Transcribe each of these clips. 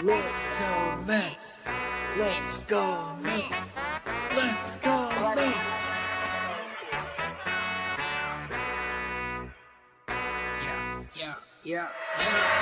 Let's go Mets. Let's go Mets. Let's go Mets. Yeah.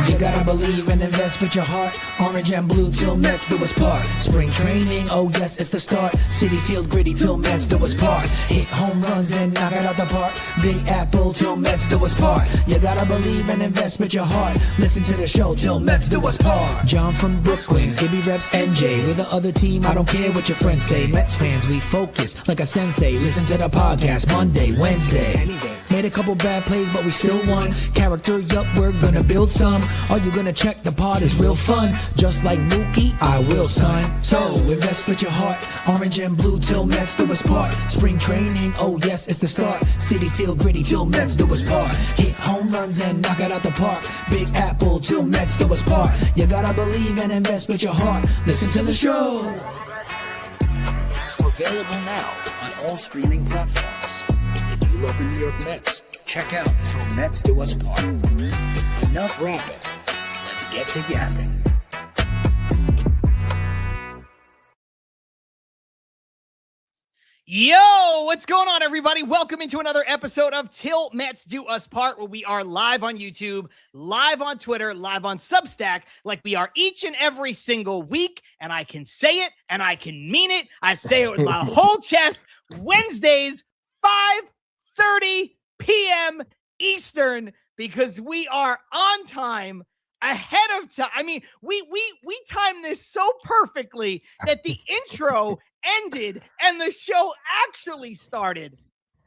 You gotta believe and invest with your heart. Orange and blue till Mets do us part. Spring training, oh yes, it's the start. City Field gritty till Mets do us part. Hit home runs and knock it out the park. Big Apple till Mets do us part. You gotta believe and invest with your heart. Listen to the show till Mets do us part. John from Brooklyn, Gibby reps NJ. We're the other team, I don't care what your friends say. Mets fans, we focus like a sensei. Listen to the podcast Monday, Wednesday. Made a couple bad plays, but we still won. Character, yup, we're gonna build some. Are you gonna check the pod? It's real fun. Just like Mookie, I will, son. So invest with your heart. Orange and blue till Mets do us part. Spring training, oh yes, it's the start. City Field gritty till Mets do us part. Hit home runs and knock it out the park. Big Apple till Mets do us part. You gotta believe and invest with your heart. Listen to the show. Available now on all streaming platforms. If you love the New York Mets, check out Till Mets Do Us Part. Enough rapping. Let's get to yapping. Yo, what's going on, everybody? Welcome into another episode of Til Mets Do Us Part, where we are live on YouTube, live on Twitter, live on Substack, like we are each and every single week. And I can say it, and I can mean it. I say it with my whole chest. Wednesdays, 5:30 p.m. Eastern, because we are on time, ahead of time. I mean, we timed this so perfectly that the intro ended and the show actually started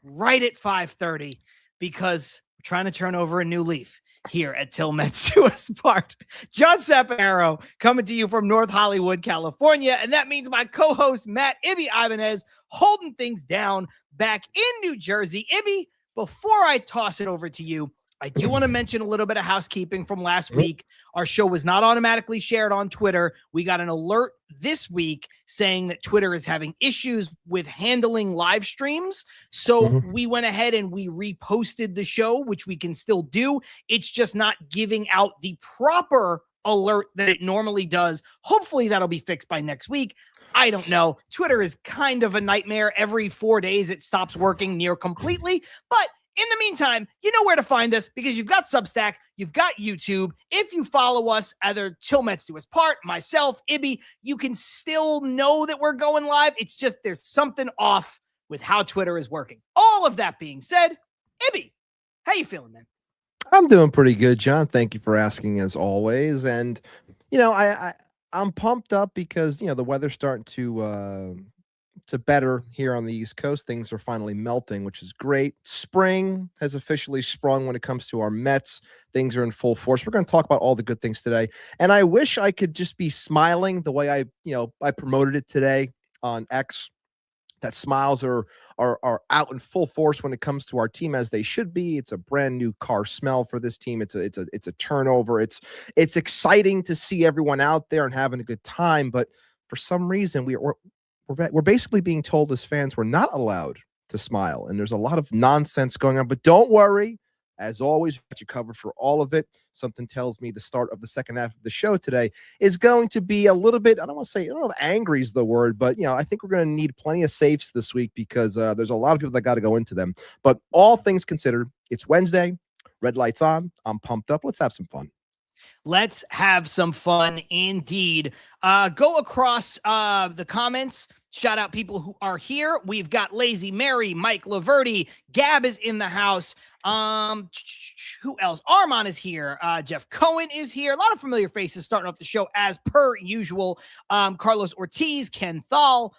right at 5:30, because we're trying to turn over a new leaf here at Til Mets Do Us Part. John Saponaro coming to you from North Hollywood, California, and that means my co-host Matt Ibanez holding things down back in New Jersey. Ibby, before I toss it over to you, I do want to mention a little bit of housekeeping from last week. Our show was not automatically shared on Twitter. We got an alert this week saying that Twitter is having issues with handling live streams. So we went ahead and we reposted the show, which we can still do. It's just not giving out the proper alert that it normally does. Hopefully that'll be fixed by next week. I don't know. Twitter is kind of a nightmare. Every 4 days it stops working near completely, but in the meantime, you know where to find us, because you've got Substack, you've got YouTube. If you follow us, either Til Mets Do Us Part, myself, Ibby, you can still know that we're going live. It's just there's something off with how Twitter is working. All of that being said, Ibby, how you feeling, man? I'm doing pretty good, John. Thank you for asking, as always. And I'm pumped up because the weather's starting to better here on the East Coast. Things are finally melting, which is great. Spring has officially sprung when it comes to our Mets. Things are in full force. We're going to talk about all the good things today. And I wish I could just be smiling the way I promoted it today on X. That smiles are out in full force when it comes to our team, as they should be. It's a brand new car smell for this team. It's a turnover. It's exciting to see everyone out there and having a good time. But for some reason, we're basically being told as fans we're not allowed to smile, and there's a lot of nonsense going on. But don't worry, as always, we've got you covered for all of it. Something tells me the start of the second half of the show today is going to be a little bit, I don't know if angry is the word, but I think we're going to need plenty of safes this week, because there's a lot of people that got to go into them. But all things considered, it's Wednesday, red lights on, I'm pumped up. Let's have some fun. Let's have some fun indeed. Go across the comments. Shout out people who are here. We've got Lazy Mary, Mike Laverty, Gab is in the house. Who else? Armand is here. Jeff Cohen is here. A lot of familiar faces starting off the show as per usual. Carlos Ortiz, Ken Thal,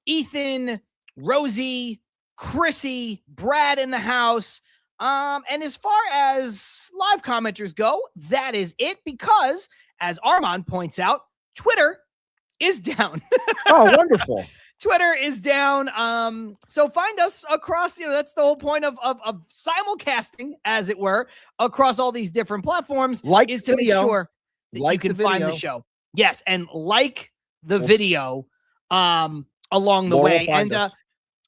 Ethan, Rosie, Chrissy, Brad in the house. And as far as live commenters go, that is it, because as Armand points out, Twitter is down. Oh, wonderful. Twitter is down. So find us across, that's the whole point of simulcasting, as it were, across all these different platforms, is to make sure that you can find the show. Yes, and like the video along the way. And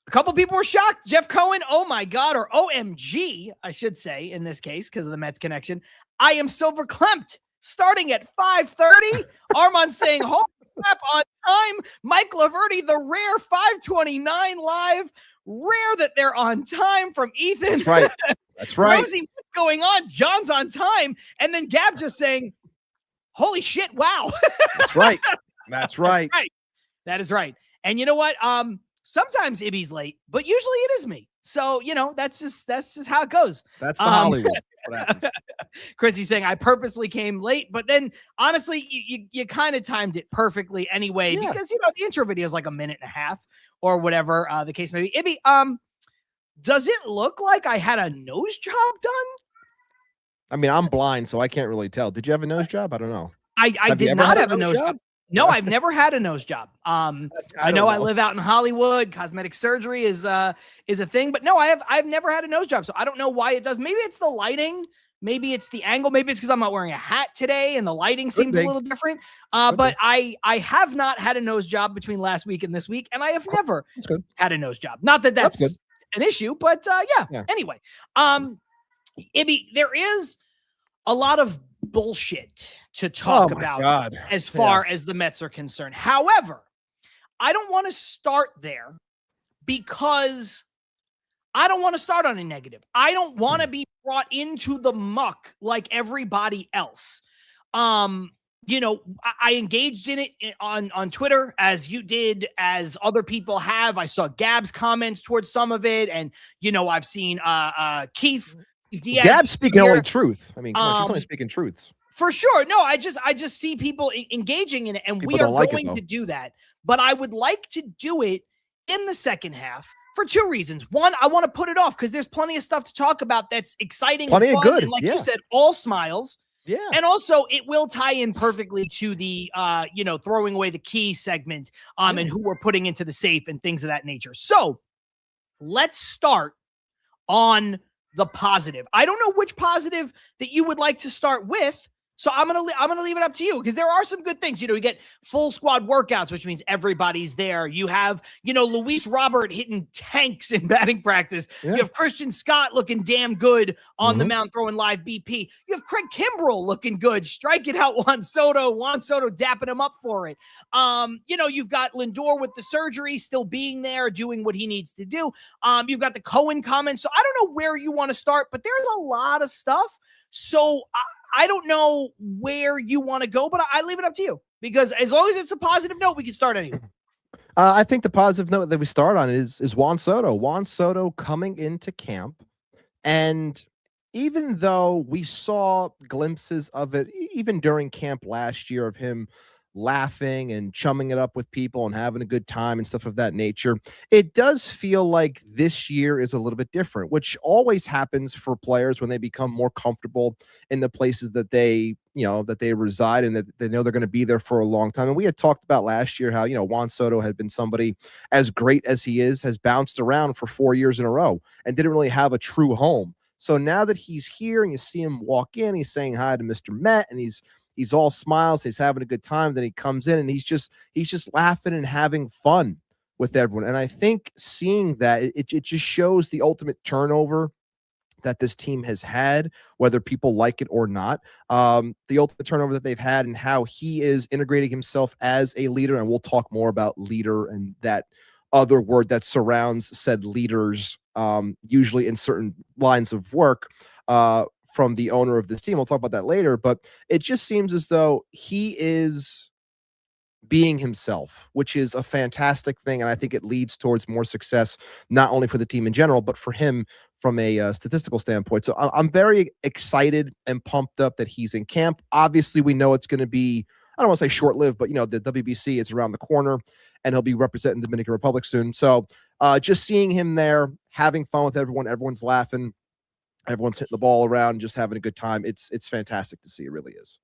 a couple people were shocked. Jeff Cohen, oh my God, or OMG, I should say in this case, because of the Mets connection. I am so verklempt starting at 5:30. Armand saying, holy crap, on time. Mike Laverty, the rare 5:29 live. Rare that they're on time from Ethan. That's right. That's right. Rosie, what's going on? John's on time. And then Gab just saying, holy shit, wow. That's right. That's right. Right. That is right. And you know what? Sometimes Ibby's late, but usually it is me. So, that's just how it goes. That's the Hollywood. Chrissy's saying I purposely came late, but then honestly, you kind of timed it perfectly anyway, because the intro video is like a minute and a half or whatever the case may be. Ibby, does it look like I had a nose job done? I mean, I'm blind, so I can't really tell. Did you have a nose job? I don't know. I did not have a nose job. No, I've never had a nose job. I know I live out in Hollywood. Cosmetic surgery is a thing, but no, I've never had a nose job. So I don't know why it does. Maybe it's the lighting. Maybe it's the angle. Maybe it's because I'm not wearing a hat today and the lighting seems a little different. But I have not had a nose job between last week and this week, and I have never had a nose job. Not that that's an issue, but yeah. Anyway, Ibby, there is a lot of bullshit to talk about as far as the Mets are concerned. However, I don't want to start there because I don't want to start on a negative. I don't want to be brought into the muck like everybody else. I engaged in it on Twitter, as you did, as other people have. I saw Gab's comments towards some of it, and I've seen Keith Diaz. Gab's speaking only truth. I mean, come on, she's only speaking truths. For sure. No, I just see people engaging in it, and we are going to do that. But I would like to do it in the second half for two reasons. One, I want to put it off because there's plenty of stuff to talk about that's exciting, plenty and of fun, good. And like you said, all smiles. Yeah. And also it will tie in perfectly to the throwing away the key segment and who we're putting into the safe and things of that nature. So let's start on the positive. I don't know which positive that you would like to start with. So I'm gonna leave it up to you, because there are some good things. You get full squad workouts, which means everybody's there. You have, Luis Robert hitting tanks in batting practice. Yeah. You have Christian Scott looking damn good on the mound throwing live BP. You have Craig Kimbrell looking good, striking out Juan Soto dapping him up for it. You've got Lindor with the surgery still being there, doing what he needs to do. You've got the Cohen comments. So I don't know where you want to start, but there's a lot of stuff. So I don't know where you want to go, but I leave it up to you, because as long as it's a positive note, we can start anywhere. I think the positive note that we start on is Juan Soto. Juan Soto coming into camp, and even though we saw glimpses of it even during camp last year of him laughing and chumming it up with people and having a good time and stuff of that nature, it does feel like this year is a little bit different, which always happens for players when they become more comfortable in the places that they reside and that they know they're going to be there for a long time. And we had talked about last year how, Juan Soto had been somebody, as great as he is, has bounced around for 4 years in a row and didn't really have a true home. So now that he's here and you see him walk in, he's saying hi to Mr. Met, and he's all smiles, he's having a good time. Then he comes in and he's just laughing and having fun with everyone. And I think seeing that, it just shows the ultimate turnover that this team has had, whether people like it or not. The ultimate turnover that they've had, and how he is integrating himself as a leader. And we'll talk more about leader and that other word that surrounds said leaders, usually in certain lines of work, from the owner of this team. We'll talk about that later, but it just seems as though he is being himself, which is a fantastic thing. And I think it leads towards more success, not only for the team in general, but for him from a statistical standpoint. So I'm very excited and pumped up that he's in camp. Obviously, we know it's going to be, I don't want to say short-lived, but the WBC is around the corner and he'll be representing the Dominican Republic soon. So just seeing him there, having fun with everyone, everyone's laughing, everyone's hitting the ball around, just having a good time. It's fantastic to see. It really is.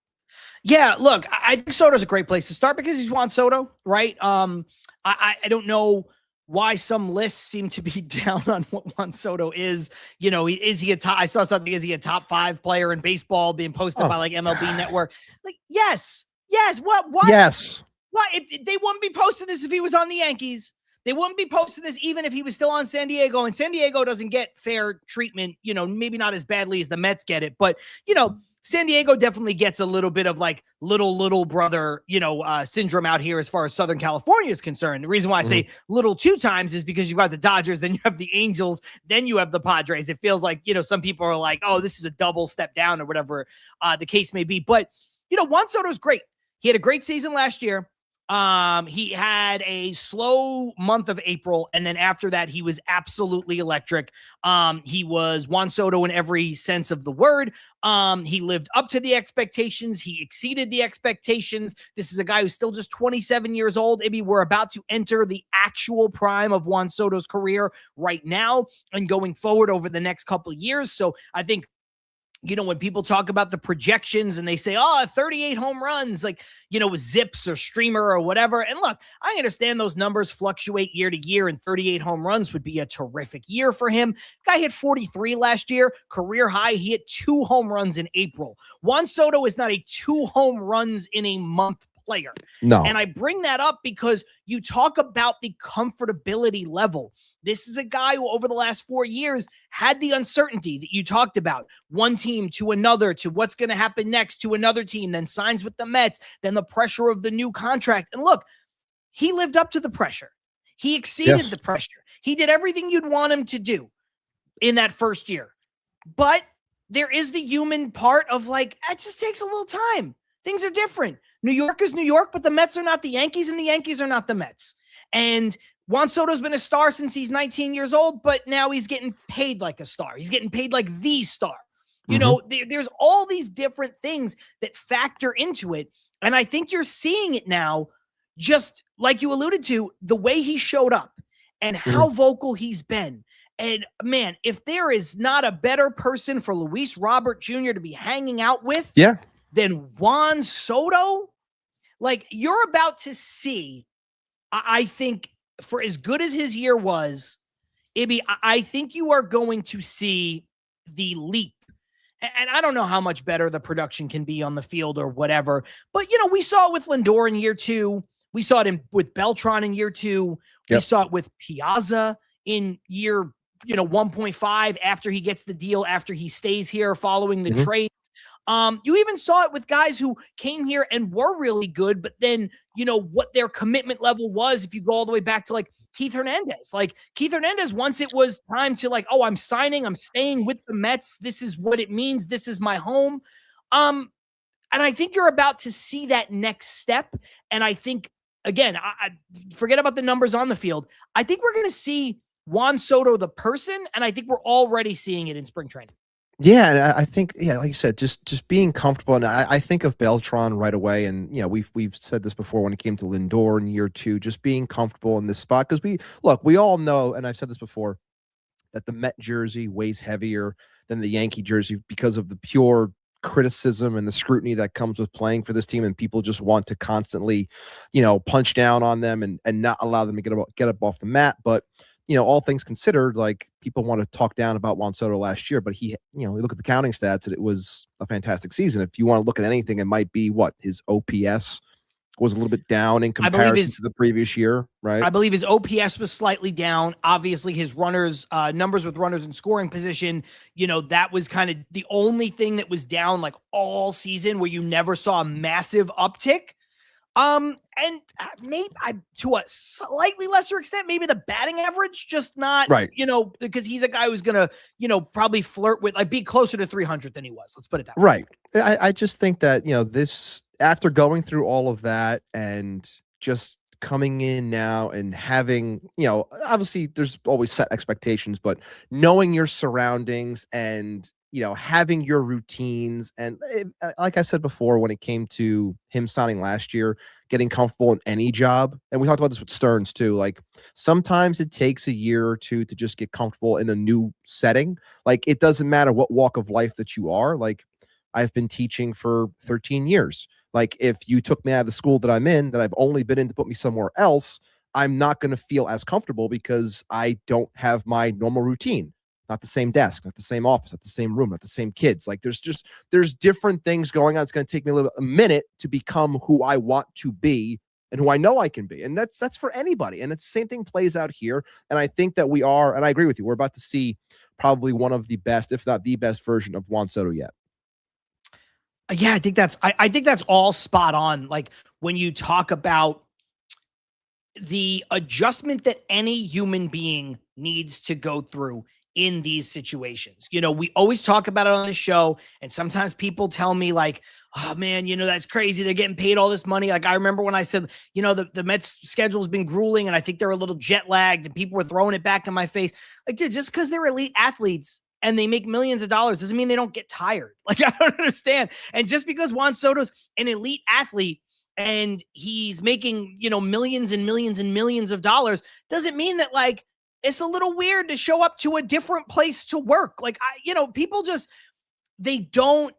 Yeah, look, I think Soto's a great place to start because he's Juan Soto, right? I don't know why some lists seem to be down on what Juan Soto is. Is he a top? I saw something. Is he a top 5 player in baseball being posted by like MLB Network? Like, yes. What? Yes. What? They wouldn't be posting this if he was on the Yankees. They wouldn't be posting this even if he was still on San Diego, and San Diego doesn't get fair treatment, maybe not as badly as the Mets get it, but, San Diego definitely gets a little bit of like little brother, syndrome out here as far as Southern California is concerned. The reason why I say little 2 times is because you've got the Dodgers, then you have the Angels, then you have the Padres. It feels like, some people are like, oh, this is a double step down or whatever the case may be. But, Juan Soto is great. He had a great season last year. He had a slow month of April, and then after that, he was absolutely electric. He was Juan Soto in every sense of the word. He lived up to the expectations. He exceeded the expectations. This is a guy who's still just 27 years old. Maybe we're about to enter the actual prime of Juan Soto's career right now and going forward over the next couple of years. So I think, when people talk about the projections and they say, 38 home runs, like, with Zips or Streamer or whatever. And look, I understand those numbers fluctuate year to year, and 38 home runs would be a terrific year for him. Guy hit 43 last year, career high. He hit 2 home runs in April. Juan Soto is not a 2 home runs in a month player. No. And I bring that up because you talk about the comfortability level. This is a guy who over the last 4 years had the uncertainty that you talked about. One team to another, to what's going to happen next, to another team, then signs with the Mets, then the pressure of the new contract. And look, he lived up to the pressure. He exceeded the pressure. He did everything you'd want him to do in that first year. But there is the human part of like, it just takes a little time. Things are different. New York is New York, but the Mets are not the Yankees, and the Yankees are not the Mets. And Juan Soto's been a star since he's 19 years old, but now he's getting paid like a star. He's getting paid like the star. There's all these different things that factor into it. And I think you're seeing it now, just like you alluded to, the way he showed up and how vocal he's been. And man, if there is not a better person for Luis Robert Jr. to be hanging out with than Juan Soto, like you're about to see, I think, for as good as his year was, Ibby, I think you are going to see the leap. And I don't know how much better the production can be on the field or whatever, but we saw it with Lindor in year 2. We saw it with Beltran in year 2. We saw it with Piazza in year 1.5 after he gets the deal, after he stays here following the trade. You even saw it with guys who came here and were really good, but then, what their commitment level was, if you go all the way back to like Keith Hernandez. Like Keith Hernandez, once it was time to like, I'm signing, I'm staying with the Mets. This is what it means. This is my home. And I think you're about to see that next step. And I think, again, I forget about the numbers on the field. I think we're going to see Juan Soto, the person, and I think we're already seeing it in spring training. Yeah, and I think, like you said, just being comfortable. And I think of Beltran right away. And, we've said this before when it came to Lindor in year 2, just being comfortable in this spot. Because we all know, and I've said this before, that the Met jersey weighs heavier than the Yankee jersey because of the pure criticism and the scrutiny that comes with playing for this team. And people just want to constantly, punch down on them and not allow them to get up off the mat. But all things considered, like people want to talk down about Juan Soto last year, but he, you look at the counting stats and it was a fantastic season. If you want to look at anything, it might be his OPS was a little bit down in comparison to the previous year, right? I believe his OPS was slightly down. Obviously his numbers with runners in scoring position, that was kind of the only thing that was down like all season, where you never saw a massive uptick. And maybe to a slightly lesser extent, maybe the batting average, just not right. Because he's a guy who's gonna, probably flirt with, like, be closer to 300 than he was. Let's put it that way. Right. I just think that, this, after going through all of that and just coming in now and having, obviously there's always set expectations, but knowing your surroundings and, having your routines. And like I said before, when it came to him signing last year, getting comfortable in any job. And we talked about this with Stearns too. Like sometimes it takes a year or 2 to just get comfortable in a new setting. Like it doesn't matter what walk of life that you are. Like I've been teaching for 13 years. Like if you took me out of the school that I'm in, that I've only been in to put me somewhere else, I'm not going to feel as comfortable because I don't have my normal routine. Not the same desk, not the same office, not the same room, not the same kids. Like there's different things going on. It's going to take me a minute to become who I want to be and who I know I can be. And that's for anybody. And it's the same thing plays out here. And I think that we are, and I agree with you, we're about to see probably one of the best, if not the best version of Juan Soto yet. Yeah, I think that's all spot on. Like when you talk about the adjustment that any human being needs to go through in these situations. You know, we always talk about it on the show, and sometimes people tell me like, oh man, you know, that's crazy. They're getting paid all this money. Like I remember when I said, you know, the Mets schedule has been grueling and I think they're a little jet lagged, and people were throwing it back in my face. Like, dude, just because they're elite athletes and they make millions of dollars doesn't mean they don't get tired. Like, I don't understand. And just because Juan Soto's an elite athlete and he's making, you know, millions and millions and millions of dollars doesn't mean that like it's a little weird to show up to a different place to work. Like, you know, people just, they don't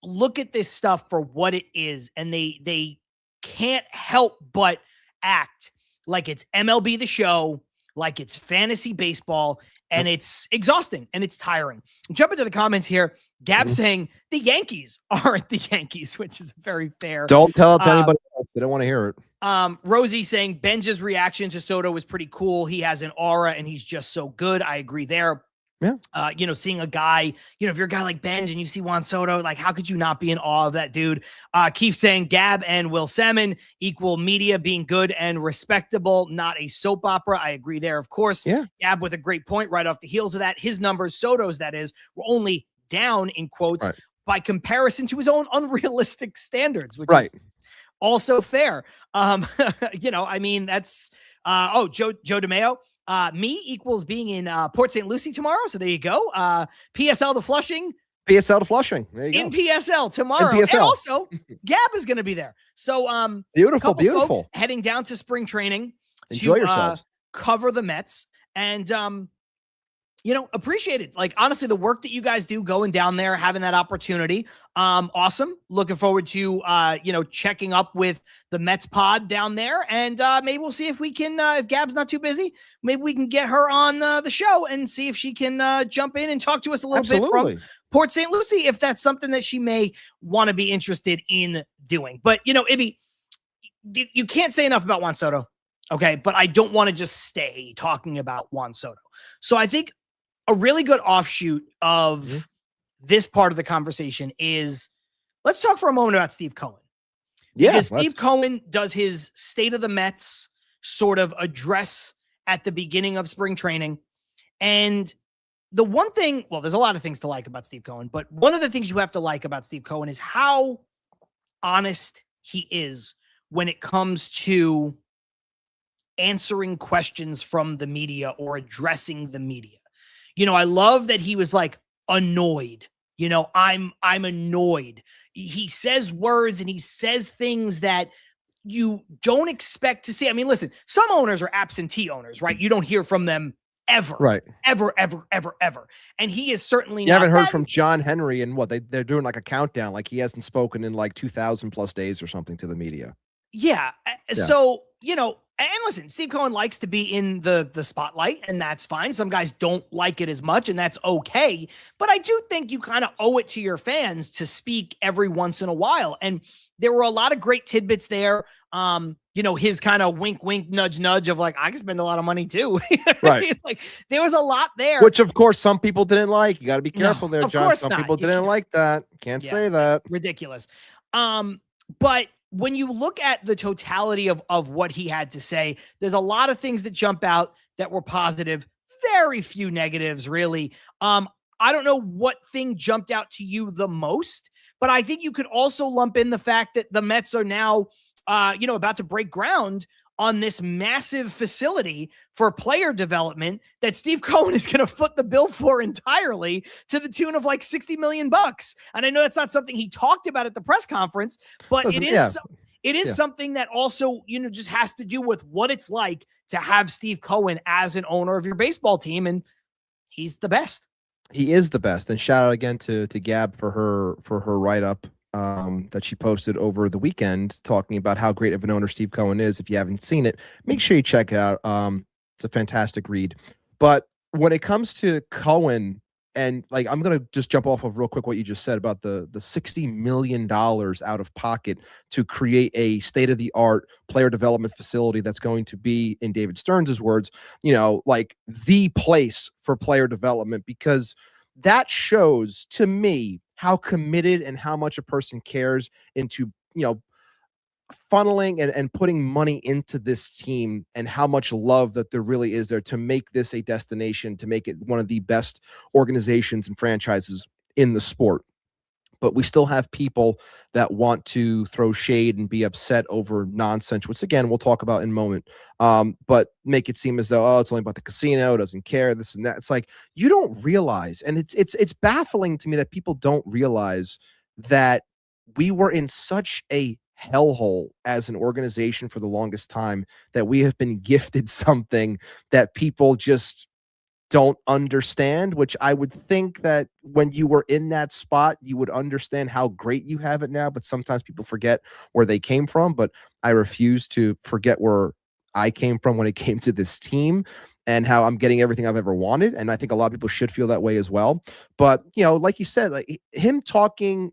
look at this stuff for what it is, and they can't help but act like it's MLB The Show, like it's fantasy baseball, and it's exhausting and it's tiring. Jump into the comments here. Gab saying the Yankees aren't the Yankees, which is very fair. Don't tell it to anybody else. They don't want to hear it. Rosie saying Benja's reaction to Soto was pretty cool. He has an aura and he's just so good. I agree there. Yeah. You know, seeing a guy, you know, if you're a guy like Benj and you see Juan Soto, like how could you not be in awe of that dude? Keith saying Gab and Will Salmon equal media being good and respectable, not a soap opera. I agree there. Of course, yeah. Gab with a great point right off the heels of that. His numbers, Soto's that is, were only down in quotes by comparison to his own unrealistic standards, which is also fair. You know, I mean, that's, Joe DeMeo. Me equals being in Port St. Lucie tomorrow. So there you go. PSL to Flushing. PSL to Flushing. There you in go. PSL tomorrow. PSL. And also, Gab is going to be there. So beautiful, beautiful. Folks heading down to spring training. Enjoy yourselves. Cover the Mets. And you know, appreciate it. Like, honestly, the work that you guys do going down there, having that opportunity. Awesome. Looking forward to, you know, checking up with the Mets pod down there. And maybe we'll see if we can, if Gab's not too busy, maybe we can get her on the show and see if she can jump in and talk to us a little bit from Port St. Lucie, if that's something that she may want to be interested in doing. But, you know, Ibby, you can't say enough about Juan Soto. Okay. But I don't want to just stay talking about Juan Soto. So I think a really good offshoot of this part of the conversation is, let's talk for a moment about Steve Cohen. Yeah. Because Steve Cohen does his State of the Mets sort of address at the beginning of spring training. And the one thing, well, there's a lot of things to like about Steve Cohen, but one of the things you have to like about Steve Cohen is how honest he is when it comes to answering questions from the media or addressing the media. You know, I love that he was like annoyed. You know, I'm annoyed. He says words and he says things that you don't expect to see. I mean, listen, some owners are absentee owners, right? You don't hear from them ever, right? Ever. And he is certainly you not. Haven't heard from John Henry and what they're doing like a countdown, like he hasn't spoken in like 2,000 plus days or something to the media. Yeah. So, you know, and listen, Steve Cohen likes to be in the spotlight, and that's fine. Some guys don't like it as much, and that's okay. But I do think you kind of owe it to your fans to speak every once in a while. And there were a lot of great tidbits there. You know, his kind of wink, wink, nudge, nudge of like, I can spend a lot of money too. Right. Like there was a lot there. Which of course some people didn't like. You got to be careful there, of John. course Some not. people didn't like that. Can't say that. Ridiculous. But when you look at the totality of what he had to say, there's a lot of things that jump out that were positive, very few negatives, really. I don't know what thing jumped out to you the most, but I think you could also lump in the fact that the Mets are now, you know, about to break ground on this massive facility for player development that Steve Cohen is going to foot the bill for entirely to the tune of like $60 million. And I know that's not something he talked about at the press conference, but it is something that also, you know, just has to do with what it's like to have Steve Cohen as an owner of your baseball team. And he's the best. He is the best. And shout out again to Gab for her write-up that she posted over the weekend talking about how great of an owner Steve Cohen is. If you haven't seen it, make sure you check it out. It's a fantastic read. But when it comes to Cohen, and like, I'm going to just jump off of real quick what you just said about the $60 million out of pocket to create a state-of-the-art player development facility that's going to be, in David Stearns' words, you know, like the place for player development, because that shows to me how committed and how much a person cares into, funneling and putting money into this team, and how much love that there really is there to make this a destination, to make it one of the best organizations and franchises in the sport. But we still have people that want to throw shade and be upset over nonsense, which again we'll talk about in a moment. But make it seem as though, oh, it's only about the casino, doesn't care, this and that. It's like, you don't realize, and it's baffling to me that people don't realize that we were in such a hellhole as an organization for the longest time, that we have been gifted something that people just don't understand, which I would think that when you were in that spot, you would understand how great you have it now. But sometimes people forget where they came from. But I refuse to forget where I came from when it came to this team, and how I'm getting everything I've ever wanted. And I think a lot of people should feel that way as well. But, like you said, like him talking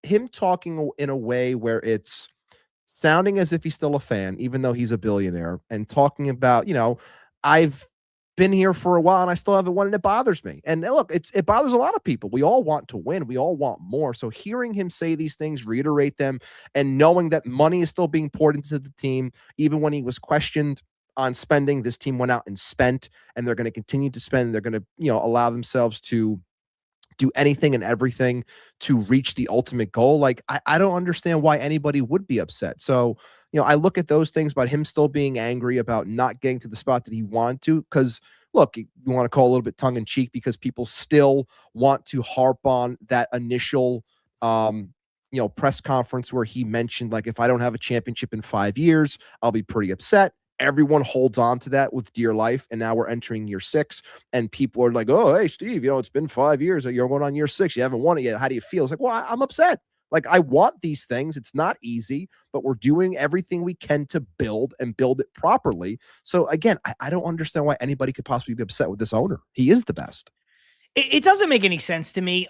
in a way where it's sounding as if he's still a fan, even though he's a billionaire, and talking about, I've been here for a while and I still haven't won, and it bothers me. And look, it bothers a lot of people. We all want to win. We all want more. So hearing him say these things, reiterate them, and knowing that money is still being poured into the team, even when he was questioned on spending, this team went out and spent, and they're going to continue to spend. They're going to, allow themselves to do anything and everything to reach the ultimate goal. Like, I don't understand why anybody would be upset. So, I look at those things about him still being angry about not getting to the spot that he wanted to. Because look, you want to call a little bit tongue in cheek, because people still want to harp on that initial, press conference where he mentioned, like, if I don't have a championship in 5 years, I'll be pretty upset. Everyone holds on to that with dear life. And now we're entering year 6, and people are like, oh, hey, Steve, it's been 5 years. You're going on year 6. You haven't won it yet. How do you feel? It's like, well, I'm upset. Like, I want these things. It's not easy, but we're doing everything we can to build it properly. So again, I don't understand why anybody could possibly be upset with this owner. He is the best. It doesn't make any sense to me.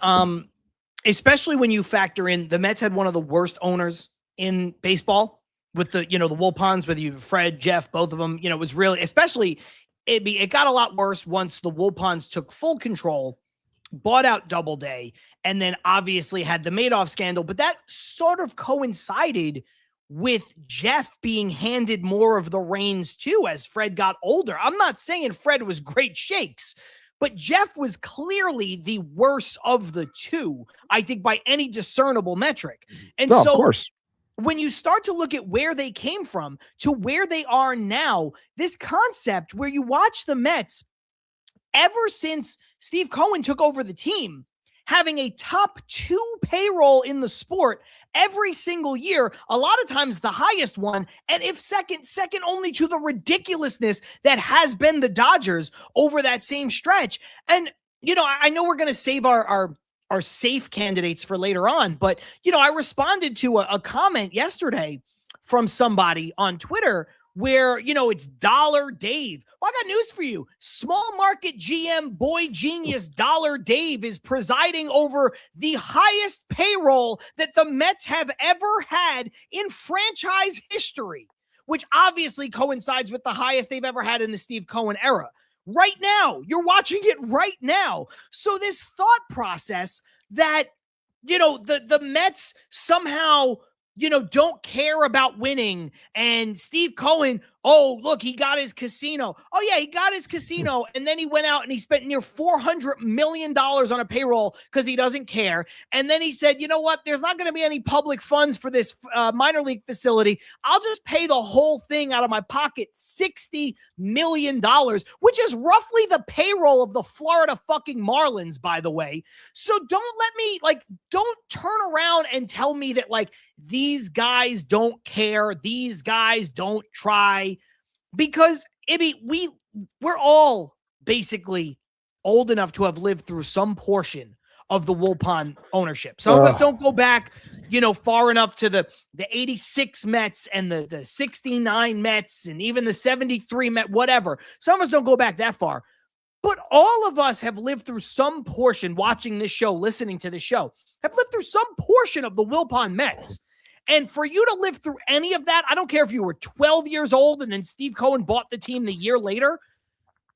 Especially when you factor in the Mets had one of the worst owners in baseball. With the, the Wilpons, whether you Fred, Jeff, both of them, it was really, especially it got a lot worse once the Wilpons took full control, bought out Doubleday, and then obviously had the Madoff scandal. But that sort of coincided with Jeff being handed more of the reins too as Fred got older. I'm not saying Fred was great shakes, but Jeff was clearly the worst of the two, I think, by any discernible metric. And of so, course, when you start to look at where they came from to where they are now, this concept where you watch the Mets ever since Steve Cohen took over the team, having a top 2 payroll in the sport every single year, a lot of times the highest one, and if second only to the ridiculousness that has been the Dodgers over that same stretch. And, I know we're going to save our safe candidates for later on. But, I responded to a comment yesterday from somebody on Twitter where, it's Dollar Dave. Well, I got news for you. Small market GM boy genius Dollar Dave is presiding over the highest payroll that the Mets have ever had in franchise history, which obviously coincides with the highest they've ever had in the Steve Cohen era. Right now, you're watching it right now. So this thought process that, the Mets somehow, don't care about winning, and Steve Cohen, oh, look, he got his casino. Oh yeah, he got his casino. And then he went out and he spent near $400 million on a payroll because he doesn't care. And then he said, you know what? There's not going to be any public funds for this minor league facility. I'll just pay the whole thing out of my pocket, $60 million, which is roughly the payroll of the Florida fucking Marlins, by the way. So don't turn around and tell me that, these guys don't care. These guys don't try, because we're all basically old enough to have lived through some portion of the Wilpon ownership. Some of us don't go back, far enough to the 86 Mets and the 69 Mets and even the 73 Mets, whatever. Some of us don't go back that far, but all of us have lived through some portion, watching this show, listening to this show, have lived through some portion of the Wilpon Mets. And for you to live through any of that, I don't care if you were 12 years old and then Steve Cohen bought the team the year later,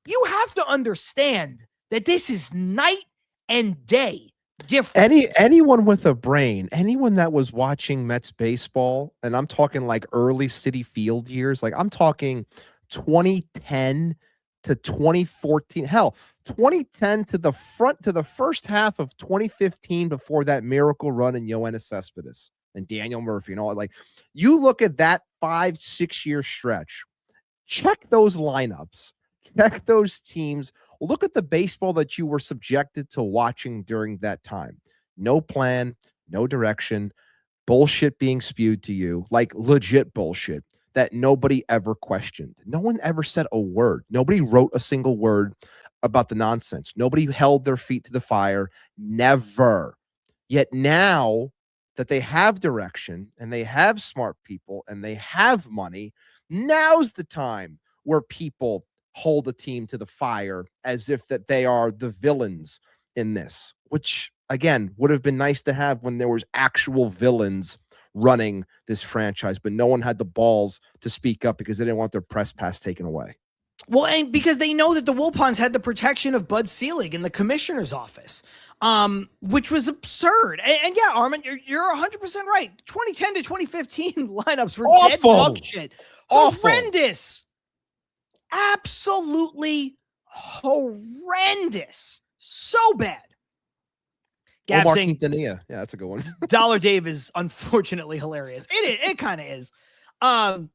you have to understand that this is night and day different. Anyone with a brain, anyone that was watching Mets baseball, and I'm talking like early City Field years, like I'm talking 2010 to 2014, hell, 2010 to the first half of 2015 before that miracle run in Yoenis Cespedes and Daniel Murphy and all. Like, you look at that 5-6 year stretch, check those lineups, check those teams, look at the baseball that you were subjected to watching during that time. No plan, no direction, bullshit being spewed to you, like legit bullshit that nobody ever questioned. No one ever said a word. Nobody wrote a single word about the nonsense. Nobody held their feet to the fire. Never. Yet now that they have direction and they have smart people and they have money, now's the time where people hold a team to the fire as if that they are the villains in this, which again would have been nice to have when there was actual villains running this franchise, but no one had the balls to speak up because they didn't want their press pass taken away. Well, and because they know that the Wilpons had the protection of Bud Selig in the commissioner's office, which was absurd. And yeah, Armin, you're 100% right. 2010 to 2015 lineups were dead dog shit. Horrendous. Absolutely horrendous. So bad. Gab Omar saying, Quintanilla. Yeah, that's a good one. Dollar Dave is unfortunately hilarious. It kind of is. Well,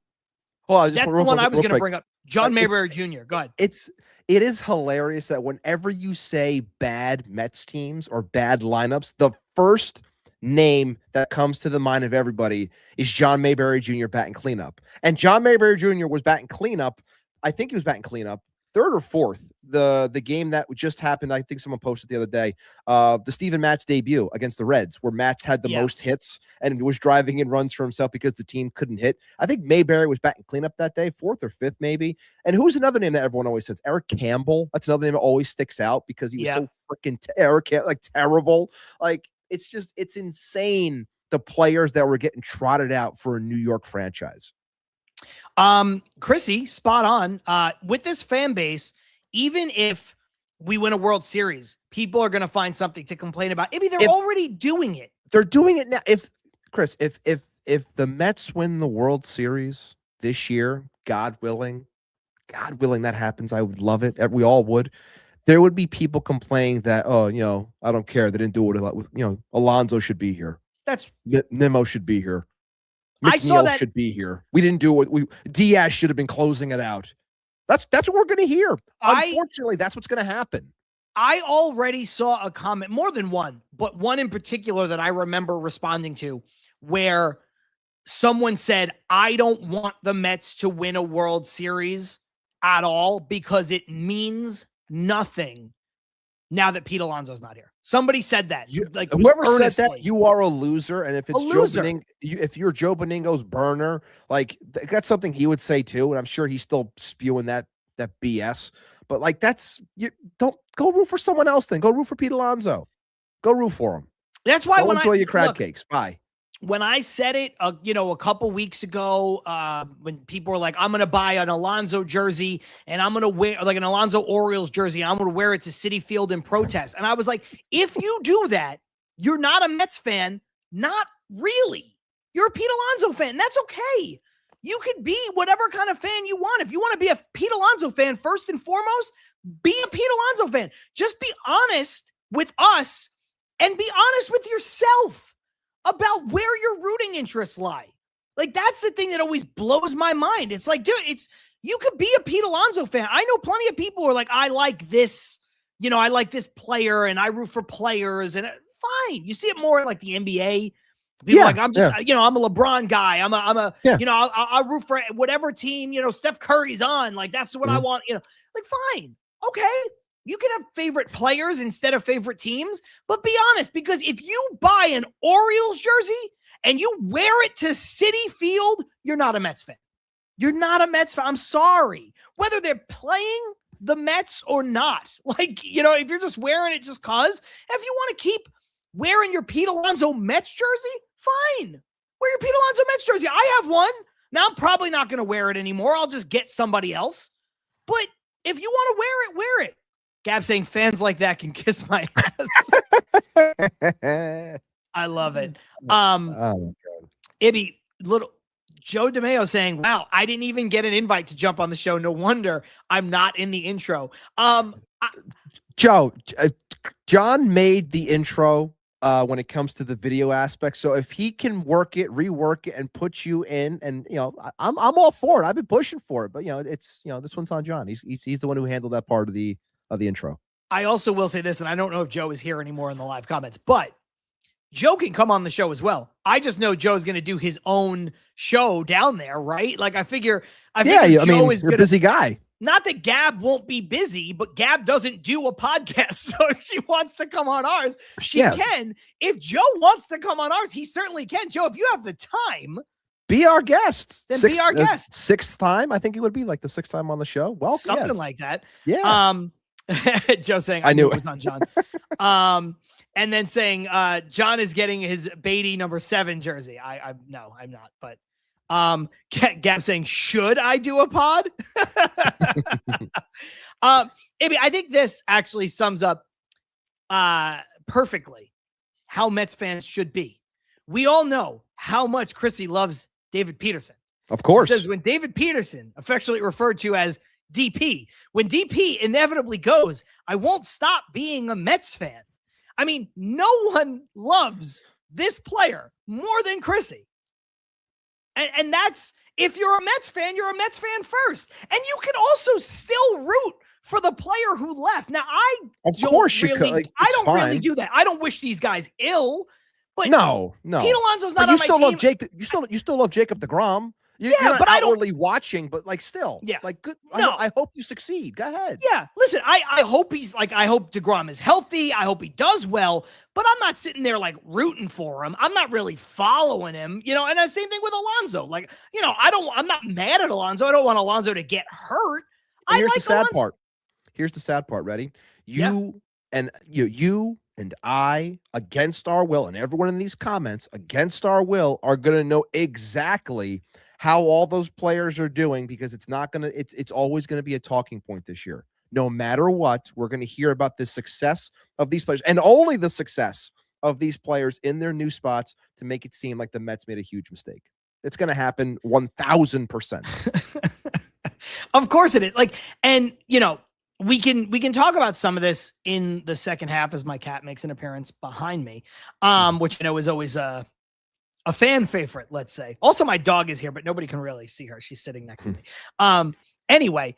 that's the one I was going to bring up. John Mayberry Jr. Go ahead. It is hilarious that whenever you say bad Mets teams or bad lineups, the first name that comes to the mind of everybody is John Mayberry Jr. batting cleanup. And John Mayberry Jr. was batting cleanup. I think he was batting cleanup third or fourth. The game that just happened, I think someone posted the other day, the Steven Matz debut against the Reds, where Matz had the most hits and was driving in runs for himself because the team couldn't hit. I think Mayberry was batting cleanup that day, fourth or fifth maybe. And who's another name that everyone always says? Eric Campbell. That's another name that always sticks out because he was so freaking terrible. Like, it's insane the players that were getting trotted out for a New York franchise. Chrissy, spot on. With this fan base, even if we win a World Series, people are going to find something to complain about. I mean, they're already doing it. They're doing it now. If the Mets win the World Series this year, God willing, that happens. I would love it. We all would. There would be people complaining that, I don't care. They didn't do it with, Alonso should be here. Nimmo should be here. McNeil should be here. We didn't do it. Diaz should have been closing it out. That's what we're going to hear. Unfortunately, that's what's going to happen. I already saw a comment, more than one, but one in particular that I remember responding to, where someone said, I don't want the Mets to win a World Series at all because it means nothing now that Pete Alonso's not here. Somebody said that. Whoever said that, you are a loser. And if it's if you're Joe Beningo's burner, like, that's something he would say too. And I'm sure he's still spewing that BS. But like, don't go root for someone else. Then go root for Pete Alonso. Go root for him. That's why enjoy your crab cakes. Bye. When I said it, a couple weeks ago, when people were like, I'm going to buy an Alonso jersey and I'm going to wear like an Alonso Orioles jersey, and I'm going to wear it to Citi Field in protest. And I was like, if you do that, you're not a Mets fan. Not really. You're a Pete Alonso fan. That's okay. You could be whatever kind of fan you want. If you want to be a Pete Alonso fan, first and foremost, be a Pete Alonso fan. Just be honest with us and be honest with yourself about where your rooting interests lie. Like, that's the thing that always blows my mind. It's like, dude, you could be a Pete Alonso fan. I know plenty of people who are like, I like this, I like this player and I root for players, and fine. You see it more like the NBA. People like, I'm just, I'm a LeBron guy. I'll root for whatever team, Steph Curry's on. Like, that's what I want, like, fine. Okay. You can have favorite players instead of favorite teams, but be honest, because if you buy an Orioles jersey and you wear it to Citi Field, you're not a Mets fan. You're not a Mets fan. I'm sorry. Whether they're playing the Mets or not. Like, if you're just wearing it just cause, if you want to keep wearing your Pete Alonso Mets jersey, fine. Wear your Pete Alonso Mets jersey. I have one. Now I'm probably not going to wear it anymore. I'll just get somebody else. But if you want to wear it, wear it. Gab saying fans like that can kiss my ass. I love it. Oh my God. Ibby, little Joe DeMeo saying, "Wow, I didn't even get an invite to jump on the show. No wonder I'm not in the intro." Joe, John made the intro when it comes to the video aspect. So if he can work it, rework it, and put you in, and I'm all for it. I've been pushing for it, but it's this one's on John. He's the one who handled that part of the intro. I also will say this, and I don't know if Joe is here anymore in the live comments, but Joe can come on the show as well. I just know Joe's going to do his own show down there, right? Like I figure Joe is you're a busy guy. Not that Gab won't be busy, but Gab doesn't do a podcast. So if she wants to come on ours, she can. If Joe wants to come on ours, he certainly can. Joe, if you have the time, be our guest. Then be our guest. Sixth time. I think it would be like the sixth time on the show. Well, something like that. Yeah. Joe saying I knew it was on John. And then saying John is getting his Beatty number 7 jersey. No, I'm not. But Gab saying, should I do a pod? I think this actually sums up perfectly how Mets fans should be. We all know how much Chrissy loves David Peterson. Of course. He says when David Peterson, affectionately referred to as DP, when DP inevitably goes, I won't stop being a Mets fan. I mean, no one loves this player more than Chrissy. And that's, if you're a Mets fan, you're a Mets fan first. And you can also still root for the player who left. Now, I don't really do that. I don't wish these guys ill. But no. Pete Alonso's not but on my team. Love Jacob, you still love Jacob deGrom. You're not outwardly watching, but still. Yeah. Good. No. I hope you succeed. Go ahead. Yeah. Listen, I hope I hope DeGrom is healthy. I hope he does well, but I'm not sitting there rooting for him. I'm not really following him, and the same thing with Alonso. I'm not mad at Alonso. I don't want Alonso to get hurt. Here's the sad part. Here's the sad part. Ready? You and I, against our will, and everyone in these comments against our will, are going to know exactly how all those players are doing, because it's always going to be a talking point this year. No matter what, we're going to hear about the success of these players, and only the success of these players in their new spots, to make it seem like the Mets made a huge mistake. It's going to happen 1,000%. Of course it is. We can talk about some of this in the second half as my cat makes an appearance behind me, which I know is always a fan favorite, let's say. Also, my dog is here, but nobody can really see her. She's sitting next to me. Anyway,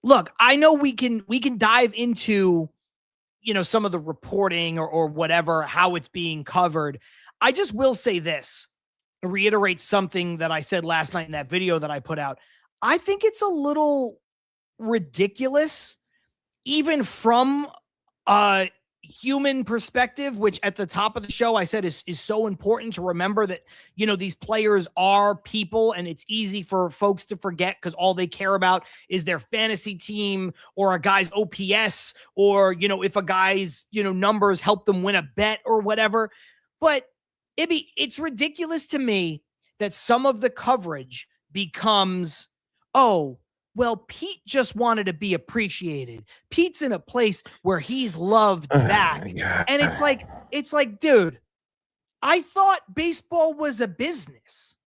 look, I know we can dive into, some of the reporting or whatever, how it's being covered. I just will say this, reiterate something that I said last night in that video that I put out. I think it's a little ridiculous, even from a human perspective, which at the top of the show I said is so important to remember, that these players are people, and it's easy for folks to forget because all they care about is their fantasy team or a guy's OPS, or if a guy's numbers help them win a bet or whatever. But it's ridiculous to me that some of the coverage becomes, oh, well, Pete just wanted to be appreciated. Pete's in a place where he's loved back. And it's like, dude, I thought baseball was a business.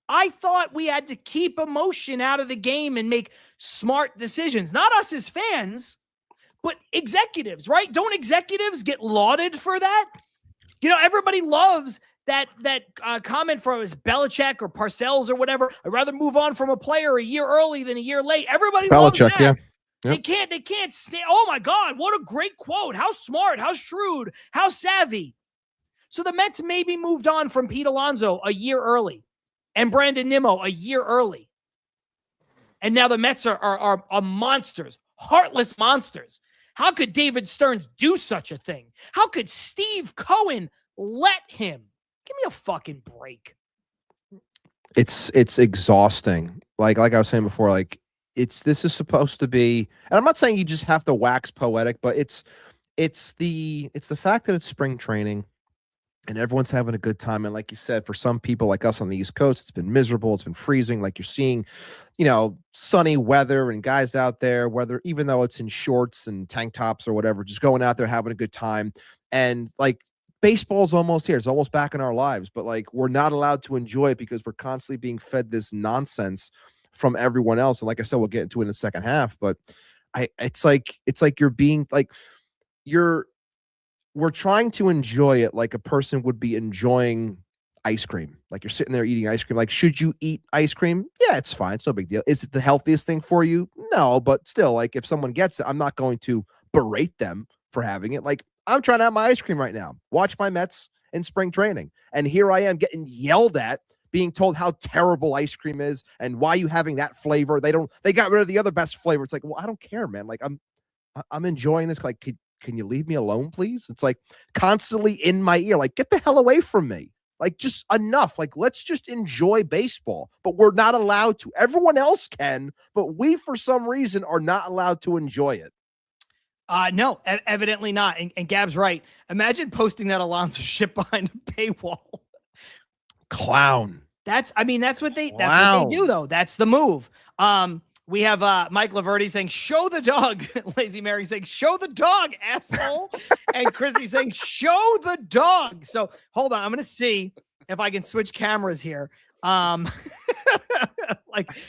I thought we had to keep emotion out of the game and make smart decisions. Not us as fans, but executives, right? Don't executives get lauded for that? Everybody loves that comment from Belichick or Parcells or whatever. I'd rather move on from a player a year early than a year late. Everybody loves that. Yeah. Yep. They can't stand. Oh my God, what a great quote. How smart, how shrewd, how savvy. So the Mets maybe moved on from Pete Alonso a year early and Brandon Nimmo a year early. And now the Mets are monsters, heartless monsters. How could David Stearns do such a thing? How could Steve Cohen let him? Give me a fucking break. It's exhausting. Like I was saying before, this is supposed to be, and I'm not saying you just have to wax poetic, but it's the fact that it's spring training. and everyone's having a good time. And like you said, for some people like us on the East Coast, it's been miserable. It's been freezing. Like you're seeing, sunny weather and guys out there, whether even though it's in shorts and tank tops or whatever, just going out there having a good time. And like baseball's almost here. It's almost back in our lives, but like we're not allowed to enjoy it because we're constantly being fed this nonsense from everyone else. And like I said, we'll get into it in the second half, but it's like you're being like we're trying to enjoy it like a person would be enjoying ice cream. Like you're sitting there eating ice cream. Like, should you eat ice cream? Yeah, it's fine. It's no big deal. Is it the healthiest thing for you? No, but still, like if someone gets it, I'm not going to berate them for having it. Like I'm trying to have my ice cream right now. Watch my Mets in spring training. And here I am getting yelled at, being told how terrible ice cream is and why you having that flavor. They got rid of the other best flavor. It's like, well, I don't care, man. Like I'm enjoying this. Like, can you leave me alone, please? It's like constantly in my ear. Like, get the hell away from me. Like, just enough. Like, let's just enjoy baseball. But we're not allowed to. Everyone else can, but we, for some reason, are not allowed to enjoy it. No, evidently not. And Gab's right. Imagine posting that Alonso shit behind a paywall. Clown. That's what they do though. That's the move. We have Mike Laverty saying, show the dog. Lazy Mary saying, show the dog, asshole. And Chrissy saying, show the dog. So hold on. I'm going to see if I can switch cameras here. Like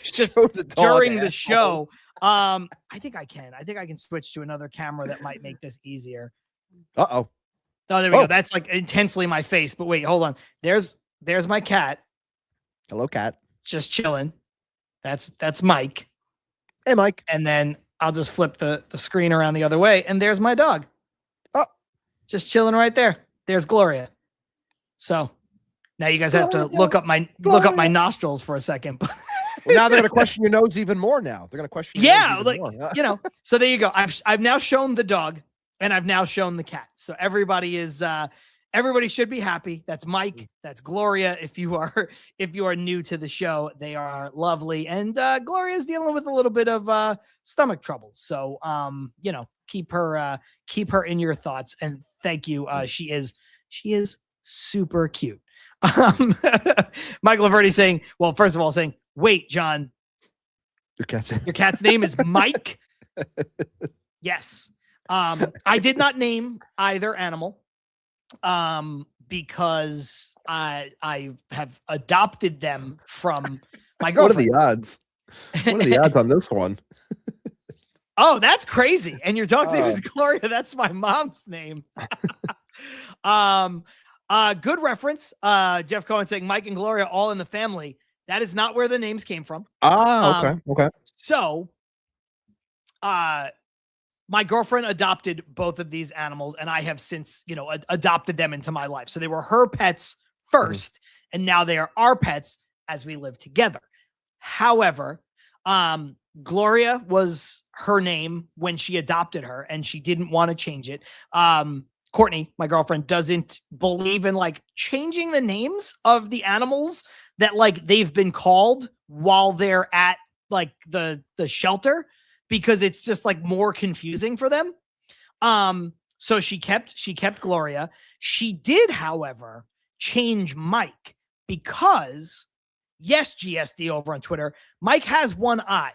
just during the show. I think I can switch to another camera that might make this easier. Uh-oh. Oh, there we go. That's like intensely my face. But wait, hold on. There's my cat. Hello, cat. Just chilling. That's Mike. Hey, Mike. And then I'll just flip the screen around the other way, and there's my dog. Oh, just chilling right there. There's Gloria. So now you guys have to look up my nostrils for a second. Well, now they're going to question your nose even more. Now they're going to question. Your nose even more. So there you go. I've now shown the dog, and I've now shown the cat. So everybody should be happy. That's Mike. That's Gloria. If you are new to the show, they are lovely. And Gloria's dealing with a little bit of stomach troubles. So keep her in your thoughts. And thank you. She is super cute. Michael Laverty saying, well, first of all, saying, wait, John, your cat's name is Mike. Yes. I did not name either animal. Because I have adopted them from my girlfriend. What are the odds? What are the odds on this one? Oh, that's crazy. And your dog's name is Gloria. That's my mom's name. Good reference. Jeff Cohen saying Mike and Gloria all in the family. That is not where the names came from. Okay. So, my girlfriend adopted both of these animals, and I have since, adopted them into my life. So they were her pets first, and now they are our pets as we live together. However, Gloria was her name when she adopted her, and she didn't want to change it. Courtney, my girlfriend, doesn't believe in like changing the names of the animals that like they've been called while they're at like the shelter, because it's just like more confusing for them. So she kept Gloria. She did, however, change Mike because, yes, GSD over on Twitter, Mike has one eye,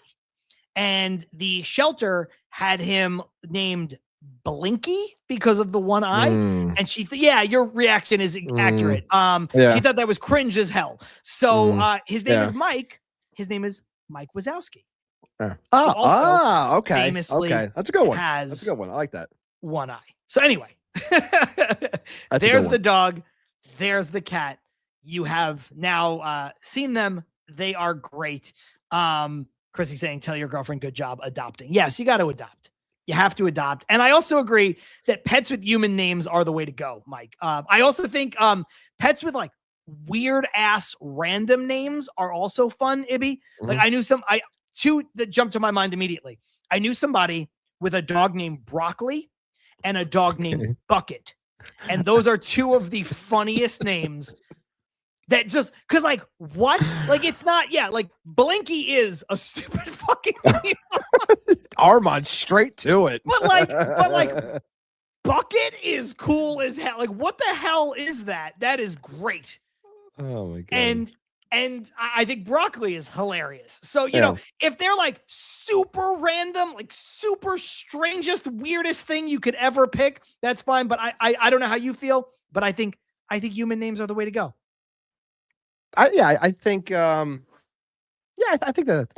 and the shelter had him named Blinky because of the one eye. And she your reaction is accurate. She thought that was cringe as hell. So his name is Mike. His name is Mike Wazowski. Okay. Famously That's a good one. That's a good one. I like that. One eye. So anyway, there's the dog. There's the cat. You have now seen them. They are great. Chrissy saying, tell your girlfriend, good job adopting. Yes, you got to adopt. You have to adopt. And I also agree that pets with human names are the way to go, Mike. I also think pets with like weird ass random names are also fun, Ibby. Like I knew two that jumped to my mind immediately. I knew somebody with a dog named Broccoli and a dog named Bucket. And those are two of the funniest names that just, cause like, what? Like, it's not, like Blinky is a stupid fucking name. Armand straight to it. but Bucket is cool as hell. Like, what the hell is that? That is great. Oh my god. And I think broccoli is hilarious. So, you know, if they're like super random, like super strangest, weirdest thing you could ever pick, that's fine. But I don't know how you feel, but I think human names are the way to go. I think I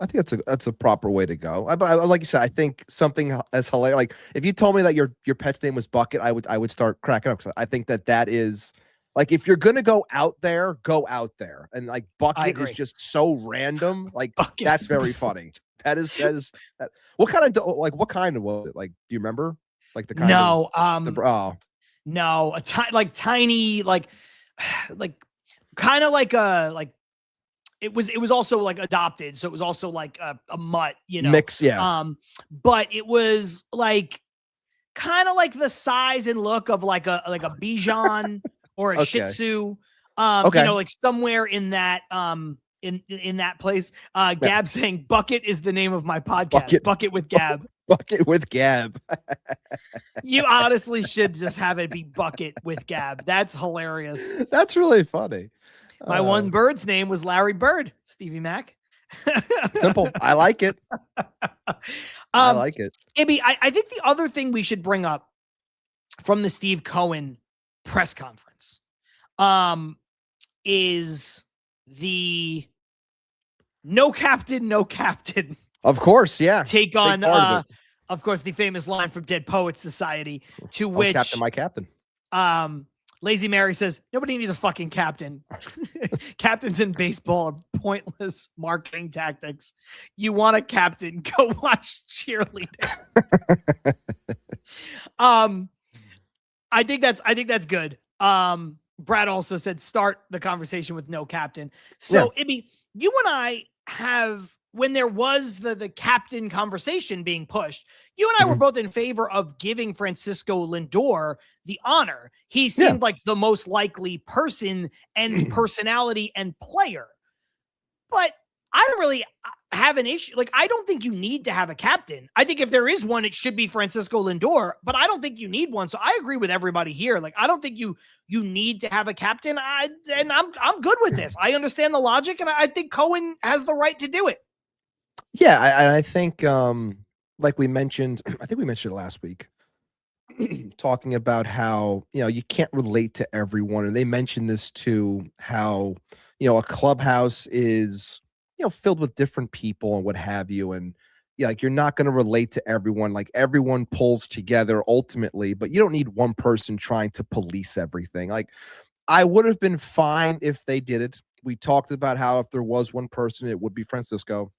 think that's a proper way to go. But like you said, I think something as hilarious. Like if you told me that your pet's name was Bucket, I would start cracking up. I think that is like, if you're gonna go out there, and like Bucket is just so random. Like that's very funny. That is what kind of was it? Like, do you remember? Like the kind no of tiny kind of like a it was also like adopted, so it was also like a mutt, you know, mix, yeah. But it was like kind of like the size and look of like a Bichon or a Shih Tzu, you know, like somewhere in that in that place. Gab saying Bucket is the name of my podcast. Bucket with Gab. Bucket with Gab. You honestly should just have it be Bucket with Gab. That's hilarious. That's really funny. My one bird's name was Larry Bird, Stevie Mac. Simple. I like it. I like it. Ibby, I think the other thing we should bring up from the Steve Cohen press conference is the no captain. Of course, yeah. Take on, of course, the famous line from Dead Poets Society, to which Captain, my captain. Lazy Mary says, nobody needs a fucking captain. Captains in baseball are pointless marketing tactics. You want a captain, go watch cheerleading. I think that's good. Brad also said, start the conversation with no captain. So, Ibby, you and I have, when there was the captain conversation being pushed, you and I were both in favor of giving Francisco Lindor the honor. He seemed like the most likely person and personality and player. But I don't really have an issue. Like, I don't think you need to have a captain. I think if there is one, it should be Francisco Lindor, but I don't think you need one. So I agree with everybody here. Like, I don't think you need to have a captain. And I'm good with this. I understand the logic, and I think Cohen has the right to do it. Yeah, I think like we mentioned, I think we mentioned it last week, talking about how, you know, you can't relate to everyone. And they mentioned this too, how, you know, a clubhouse is, you know, filled with different people and what have you. And yeah, like you're not going to relate to everyone. Like everyone pulls together ultimately, but you don't need one person trying to police everything. Like I would have been fine if they did it. We talked about how if there was one person, it would be Francisco.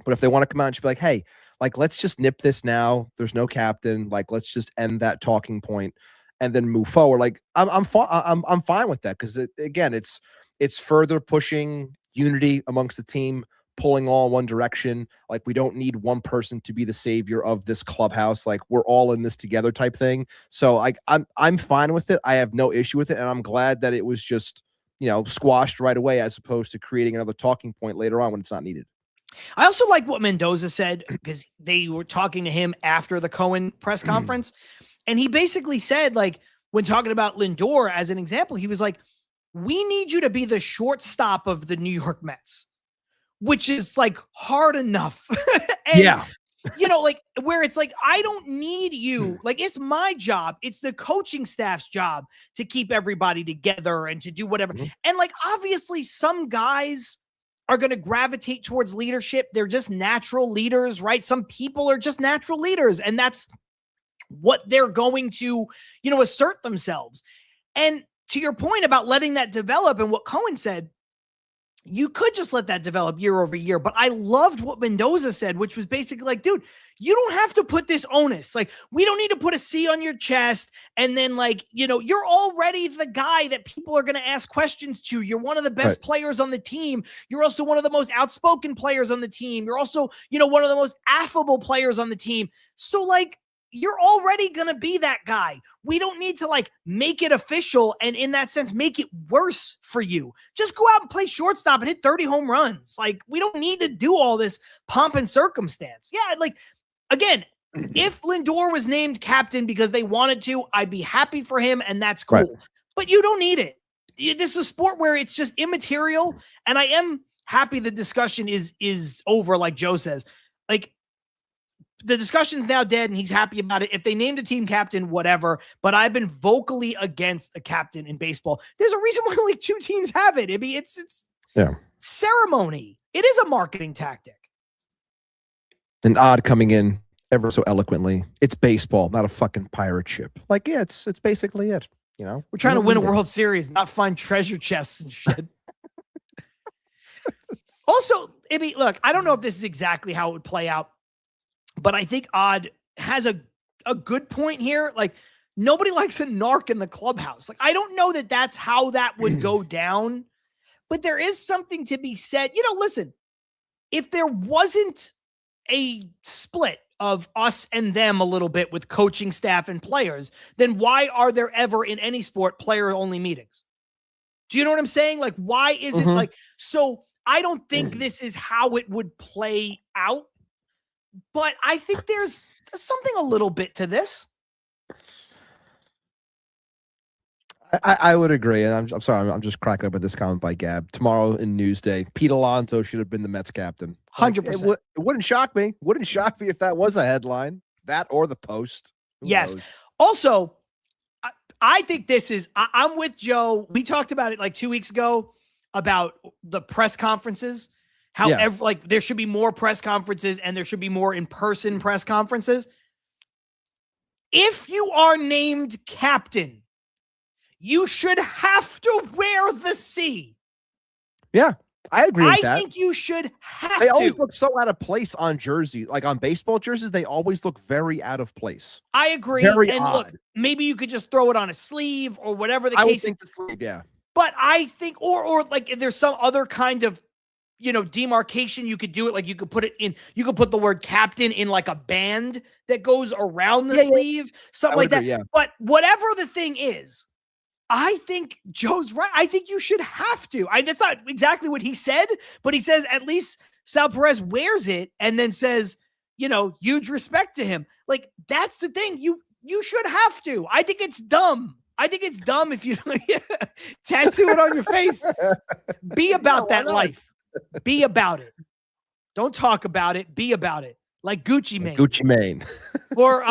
But if they want to come out and just be like, hey, like, let's just nip this now. There's no captain. Like, let's just end that talking point and then move forward. Like, I'm fine with that, because again, it's further pushing unity amongst the team, pulling all in one direction. Like, we don't need one person to be the savior of this clubhouse. Like, we're all in this together type thing. So, like, I'm fine with it. I have no issue with it, and I'm glad that it was just, you know, squashed right away, as opposed to creating another talking point later on when it's not needed. I also like what Mendoza said, because they were talking to him after the Cohen press conference. And he basically said, like, when talking about Lindor as an example, he was like, we need you to be the shortstop of the New York Mets, which is like hard enough. And, you know, like, where it's like, I don't need you. Like, it's my job. It's the coaching staff's job to keep everybody together and to do whatever. And like, obviously some guys are going to gravitate towards leadership. They're just natural leaders, right? Some people are just natural leaders, and that's what they're going to, you know, assert themselves. And to your point about letting that develop and what Cohen said, you could just let that develop year over year. But I loved what Mendoza said, which was basically like, dude, you don't have to put this onus. Like, we don't need to put a C on your chest. And then, like, you know, you're already the guy that people are going to ask questions to. You're one of the best players on the team. You're also one of the most outspoken players on the team. You're also, you know, one of the most affable players on the team. So, like, you're already going to be that guy. We don't need to like make it official and in that sense, make it worse for you. Just go out and play shortstop and hit 30 home runs. Like, we don't need to do all this pomp and circumstance. Yeah. Like, again, If Lindor was named captain because they wanted to, I'd be happy for him, and that's cool. Right. But you don't need it. This is a sport where it's just immaterial, and I am happy the discussion is over, like Joe says. Like, the discussion's now dead, and he's happy about it. If they named a team captain, whatever. But I've been vocally against a captain in baseball. There's a reason why only 2 teams have it. I mean, it's ceremony. It is a marketing tactic. And Odd coming in ever so eloquently. It's baseball, not a fucking pirate ship. Like, yeah, it's basically it. You know, We're trying to win a World Series, not find treasure chests and shit. Also, Ibby, look, I don't know if this is exactly how it would play out, but I think Odd has a good point here. Like, nobody likes a narc in the clubhouse. Like, I don't know that that's how that would go down, but there is something to be said. You know, listen, if there wasn't a split of us and them a little bit with coaching staff and players, then why are there ever in any sport player-only meetings? Do you know what I'm saying? Like, why is it like, so I don't think this is how it would play out, but I think there's something a little bit to this. I would agree, and I'm sorry, I'm just cracking up at this comment by Gab. Tomorrow in Newsday, Pete Alonso should have been the Mets captain. 100%. It wouldn't shock me. Wouldn't shock me if that was a headline, that or the Post. Who Yes. knows? Also, I think this is, I'm with Joe. We talked about it like 2 weeks ago about the press conferences, how like there should be more press conferences and there should be more in-person press conferences. If you are named captain, you should have to wear the C. Yeah, I agree with that. I think you should have They to. always look so out of place on jersey. Like on baseball jerseys, they always look very out of place. I agree. Very and odd. Look, maybe you could just throw it on a sleeve or whatever the I would case is. think the sleeve, yeah. But I think, or like if there's some other kind of, you know, demarcation, you could do it. Like you could put it in, you could put the word captain in like a band that goes around the sleeve, something like that. Yeah. But whatever the thing is, I think Joe's right. I think you should have to. That's not exactly what he said, but he says at least Sal Perez wears it and then says, you know, huge respect to him. Like, that's the thing. You should have to. I think it's dumb. I think it's dumb if you tattoo it on your face. Be about that life. Be about it. Don't talk about it. Be about it. Like Gucci Mane. Gucci Mane. Or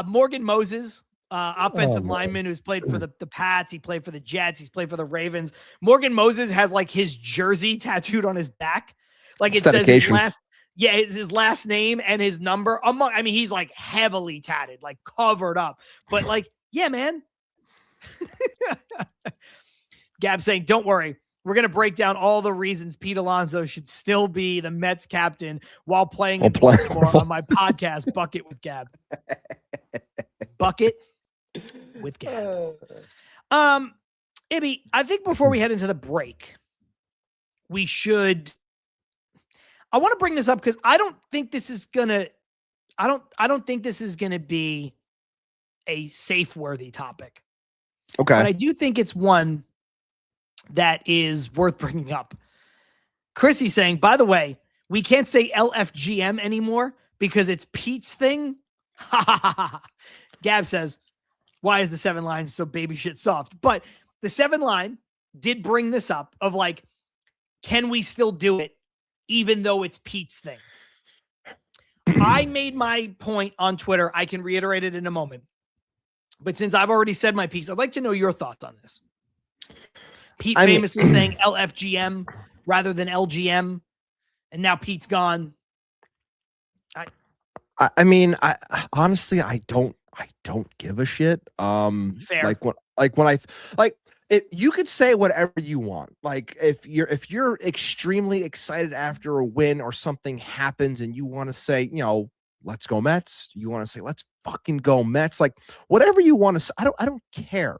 Morgan Moses. Offensive lineman who's played for the Pats. He played for the Jets. He's played for the Ravens. Morgan Moses has like his jersey tattooed on his back. Like it says his last name and his number. I mean, he's like heavily tatted, like covered up. But like, yeah, man. Gab saying, don't worry. We're going to break down all the reasons Pete Alonso should still be the Mets captain while playing in Baltimore on my podcast, Bucket with Gab. Bucket with Gab. Ibby, I think before we head into the break, we should, I want to bring this up because I don't think this is gonna, I don't think this is gonna be a safe worthy topic. Okay. But I do think it's one that is worth bringing up. Chrissy saying, by the way, we can't say LFGM anymore because it's Pete's thing. Gab says, why is the 7 line so baby shit soft? But the 7 line did bring this up of like, can we still do it even though it's Pete's thing? I made my point on Twitter. I can reiterate it in a moment. But since I've already said my piece, I'd like to know your thoughts on this. Pete famously saying LFGM rather than LGM, and now Pete's gone. I mean, honestly, I don't give a shit. Fair. You could say whatever you want. Like if you're extremely excited after a win or something happens and you want to say, you know, let's go Mets. You want to say, let's fucking go Mets. Like whatever you want to say. I don't care.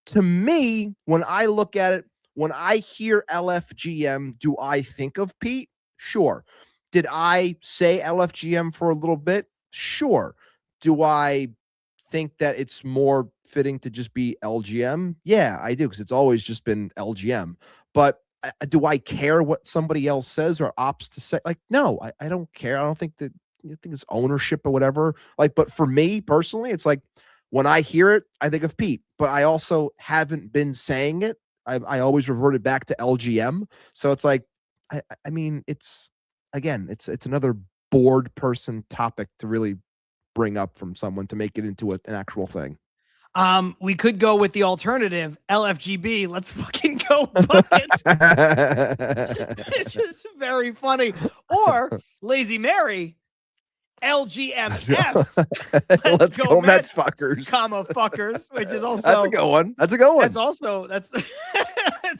To me, when I look at it, when I hear LFGM, do I think of Pete? Sure. Did I say LFGM for a little bit? Sure. Do I think that it's more fitting to just be LGM? Yeah, I do, because it's always just been LGM. But do I care what somebody else says or opts to say? Like, no, I don't care. I don't think that you think it's ownership or whatever. Like, but for me personally, it's like when I hear it, I think of Pete, but I also haven't been saying it. I always reverted back to LGM. So it's like, I mean, it's another board person topic to really bring up from someone to make it into an actual thing. We could go with the alternative, LFGB. Let's fucking go bucket. It's just very funny. Or Lazy Mary, LGMF. Let's go Mets fuckers. Comma fuckers, which is also that's a good one. That's a good one. It's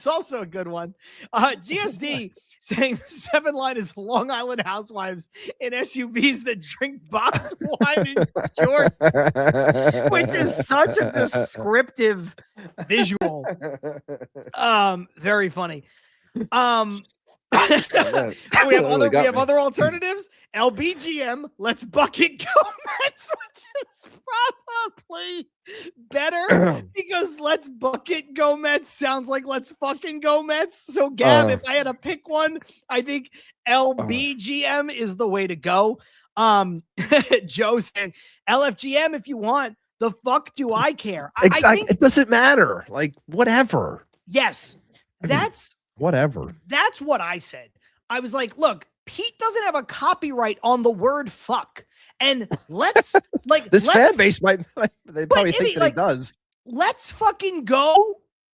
also a good one. GSD saying the 7 line is Long Island housewives in SUVs that drink box wine in shorts, which is such a descriptive visual. Very funny. We have other alternatives. LBGM, let's bucket go Mets, which is probably better because let's bucket go Mets sounds like let's fucking go Mets. So Gab, if I had to pick one, I think LBGM is the way to go. Joe saying LFGM if you want. The fuck do I care? Exactly. It doesn't matter. Like whatever. Yes. Whatever. That's what I said. I was like, look, Pete doesn't have a copyright on the word fuck. And let's like this fan base they probably think that he does. Let's fucking go.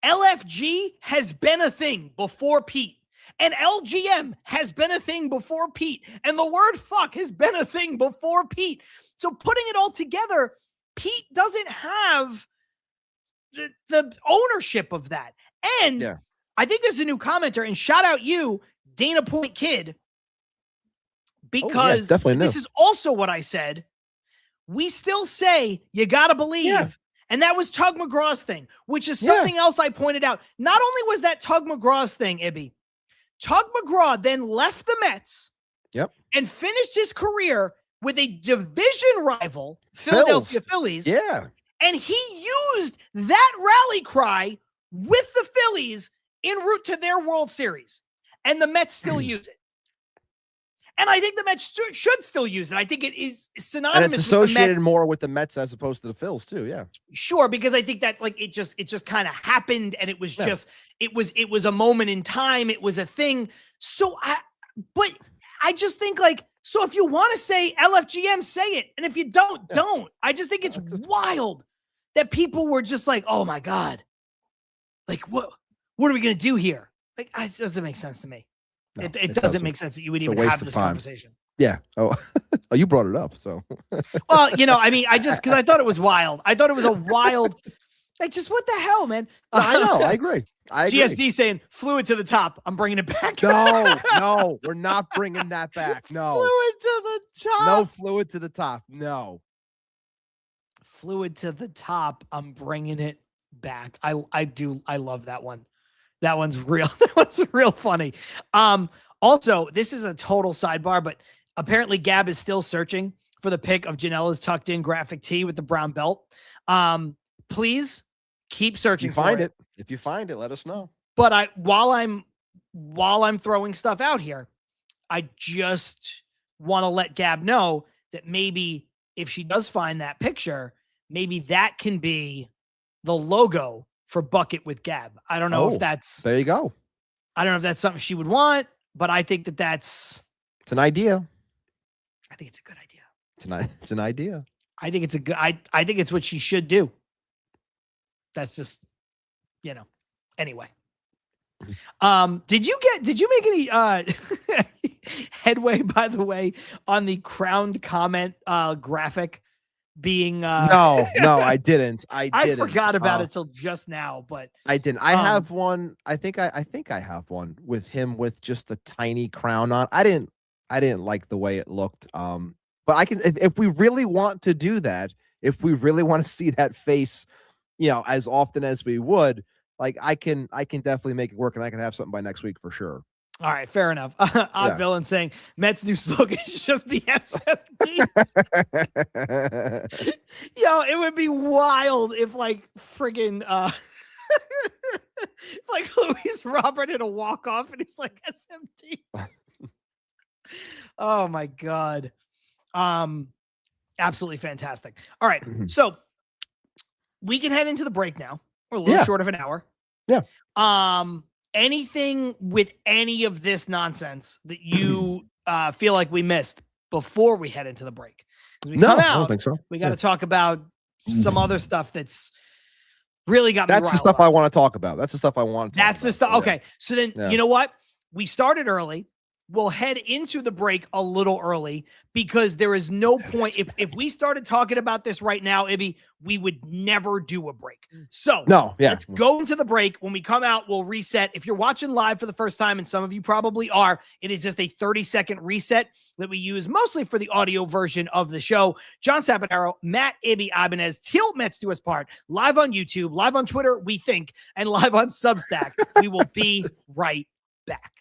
LFG has been a thing before Pete. And LGM has been a thing before Pete. And the word fuck has been a thing before Pete. So putting it all together, Pete doesn't have the ownership of that. And I think this is a new commenter, and shout out you, Dana Point Kid, because this is also what I said. We still say you got to believe. Yeah. And that was Tug McGraw's thing, which is something else I pointed out. Not only was that Tug McGraw's thing, Ibby, Tug McGraw then left the Mets and finished his career with a division rival, Philadelphia Phillies. Yeah. And he used that rally cry with the Phillies en route to their World Series. And the Mets still use it. And I think the Mets should still use it. I think it is synonymous. And it's associated more with the Mets as opposed to the Phils too. Yeah, sure. Because I think that's like, it just kind of happened. And it was just, it was a moment in time. It was a thing. So but I just think like, so if you want to say LFGM, say it. And if you don't, don't. I just think it's wild that people were just like, oh my God, like what are we going to do here? Like, it doesn't make sense to me. No, it doesn't make sense that you would even have this conversation. Yeah. Oh, you brought it up. So, well, I mean, because I thought it was wild. I thought it was a wild, like, just what the hell, man? I know. I agree. GSD saying fluid to the top. I'm bringing it back. No, we're not bringing that back. No. Fluid to the top. No fluid to the top. No. Fluid to the top. I'm bringing it back. I love that one. That one's real. That one's real funny. Also, this is a total sidebar, but apparently Gab is still searching for the pic of Janela's tucked in graphic tee with the brown belt. Please keep searching for it. If you find it, let us know. But while I'm throwing stuff out here, I just want to let Gab know that maybe if she does find that picture, maybe that can be the logo for Bucket with Gab. I don't know if that's... There you go. I don't know if that's something she would want, but I think it's an idea. I think it's a good idea. It's an idea. I think it's I think it's what she should do. That's just, anyway. Did you make any headway, by the way, on the crowned comment graphic being No, I didn't. I forgot about it till just now, but I didn't. I have one. I think I have one with him with just a tiny crown on. I didn't like the way it looked. But I can, if we really want to do that, if we really want to see that face, as often as we would, like I can definitely make it work, and I can have something by next week for sure. All right, fair enough. Odd Villain saying Mets' new slogan should just be SFD. Yo, it would be wild if like friggin' like Luis Robert in a walk-off and he's like SMD. Oh my God. Absolutely fantastic. All right. Mhm. So we can head into the break now. We're a little Yeah. short of an hour. Yeah. Anything with any of this nonsense that you feel like we missed before we head into the break? Because we No, come I out, don't think so. we got to Yeah. talk about some other stuff that's really got me That's the riled stuff up. I want to talk about. That's the stuff I want to talk about. That's the stuff. So, yeah. Okay. So then, Yeah. you know what? We started early. We'll head into the break a little early because there is no point. If we started talking about this right now, Ibby, we would never do a break. So No, yeah. let's go into the break. When we come out, we'll reset. If you're watching live for the first time, and some of you probably are, it is just a 30-second reset that we use mostly for the audio version of the show. John Saponaro, Matt Ibanez, Til Mets Do Us Part, live on YouTube, live on Twitter, we think, and live on Substack. We will be right back.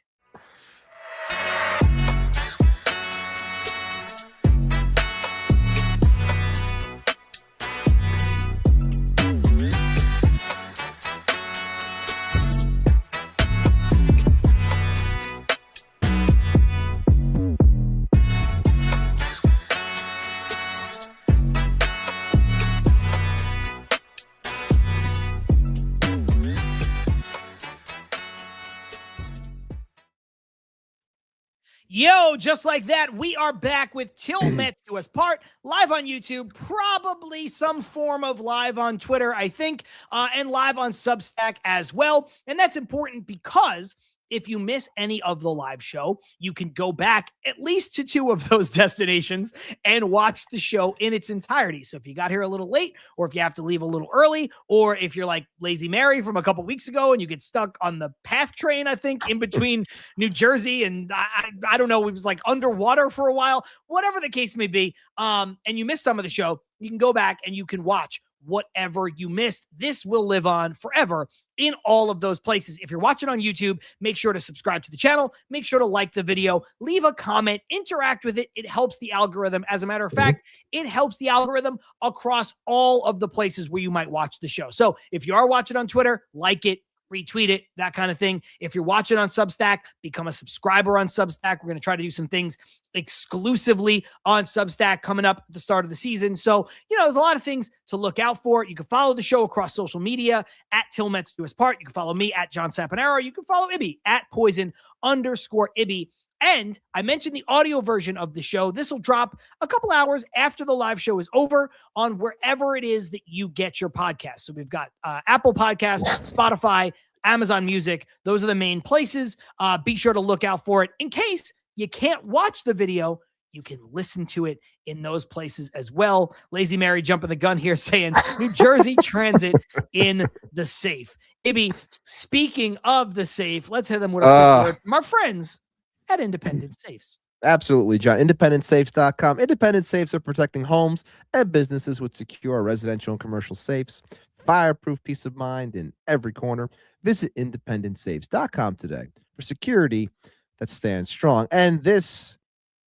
Yo, just like that, we are back with Til Mets Do Us Part, live on YouTube, probably some form of live on Twitter, I think, and live on Substack as well. And that's important because if you miss any of the live show, you can go back at least to 2 of those destinations and watch the show in its entirety. So if you got here a little late, or if you have to leave a little early, or if you're like Lazy Mary from a couple weeks ago and you get stuck on the PATH train, I think, in between New Jersey and I don't know, it was like underwater for a while, whatever the case may be, and you missed some of the show, you can go back and you can watch whatever you missed. This will live on forever in all of those places. If you're watching on YouTube, make sure to subscribe to the channel, make sure to like the video, leave a comment, interact with it. It helps the algorithm. As a matter of fact, it helps the algorithm across all of the places where you might watch the show. So if you are watching on Twitter, like it, retweet it, that kind of thing. If you're watching on Substack, become a subscriber on Substack. We're going to try to do some things exclusively on Substack coming up at the start of the season. So, there's a lot of things to look out for. You can follow the show across social media at Til Mets Do Us Part. You can follow me at John Saponaro. You can follow Ibby at Poison_Ibby. And I mentioned the audio version of the show. This will drop a couple hours after the live show is over on wherever it is that you get your podcast. So we've got Apple Podcasts, Spotify, Amazon Music. Those are the main places. Be sure to look out for it. In case you can't watch the video, you can listen to it in those places as well. Lazy Mary jumping the gun here saying New Jersey Transit in the safe. Ibby, speaking of the safe, let's hit them with a quick word from our friends at Independent Safes. Absolutely, John. IndependentSafes.com. Independent Safes are protecting homes and businesses with secure residential and commercial safes. Fireproof peace of mind in every corner. Visit IndependentSafes.com today for security that stands strong. And this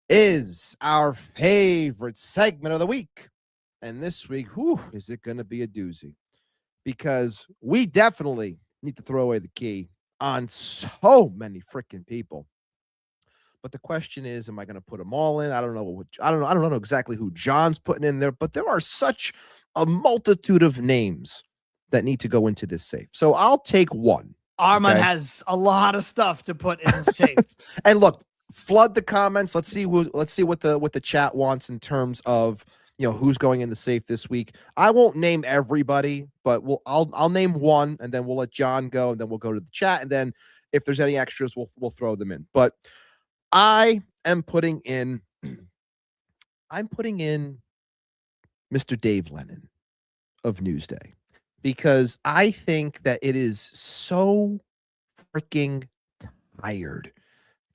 is our favorite segment of the week. And this week, is it going to be a doozy? Because we definitely need to throw away the key on so many freaking people. But the question is, am I going to put them all in? I don't know. I don't know exactly who John's putting in there, but there are such a multitude of names that need to go into this safe. So I'll take one. Armand has a lot of stuff to put in the safe. And look, flood the comments. Let's see what the chat wants in terms of who's going in the safe this week. I won't name everybody, but I'll name one, and then we'll let John go, and then we'll go to the chat, and then if there's any extras, we'll throw them in. But I'm putting in Mr. Dave Lennon of Newsday, because I think that it is so freaking tired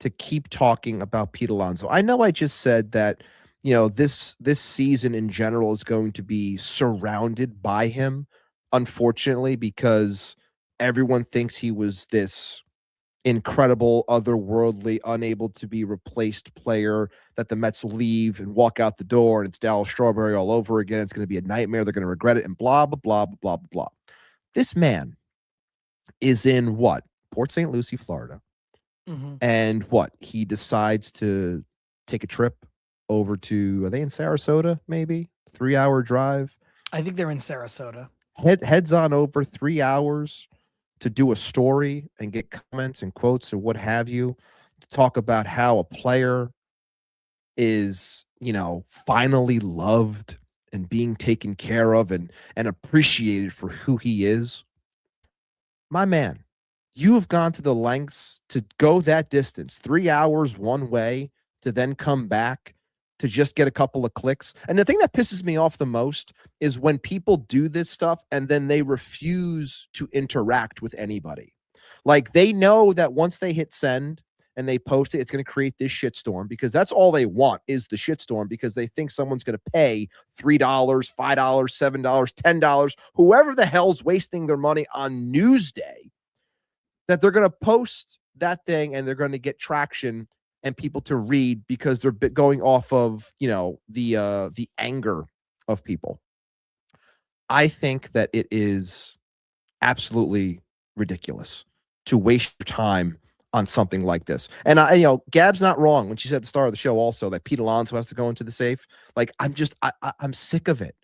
to keep talking about Pete Alonso. I know I just said that, this season in general is going to be surrounded by him, unfortunately, because everyone thinks he was this incredible, otherworldly, unable to be replaced player that the Mets leave and walk out the door, and it's Dallas Strawberry all over again. It's going to be a nightmare. They're going to regret it, and blah, blah, blah, blah, blah, blah. This man is in what? Port St. Lucie, Florida. Mm-hmm. And what? He decides to take a trip over to, are they in Sarasota? Maybe 3-hour drive. I think they're in Sarasota. Heads on over 3 hours to do a story and get comments and quotes or what have you, to talk about how a player is, finally loved and being taken care of and appreciated for who he is. My man, you have gone to the lengths to go that distance, 3 hours one way, to then come back to just get a couple of clicks. And the thing that pisses me off the most is when people do this stuff and then they refuse to interact with anybody. Like, they know that once they hit send and they post it, it's going to create this shitstorm, because that's all they want is the shitstorm, because they think someone's going to pay $3, $5, $7, $10, whoever the hell's wasting their money on Newsday, that they're going to post that thing and they're going to get traction and people to read, because they're going off of, the anger of people. I think that it is absolutely ridiculous to waste your time on something like this. And Gab's not wrong when she said at the start of the show also that Pete Alonso has to go into the safe. Like, I'm sick of it.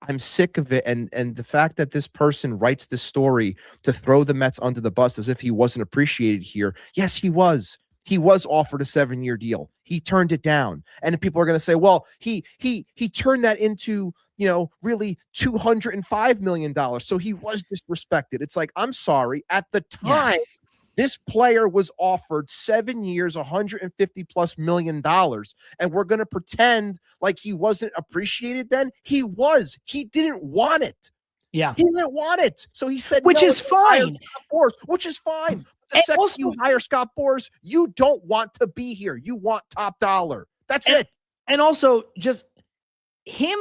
I'm sick of it. And the fact that this person writes this story to throw the Mets under the bus as if he wasn't appreciated here. Yes, he was. He was offered a 7-year deal. He turned it down. And people are going to say, well, he turned that into, really $205 million. So he was disrespected. It's like, I'm sorry. At the time, this player was offered 7 years, $150+ million. And we're going to pretend like he wasn't appreciated then. He was. He didn't want it. Yeah. He didn't want it. So he said, which is fine. Which is fine. The second also, you hire Scott Boras, you don't want to be here. You want top dollar. That's it. And also, just him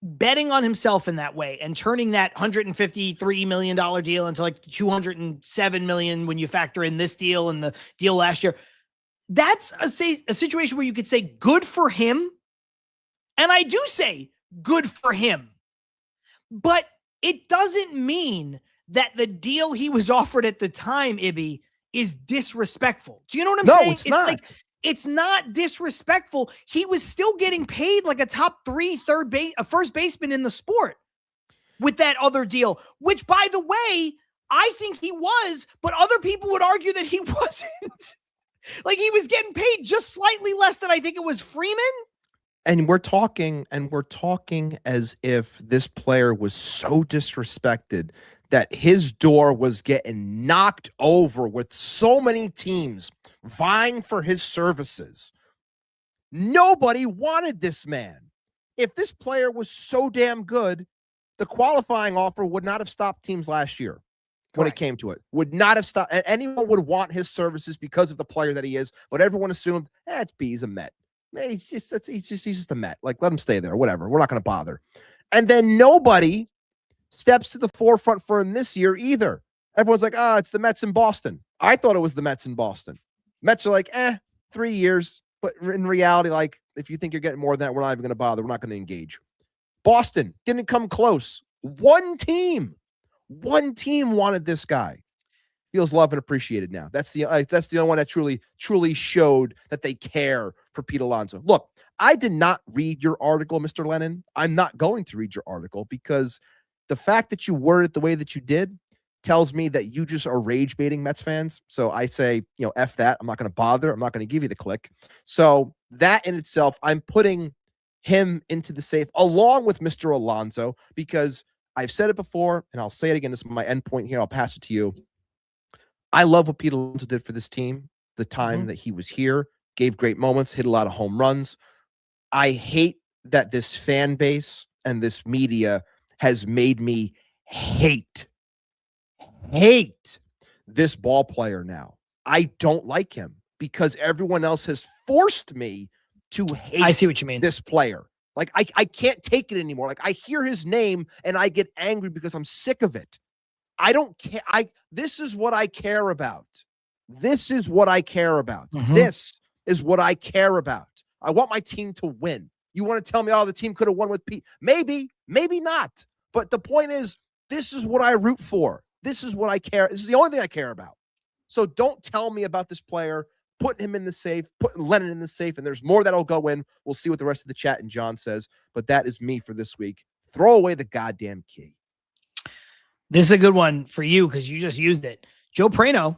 betting on himself in that way and turning that $153 million deal into like $207 million when you factor in this deal and the deal last year. That's a situation where you could say good for him. And I do say good for him. But it doesn't mean that the deal he was offered at the time, Ibby, is disrespectful. Do you know what I'm saying? No, it's not. Like, it's not disrespectful. He was still getting paid like a top 3 first baseman in the sport with that other deal, which, by the way, I think he was, but other people would argue that he wasn't. Like, he was getting paid just slightly less than I think it was Freeman. And we're talking as if this player was so disrespected that his door was getting knocked over with so many teams vying for his services. Nobody wanted this man. If this player was so damn good, the qualifying offer would not have stopped teams last year. When it came to it, would not have stopped. Anyone would want his services because of the player that he is, but everyone assumed, he's a Met. He's just a Met. Like, let him stay there, whatever. We're not going to bother. And then nobody steps to the forefront for him this year either. Everyone's like, it's the Mets in Boston. I thought it was the Mets in Boston. Mets are like, 3 years. But in reality, like, if you think you're getting more than that, we're not even going to bother. We're not going to engage. Boston didn't come close. One team wanted this guy. Feels loved and appreciated now. That's the only one that truly showed that they care for Pete Alonso. Look, I did not read your article, Mr. Lennon. I'm not going to read your article because the fact that you worded it the way that you did tells me that you just are rage baiting Mets fans. So I say, F that. I'm not going to bother. I'm not going to give you the click. So that in itself, I'm putting him into the safe along with Mr. Alonso, because I've said it before and I'll say it again. This is my end point here. I'll pass it to you. I love what Pete Alonso did for this team. The time that he was here, gave great moments, hit a lot of home runs. I hate that this fan base and this media has made me hate this ball player now. I don't like him because everyone else has forced me to hate I see what you mean. This player. Like, I can't take it anymore. Like, I hear his name and I get angry because I'm sick of it. I don't care. This is what I care about. This is what I care about. This is what I care about. I want my team to win. You want to tell me, the team could have won with Pete? Maybe not. But the point is, this is what I root for. This is what I care. This is the only thing I care about. So don't tell me about this player putting him in the safe, putting Lennon in the safe, and there's more that'll go in. We'll see what the rest of the chat and John says, but that is me for this week. Throw away the goddamn key. This is a good one for you because you just used it. Joe Prano,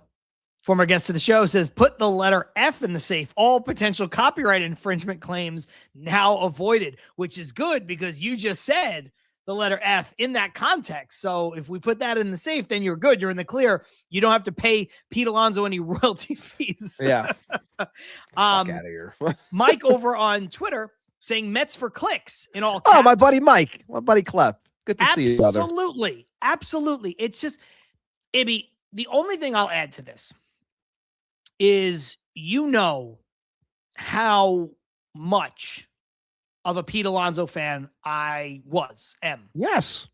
former guest of the show, says, put the letter F in the safe. All potential copyright infringement claims now avoided, which is good because you just said the letter F in that context. So if we put that in the safe, then you're good. You're in the clear. You don't have to pay Pete Alonso any royalty fees. Yeah. Fuck out of here. Mike over on Twitter saying Mets for clicks in all caps. Oh, my buddy Mike. My buddy Clef. Good to see you, brother. Absolutely. Absolutely. It's just, Ibby, the only thing I'll add to this is, you know, how much of a Pete Alonso fan I am. Yes.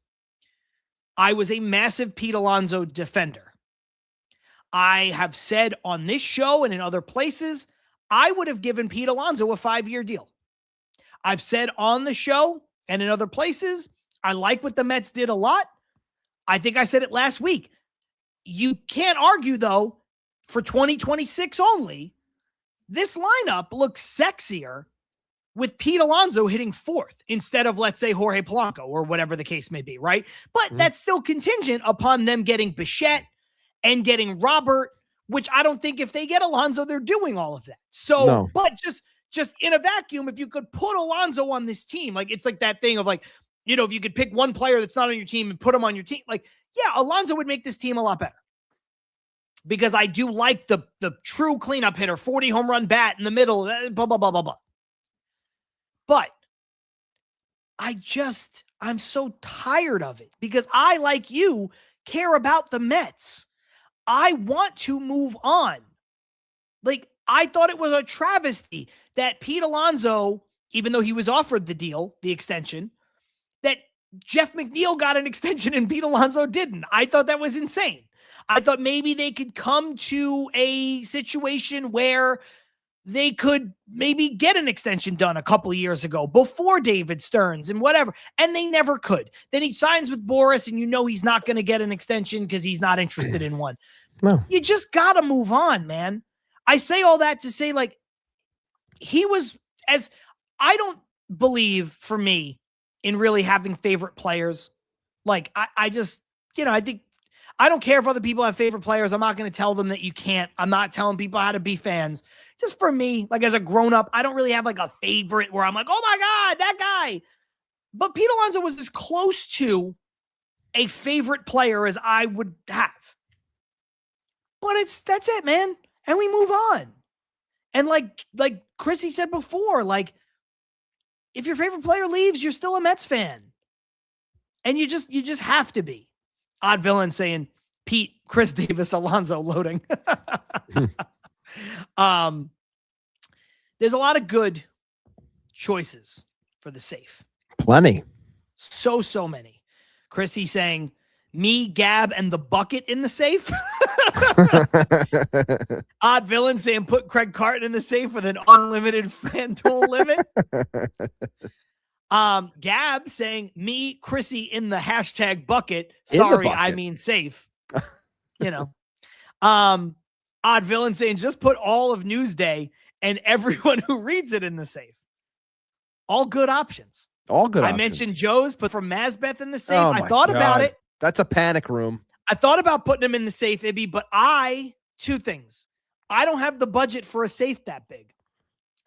I was a massive Pete Alonso defender. I have said on this show and in other places, I would have given Pete Alonso a 5-year deal. I've said on the show and in other places, I like what the Mets did a lot. I think I said it last week. You can't argue, though, for 2026 only, this lineup looks sexier with Pete Alonso hitting 4th instead of, let's say, Jorge Polanco or whatever the case may be, right? But that's still contingent upon them getting Bichette and getting Robert, which I don't think if they get Alonso, they're doing all of that. So, No. But just in a vacuum, if you could put Alonso on this team, like it's like that thing of like, you know, if you could pick one player that's not on your team and put him on your team, like, yeah, Alonso would make this team a lot better. Because I do like the true cleanup hitter, 40 home run bat in the middle, blah, blah, blah, blah, blah. But I'm so tired of it because I, like you, care about the Mets. I want to move on. Like, I thought it was a travesty that Pete Alonso, even though he was offered the deal, the extension, that Jeff McNeil got an extension and Pete Alonso didn't. I thought that was insane. I thought maybe they could come to a situation where they could maybe get an extension done a couple of years ago before David Stearns and whatever. And they never could. Then he signs with Boris and you know he's not going to get an extension because he's not interested in one. No. You just got to move on, man. I say all that to say, like, I don't believe, for me, in really having favorite players. Like, I just, you know, I think, I don't care if other people have favorite players. I'm not going to tell them that you can't. I'm not telling people how to be fans. Just for me, like as a grown-up, I don't really have like a favorite where I'm like, oh my God, that guy. But Pete Alonso was as close to a favorite player as I would have. But that's it, man. And we move on. And like Chrissy said before, like, if your favorite player leaves, you're still a Mets fan. And you just have to be. Odd Villain saying, Pete, Chris Davis, Alonso loading. There's a lot of good choices for the safe. Plenty. So many. Chrissy saying, me, Gab, and the bucket in the safe. Odd Villain saying, put Craig Carton in the safe with an unlimited FanDuel limit. Gab saying, me, Chrissy in the hashtag bucket. Sorry, I mean safe. You know. Odd Villain saying, just put all of Newsday and everyone who reads it in the safe. All good options. All good I options. mentioned Joe's, but from Mazbeth in the safe. Oh I thought about it. That's a panic room. I thought about putting him in the safe, Ibby, but two things. I don't have the budget for a safe that big.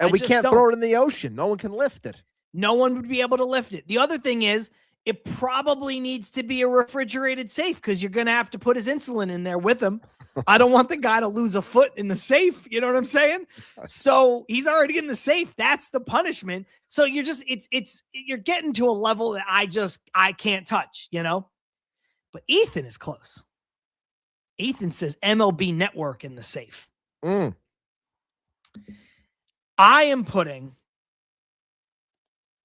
And we can't throw it in the ocean. No one can lift it. No one would be able to lift it. The other thing is, it probably needs to be a refrigerated safe because you're going to have to put his insulin in there with him. I don't want the guy to lose a foot in the safe. You know what I'm saying? So he's already in the safe. That's the punishment. So you're just, you're getting to a level that I can't touch, you know? But Ethan is close. Ethan says MLB Network in the safe. I am putting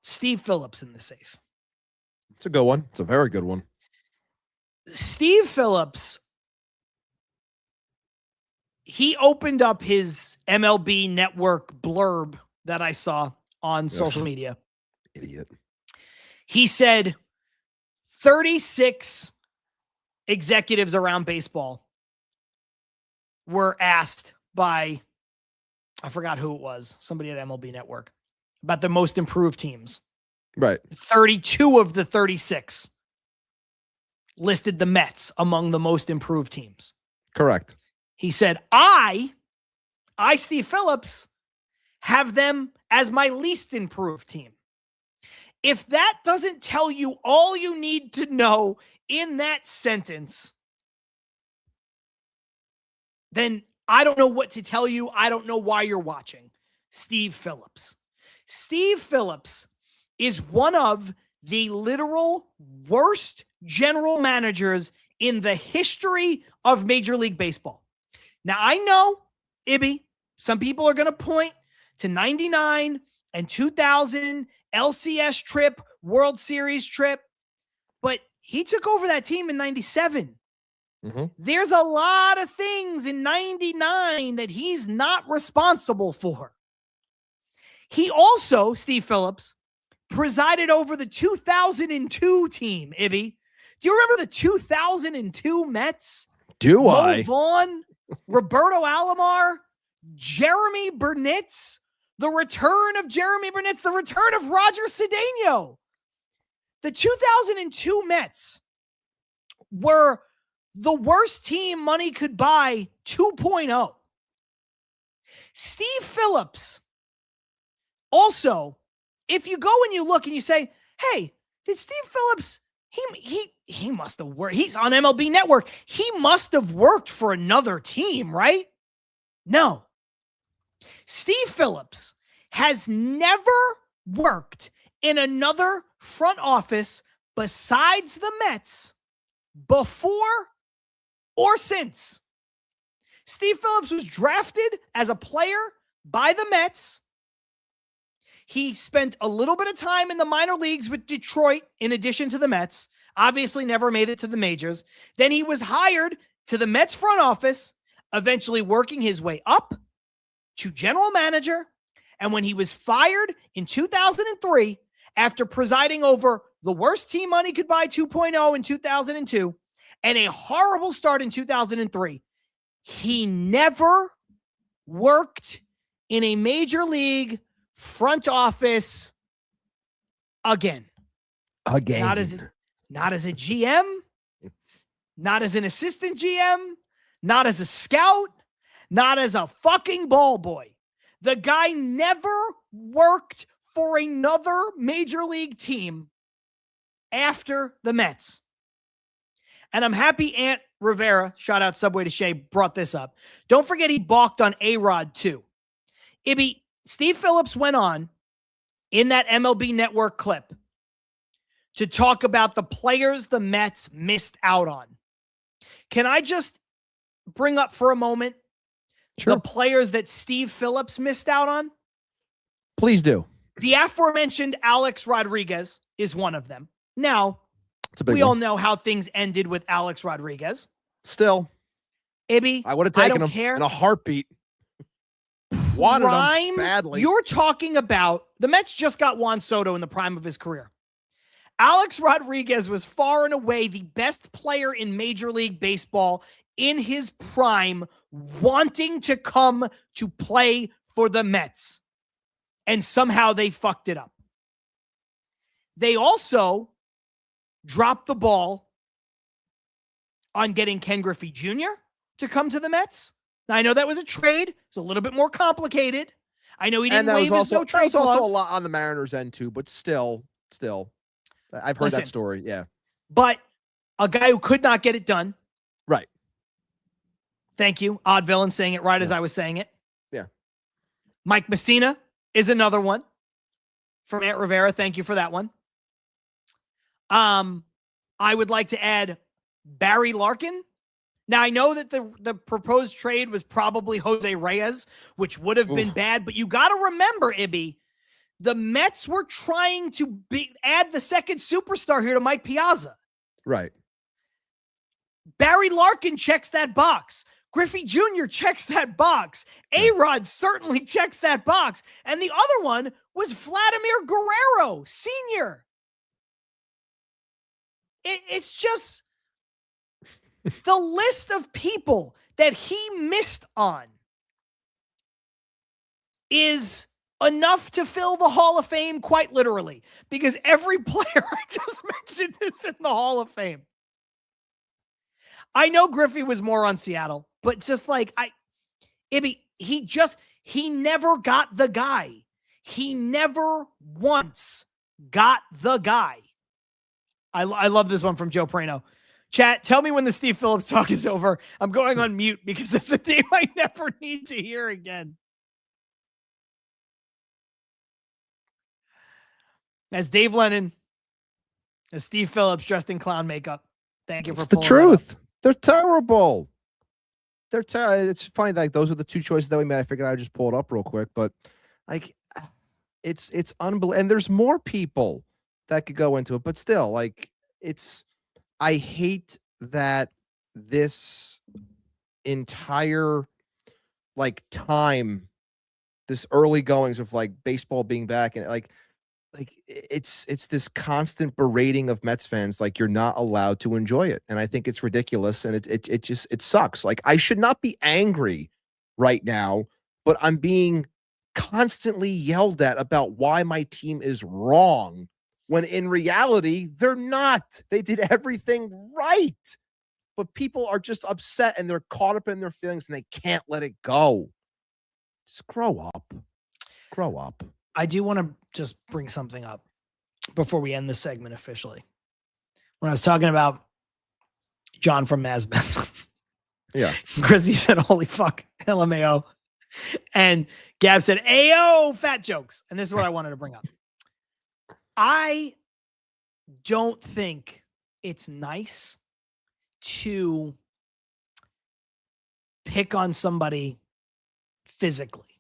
Steve Phillips in the safe. It's a good one. It's a very good one. Steve Phillips, he opened up his MLB Network blurb that I saw on social media. Idiot. He said 36 executives around baseball were asked by I forgot who it was. Somebody at MLB Network about the most improved teams. Right. 32 of the 36 listed the Mets among the most improved teams. Correct. He said, I, Steve Phillips, have them as my least improved team. If that doesn't tell you all you need to know in that sentence, then I don't know what to tell you. I don't know why you're watching. Steve Phillips. Steve Phillips is one of the literal worst general managers in the history of Major League Baseball. Now, I know, Ibby, some people are going to point to 99 and 2000 LCS trip, World Series trip, but he took over that team in 97. Mm-hmm. There's a lot of things in 99 that he's not responsible for. He also, Steve Phillips, presided over the 2002 team, Ibby. Do you remember the 2002 Mets? Do Mo I? Vaughn, Roberto Alomar, Jeremy Burnitz, the return of Jeremy Burnitz, the return of Roger Cedeno. The 2002 Mets were the worst team money could buy 2.0. Steve Phillips, also, if you go and you look and you say, hey, did Steve Phillips, he must have worked. He's on MLB Network. He must have worked for another team, right? No. Steve Phillips has never worked in another front office besides the Mets before or since. Steve Phillips was drafted as a player by the Mets. He spent a little bit of time in the minor leagues with Detroit in addition to the Mets. Obviously never made it to the majors. Then he was hired to the Mets front office, eventually working his way up to general manager. And when he was fired in 2003, after presiding over the worst team money could buy 2.0 in 2002 and a horrible start in 2003, he never worked in a major league front office again. Not as a GM, not as an assistant GM, not as a scout, not as a fucking ball boy. The guy never worked for another major league team after the Mets. And I'm happy Aunt Rivera, shout out Subway to Shea, brought this up. Don't forget he balked on A-Rod too. Ibby, Steve Phillips went on in that MLB Network clip to talk about the players the Mets missed out on. Can I just bring up for a moment the players that Steve Phillips missed out on? Please do. The aforementioned Alex Rodriguez is one of them. Now, We all know how things ended with Alex Rodriguez. Still, Ibby, I would have taken him in a heartbeat. Wanted him badly. You're talking about the Mets just got Juan Soto in the prime of his career. Alex Rodriguez was far and away the best player in Major League Baseball in his prime, wanting to come to play for the Mets. And somehow they fucked it up. They also dropped the ball on getting Ken Griffey Jr. to come to the Mets. Now, I know that was a trade. It's a little bit more complicated. I know he didn't waive his no-trade clause. Also a lot on the Mariners' end, too, but still. I've heard that story, yeah. But a guy who could not get it done. Right. Thank you. Odd Villain saying it right as I was saying it. Yeah. Mike Messina is another one from Aunt Rivera. Thank you for that one. I would like to add Barry Larkin. Now, I know that the proposed trade was probably Jose Reyes, which would have been bad, but you got to remember, Ibby, the Mets were trying to add the second superstar here to Mike Piazza. Right. Barry Larkin checks that box. Griffey Jr. checks that box. A-Rod certainly checks that box. And the other one was Vladimir Guerrero, Sr. It's just the list of people that he missed on is enough to fill the Hall of Fame, quite literally, because every player I just mentioned is in the Hall of Fame. I know Griffey was more on Seattle, but just like he never got the guy. He never once got the guy. I love this one from Joe Prano. Chat, tell me when the Steve Phillips talk is over. I'm going on mute because that's a name I never need to hear again. As Dave Lennon, as Steve Phillips dressed in clown makeup. Thank you for the truth. They're terrible. They're terrible. It's funny that those are the two choices that we made. I figured I'd just pull it up real quick, but like it's unbelievable. And there's more people that could go into it, but still, like I hate that this entire like time, this early goings of like baseball being back and like it's this constant berating of Mets fans like you're not allowed to enjoy it, and I think it's ridiculous, and it sucks. Like I should not be angry right now, but I'm being constantly yelled at about why my team is wrong when in reality they're not. They did everything right, but people are just upset and they're caught up in their feelings and they can't let it go. Just grow up. I do want to just bring something up before we end this segment officially. When I was talking about John from Masbeth, yeah, Chrissy said, "Holy fuck, LMAO," and Gab said, "Ayo, fat jokes." And this is what I wanted to bring up. I don't think it's nice to pick on somebody physically,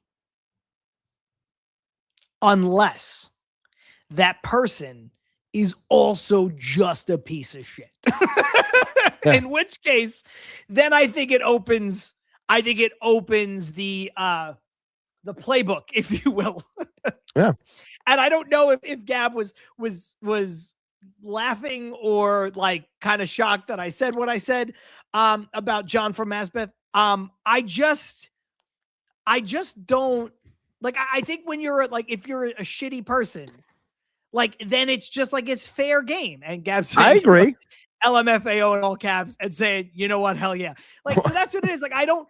unless that person is also just a piece of shit. Yeah. In which case, then I think it opens the playbook, if you will. Yeah. And I don't know if Gab was laughing or like kind of shocked that I said what I said about John from Masbeth. I just don't like, I think when you're like, if you're a shitty person, like, then it's just like, it's fair game. And Gab said, I agree. LMFAO in all caps and saying, you know what? Hell yeah. Like, so that's what it is. Like, I don't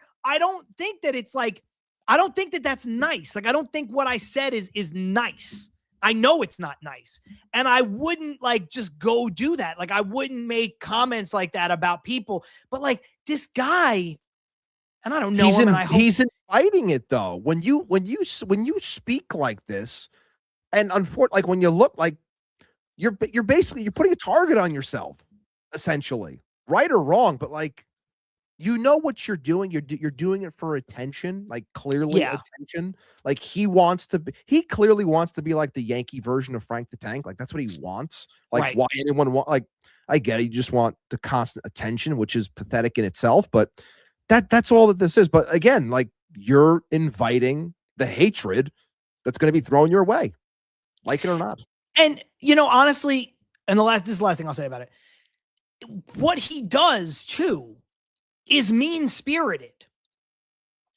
think that it's like, I don't think that that's nice. Like, I don't think what I said is nice. I know it's not nice. And I wouldn't like just go do that. Like, I wouldn't make comments like that about people, but like this guy, and I don't know him, and I hope he's inviting it though. When you speak like this, and unfortunately, like when you look like you're basically putting a target on yourself, essentially, right or wrong. But like, you know what you're doing. You're doing it for attention, like clearly attention. Like he clearly wants to be like the Yankee version of Frank the Tank. Like that's what he wants. Like Right. Why anyone want? Like I get it. You just want the constant attention, which is pathetic in itself. But that's all that this is. But again, like you're inviting the hatred that's going to be thrown your way, like it or not. And you know, honestly, and this is the last thing I'll say about it. What he does too is mean-spirited.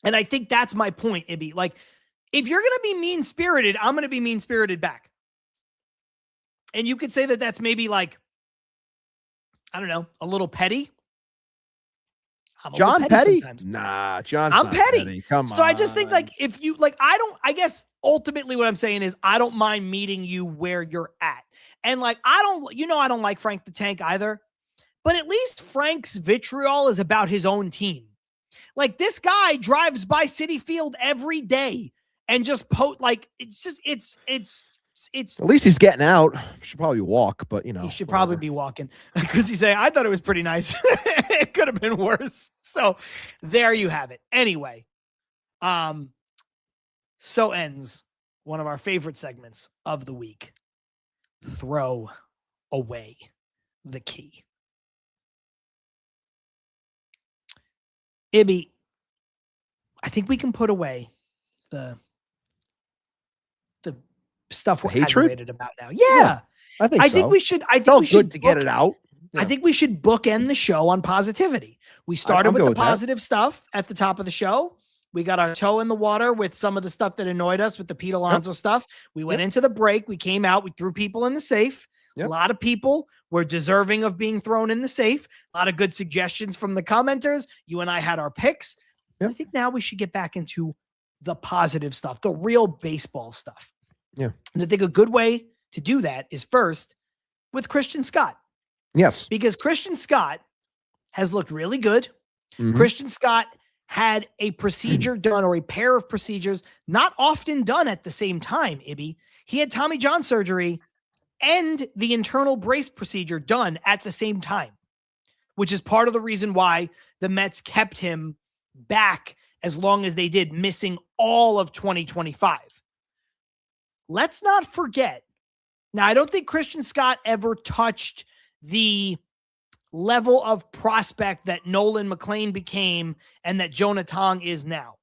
And I think that's my point, Ibby. Like, if you're going to be mean-spirited, I'm going to be mean-spirited back. And you could say that that's maybe like, I don't know, a little petty. John Petty? Sometimes. Nah, John's I'm not petty. Come on. So I just think like if you like, I guess ultimately what I'm saying is I don't mind meeting you where you're at. And like, I don't like Frank the Tank either, but at least Frank's vitriol is about his own team. Like this guy drives by Citi Field every day and just it's at least he's getting out. Should probably walk, but you know, he should probably be walking because he's saying, I thought it was pretty nice. It could have been worse. So there you have it. Anyway, so ends one of our favorite segments of the week. Throw away the key. Ibby, I think we can put away the stuff we're aggravated about now. Yeah. I think we should. I think felt we should good to get it out. Yeah. I think we should bookend the show on positivity. We started with the positive stuff at the top of the show. We got our toe in the water with some of the stuff that annoyed us with the Pete Alonso stuff. We went into the break. We came out. We threw people in the safe. A lot of people were deserving of being thrown in the safe. A lot of good suggestions from the commenters. You and I had our picks. I think now we should get back into the positive stuff, the real baseball stuff. Yeah. And I think a good way to do that is first with Christian Scott. Yes. Because Christian Scott has looked really good. Christian Scott had a procedure done, or a pair of procedures not often done at the same time, Ibby. He had Tommy John surgery and the internal brace procedure done at the same time, which is part of the reason why the Mets kept him back as long as they did, missing all of 2025. Let's not forget. Now, I don't think Christian Scott ever touched the level of prospect that Nolan McLean became and that Jonah Tong is now.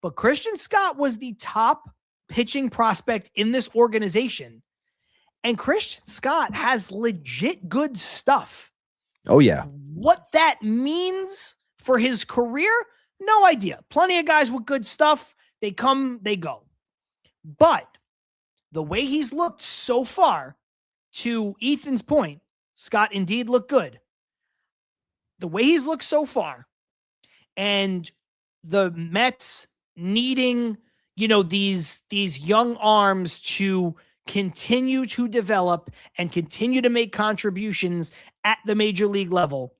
But Christian Scott was the top pitching prospect in this organization. And Christian Scott has legit good stuff. Oh, yeah. What that means for his career, no idea. Plenty of guys with good stuff. They come, they go. But the way he's looked so far, to Ethan's point, Scott indeed looked good. The way he's looked so far, and the Mets needing, these young arms to continue to develop and continue to make contributions at the major league level,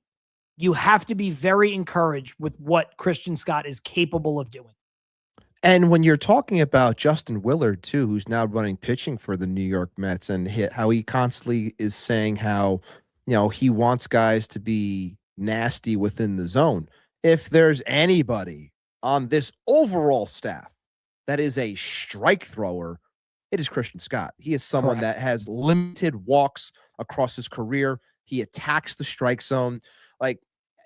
you have to be very encouraged with what Christian Scott is capable of doing. And when you're talking about Justin Willard, too, who's now running pitching for the New York Mets, and how he constantly is saying how, he wants guys to be nasty within the zone. If there's anybody on this overall staff that is a strike thrower, it is Christian Scott. He is someone that has limited walks across his career. He attacks the strike zone. Like,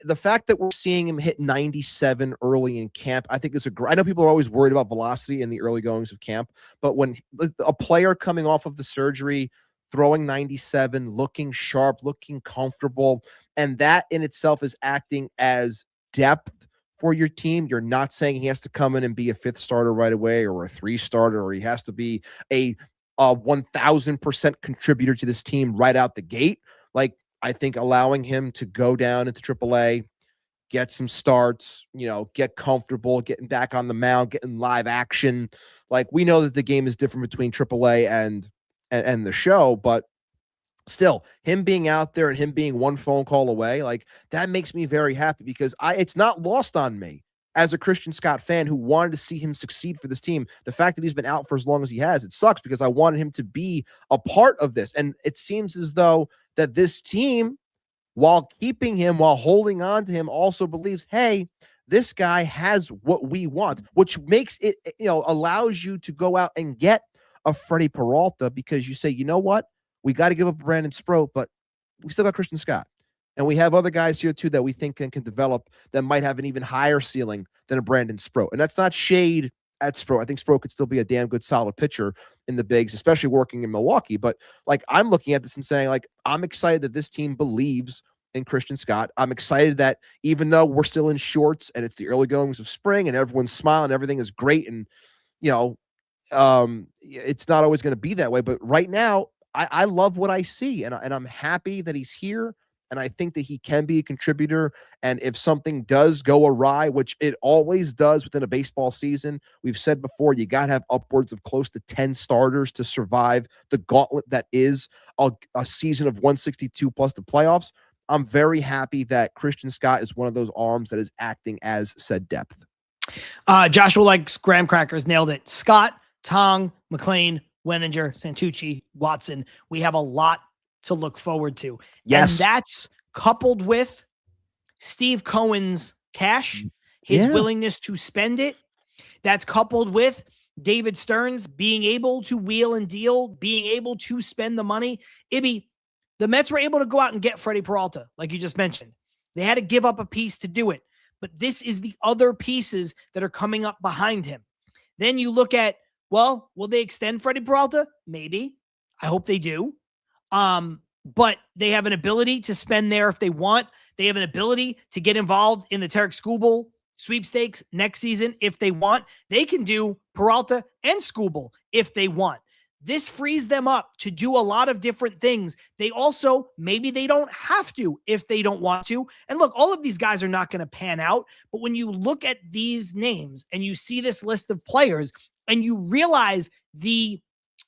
the fact that we're seeing him hit 97 early in camp, I think is I know people are always worried about velocity in the early goings of camp, but when a player coming off of the surgery, throwing 97, looking sharp, looking comfortable, and that in itself is acting as depth for your team. You're not saying he has to come in and be a 5th starter right away, or a 3 starter, or he has to be a 1,000% contributor to this team right out the gate. Like, I think allowing him to go down into AAA, get some starts, get comfortable, getting back on the mound, getting live action. Like, we know that the game is different between AAA and the show, but still, him being out there and him being one phone call away, like, that makes me very happy, because it's not lost on me as a Christian Scott fan who wanted to see him succeed for this team. The fact that he's been out for as long as he has, it sucks, because I wanted him to be a part of this. And it seems as though that this team, while keeping him, while holding on to him, also believes, hey, this guy has what we want, which makes it, allows you to go out and get a Freddie Peralta, because you say, you know what? We got to give up Brandon Sproat, but we still got Christian Scott. And we have other guys here, too, that we think can develop that might have an even higher ceiling than a Brandon Sproat. And that's not shade at Sproat. I think Sproat could still be a damn good, solid pitcher in the bigs, especially working in Milwaukee. But, like, I'm looking at this and saying, like, I'm excited that this team believes in Christian Scott. I'm excited that even though we're still in shorts and it's the early goings of spring and everyone's smiling, everything is great, and, it's not always going to be that way. But right now, I love what I see, and I'm happy that he's here. And I think that he can be a contributor. And if something does go awry, which it always does within a baseball season, we've said before, you got to have upwards of close to 10 starters to survive the gauntlet that is a season of 162 plus the playoffs. I'm very happy that Christian Scott is one of those arms that is acting as said depth. Joshua likes graham crackers. Nailed it. Scott, Tong, McLean, Wenninger, Santucci, Watson. We have a lot to look forward to. Yes. And that's coupled with Steve Cohen's cash, his willingness to spend it. That's coupled with David Stearns being able to wheel and deal, being able to spend the money. Ibby, the Mets were able to go out and get Freddie Peralta, like you just mentioned. They had to give up a piece to do it. But this is the other pieces that are coming up behind him. Then you look at, well, will they extend Freddie Peralta? Maybe. I hope they do. But they have an ability to spend there if they want. They have an ability to get involved in the Tarek sweepstakes next season if they want. They can do Peralta and Skubal if they want. This frees them up to do a lot of different things. They also, maybe they don't have to if they don't want to. And look, all of these guys are not going to pan out. But when you look at these names and you see this list of players and you realize the,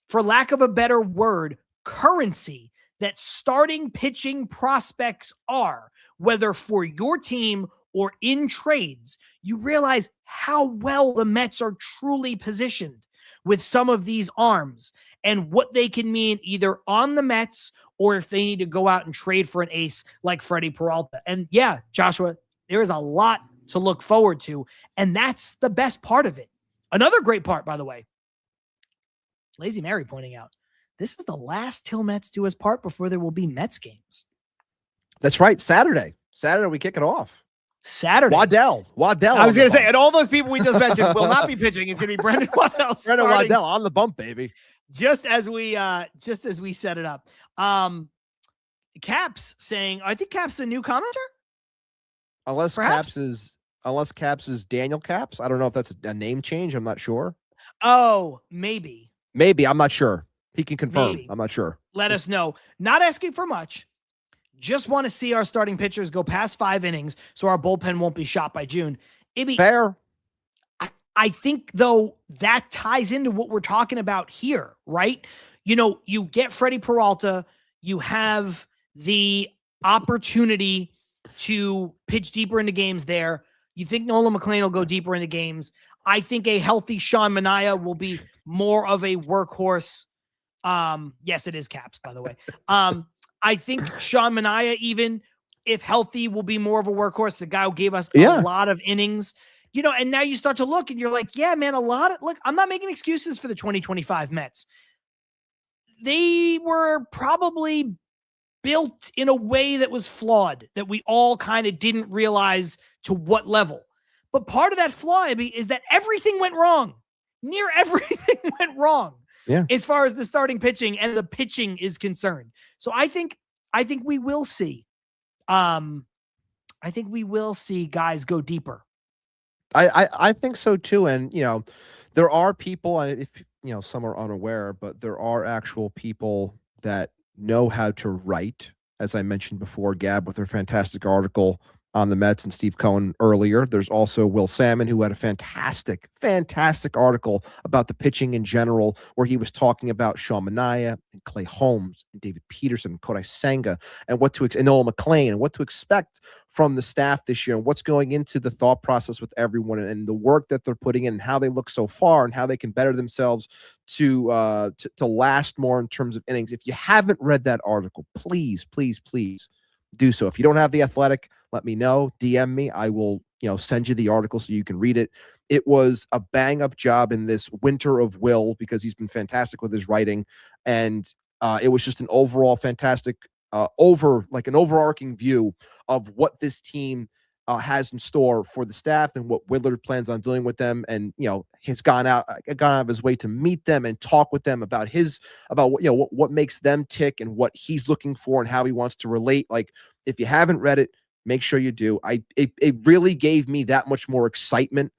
for lack of a better word, currency that starting pitching prospects are, whether for your team or in trades, you realize how well the Mets are truly positioned with some of these arms and what they can mean either on the Mets or if they need to go out and trade for an ace like Freddie Peralta. And yeah, Joshua, there is a lot to look forward to, and that's the best part of it. Another great part, by the way, Lazy Mary pointing out, this is the last Til Mets Do Us part before there will be Mets games. That's right. Saturday, we kick it off. Saturday. Waddell. I was going to say, and all those people we just mentioned will not be pitching. It's going to be Brendan Waddell. Brendan Waddell on the bump, baby. Just as we set it up. Caps saying, I think Caps the new commenter. Unless Caps is Daniel Caps. I don't know if that's a name change. I'm not sure. Oh, maybe. I'm not sure. He can confirm. Maybe. I'm not sure. Let us know. Not asking for much. Just want to see our starting pitchers go past 5 innings so our bullpen won't be shot by June. Fair. I think, though, that ties into what we're talking about here, right? You know, you get Freddie Peralta. You have the opportunity to pitch deeper into games there. You think Nolan McLean will go deeper into games. I think a healthy Sean Manaea will be more of a workhorse. Yes, it is Caps, by the way. I think Sean Manaea, even if healthy, will be more of a workhorse. The guy who gave us a lot of innings, you know, and now you start to look and you're like, yeah, man, look, I'm not making excuses for the 2025 Mets. They were probably built in a way that was flawed, that we all kind of didn't realize to what level. But part of that flaw, is that everything went wrong. Near everything went wrong. Yeah. As far as the starting pitching and the pitching is concerned. So I think we will see. I think we will see guys go deeper. I think so too. And, you know, there are people, and if, you know, some are unaware, but there are actual people that know how to write, as I mentioned before, Gab with her fantastic article on the Mets and Steve Cohen earlier. There's also Will Salmon, who had a fantastic article about the pitching in general, where he was talking about Sean Manaea and Clay Holmes and David Peterson and Kodai Senga and and Nolan McLean and what to expect from the staff this year and what's going into the thought process with everyone and the work that they're putting in and how they look so far and how they can better themselves to last more in terms of innings. If you haven't read that article, please do so. If you don't have The Athletic, let me know. DM me. I will, you know, send you the article so you can read it. It was a bang-up job in this winter of Will because he's been fantastic with his writing, and it was just an overall fantastic, an overarching view of what this team has in store for the staff and what Willard plans on doing with them. And, you know, he's gone out of his way to meet them and talk with them about what makes them tick and what he's looking for and how he wants to relate. Like, if you haven't read it, make sure you do. It really gave me that much more excitement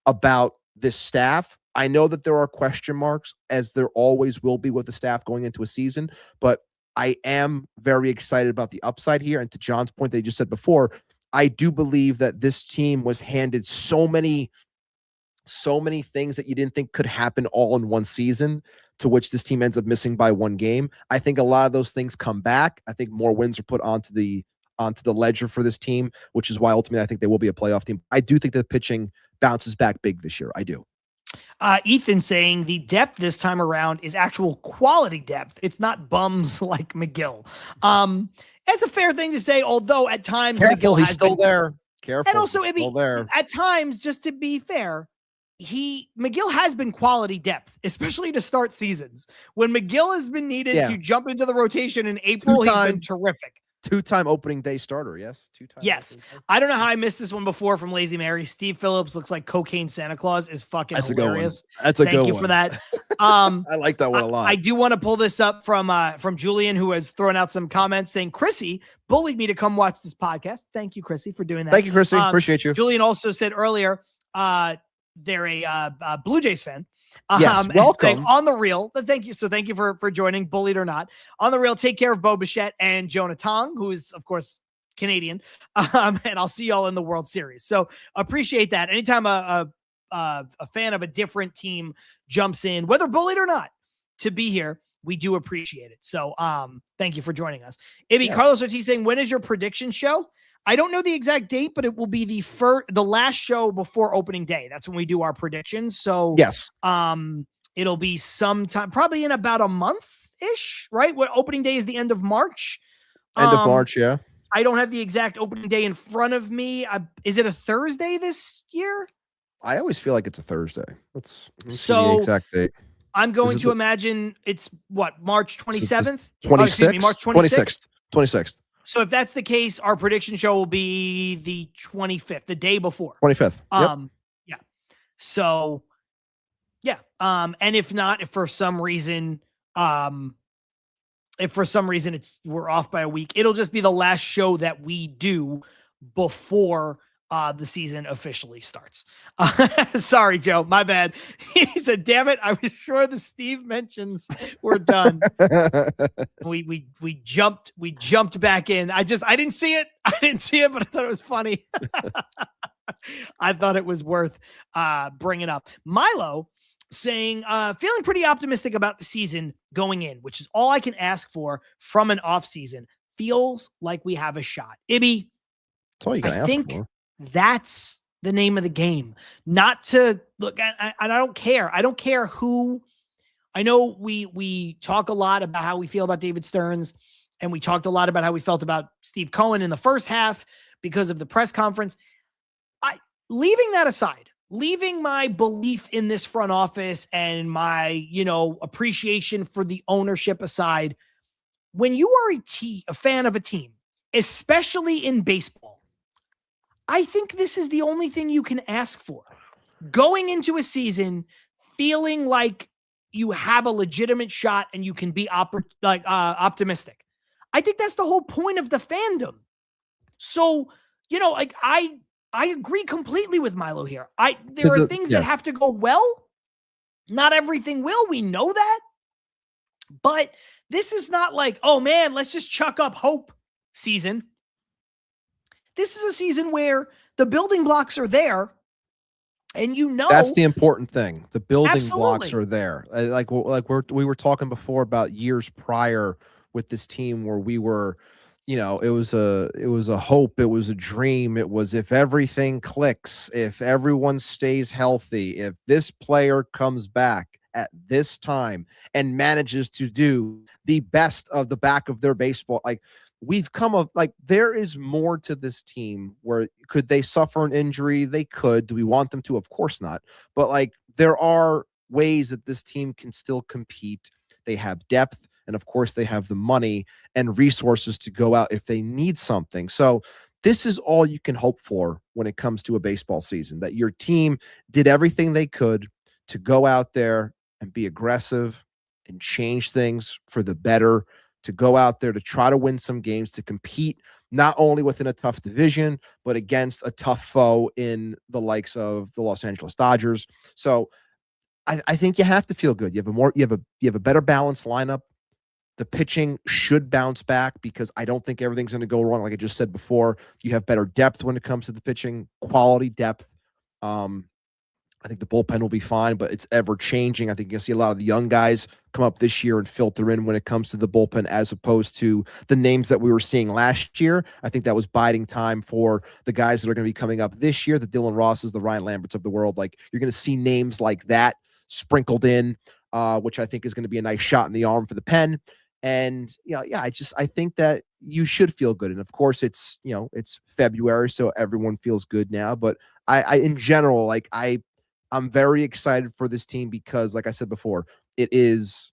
about this staff. I know that there are question marks, as there always will be with the staff going into a season, but I am very excited about the upside here. And to John's point that he just said before, I do believe that this team was handed so many things that you didn't think could happen all in one season, to which this team ends up missing by one game. I think a lot of those things come back. I think more wins are put onto the ledger for this team, which is why ultimately I think they will be a playoff team. I do think that pitching bounces back big this year. I do. Ethan saying the depth this time around is actual quality depth. It's not bums like McGill. That's a fair thing to say, although at times McGill he's still there. Careful. And also, there. At times, just to be fair, McGill has been quality depth, especially to start seasons. When McGill has been needed to jump into the rotation in April, he's been terrific. Two-time opening day starter. Yes. Two-time. Yes. I don't know how I missed this one before from Lazy Mary. Steve Phillips looks like cocaine Santa Claus is fucking That's hilarious. A good one. That's a Thank good you one. for that. I like that one a lot. I do want to pull this up from Julian, who has thrown out some comments saying Chrissy bullied me to come watch this podcast. Thank you, Chrissy, for doing that. Thank you, Chrissy. Appreciate you. Julian also said earlier, they're a Blue Jays fan. Yes, welcome on the real. Thank you. So thank you for joining, bullied or not. On the real, take care of Bo Bichette and Jonah Tong, who is of course Canadian. And I'll see y'all in the World Series. So appreciate that. Anytime a fan of a different team jumps in, whether bullied or not, to be here, we do appreciate it. So thank you for joining us. Ibby, Carlos Ortiz saying, when is your prediction show? I don't know the exact date, but it will be the last show before opening day. That's when we do our predictions. So yes, it'll be sometime, probably in about a month-ish, right? What opening day is the end of March. End of March, yeah. I don't have the exact opening day in front of me. Is it a Thursday this year? I always feel like it's a Thursday. Let's see the exact date. I'm going to imagine it's what, March 27th? 26th? March 26th? 26th. So if that's the case, our prediction show will be the 25th, the day before. 25th. Yep. Yeah. So yeah. And if not, if for some reason we're off by a week, it'll just be the last show that we do before the season officially starts. Sorry, Joe, my bad. He said, damn it, I was sure the Steve mentions were done. we jumped back in. I didn't see it, but I thought it was funny. I thought it was worth bringing up. Milo saying, feeling pretty optimistic about the season going in, which is all I can ask for from an off season. Feels like we have a shot. Ibby, that's all you can ask for. That's the name of the game. Not to look, I don't care. I don't care who. I know we talk a lot about how we feel about David Stearns, and we talked a lot about how we felt about Steve Cohen in the first half because of the press conference. Leaving that aside, leaving my belief in this front office and my, appreciation for the ownership aside, when you are a fan of a team, especially in baseball, I think this is the only thing you can ask for. Going into a season, feeling like you have a legitimate shot and you can be optimistic. I think that's the whole point of the fandom. So, I agree completely with Milo here. There are things that have to go well. Not everything will. We know that. But this is not like, oh man, let's just chuck up hope season. This is a season where the building blocks are there, and that's the important thing. The building blocks absolutely are there. We were talking before about years prior with this team where we were, it was a hope, it was a dream. It was, if everything clicks, if everyone stays healthy, if this player comes back at this time and manages to do the best of the back of their baseball, we've there is more to this team. Where could they suffer an injury? They could. Do we want them to? Of course not. But there are ways that this team can still compete. They have depth, and of course they have the money and resources to go out if they need something. So this is all you can hope for when it comes to a baseball season, that your team did everything they could to go out there and be aggressive and change things for the better, to go out there to try to win some games, to compete not only within a tough division, but against a tough foe in the likes of the Los Angeles Dodgers. So I think you have to feel good. You have a better balanced lineup. The pitching should bounce back because I don't think everything's going to go wrong. Like I just said before, you have better depth when it comes to the pitching, quality depth. I think the bullpen will be fine, but it's ever changing. I think you'll see a lot of the young guys come up this year and filter in when it comes to the bullpen, as opposed to the names that we were seeing last year. I think that was biding time for the guys that are going to be coming up this year, the Dylan Rosses, the Ryan Lamberts of the world. You're going to see names like that sprinkled in, which I think is going to be a nice shot in the arm for the pen. And I think that you should feel good. And of course it's February, so everyone feels good now. But I in general, I'm very excited for this team because, like I said before, it is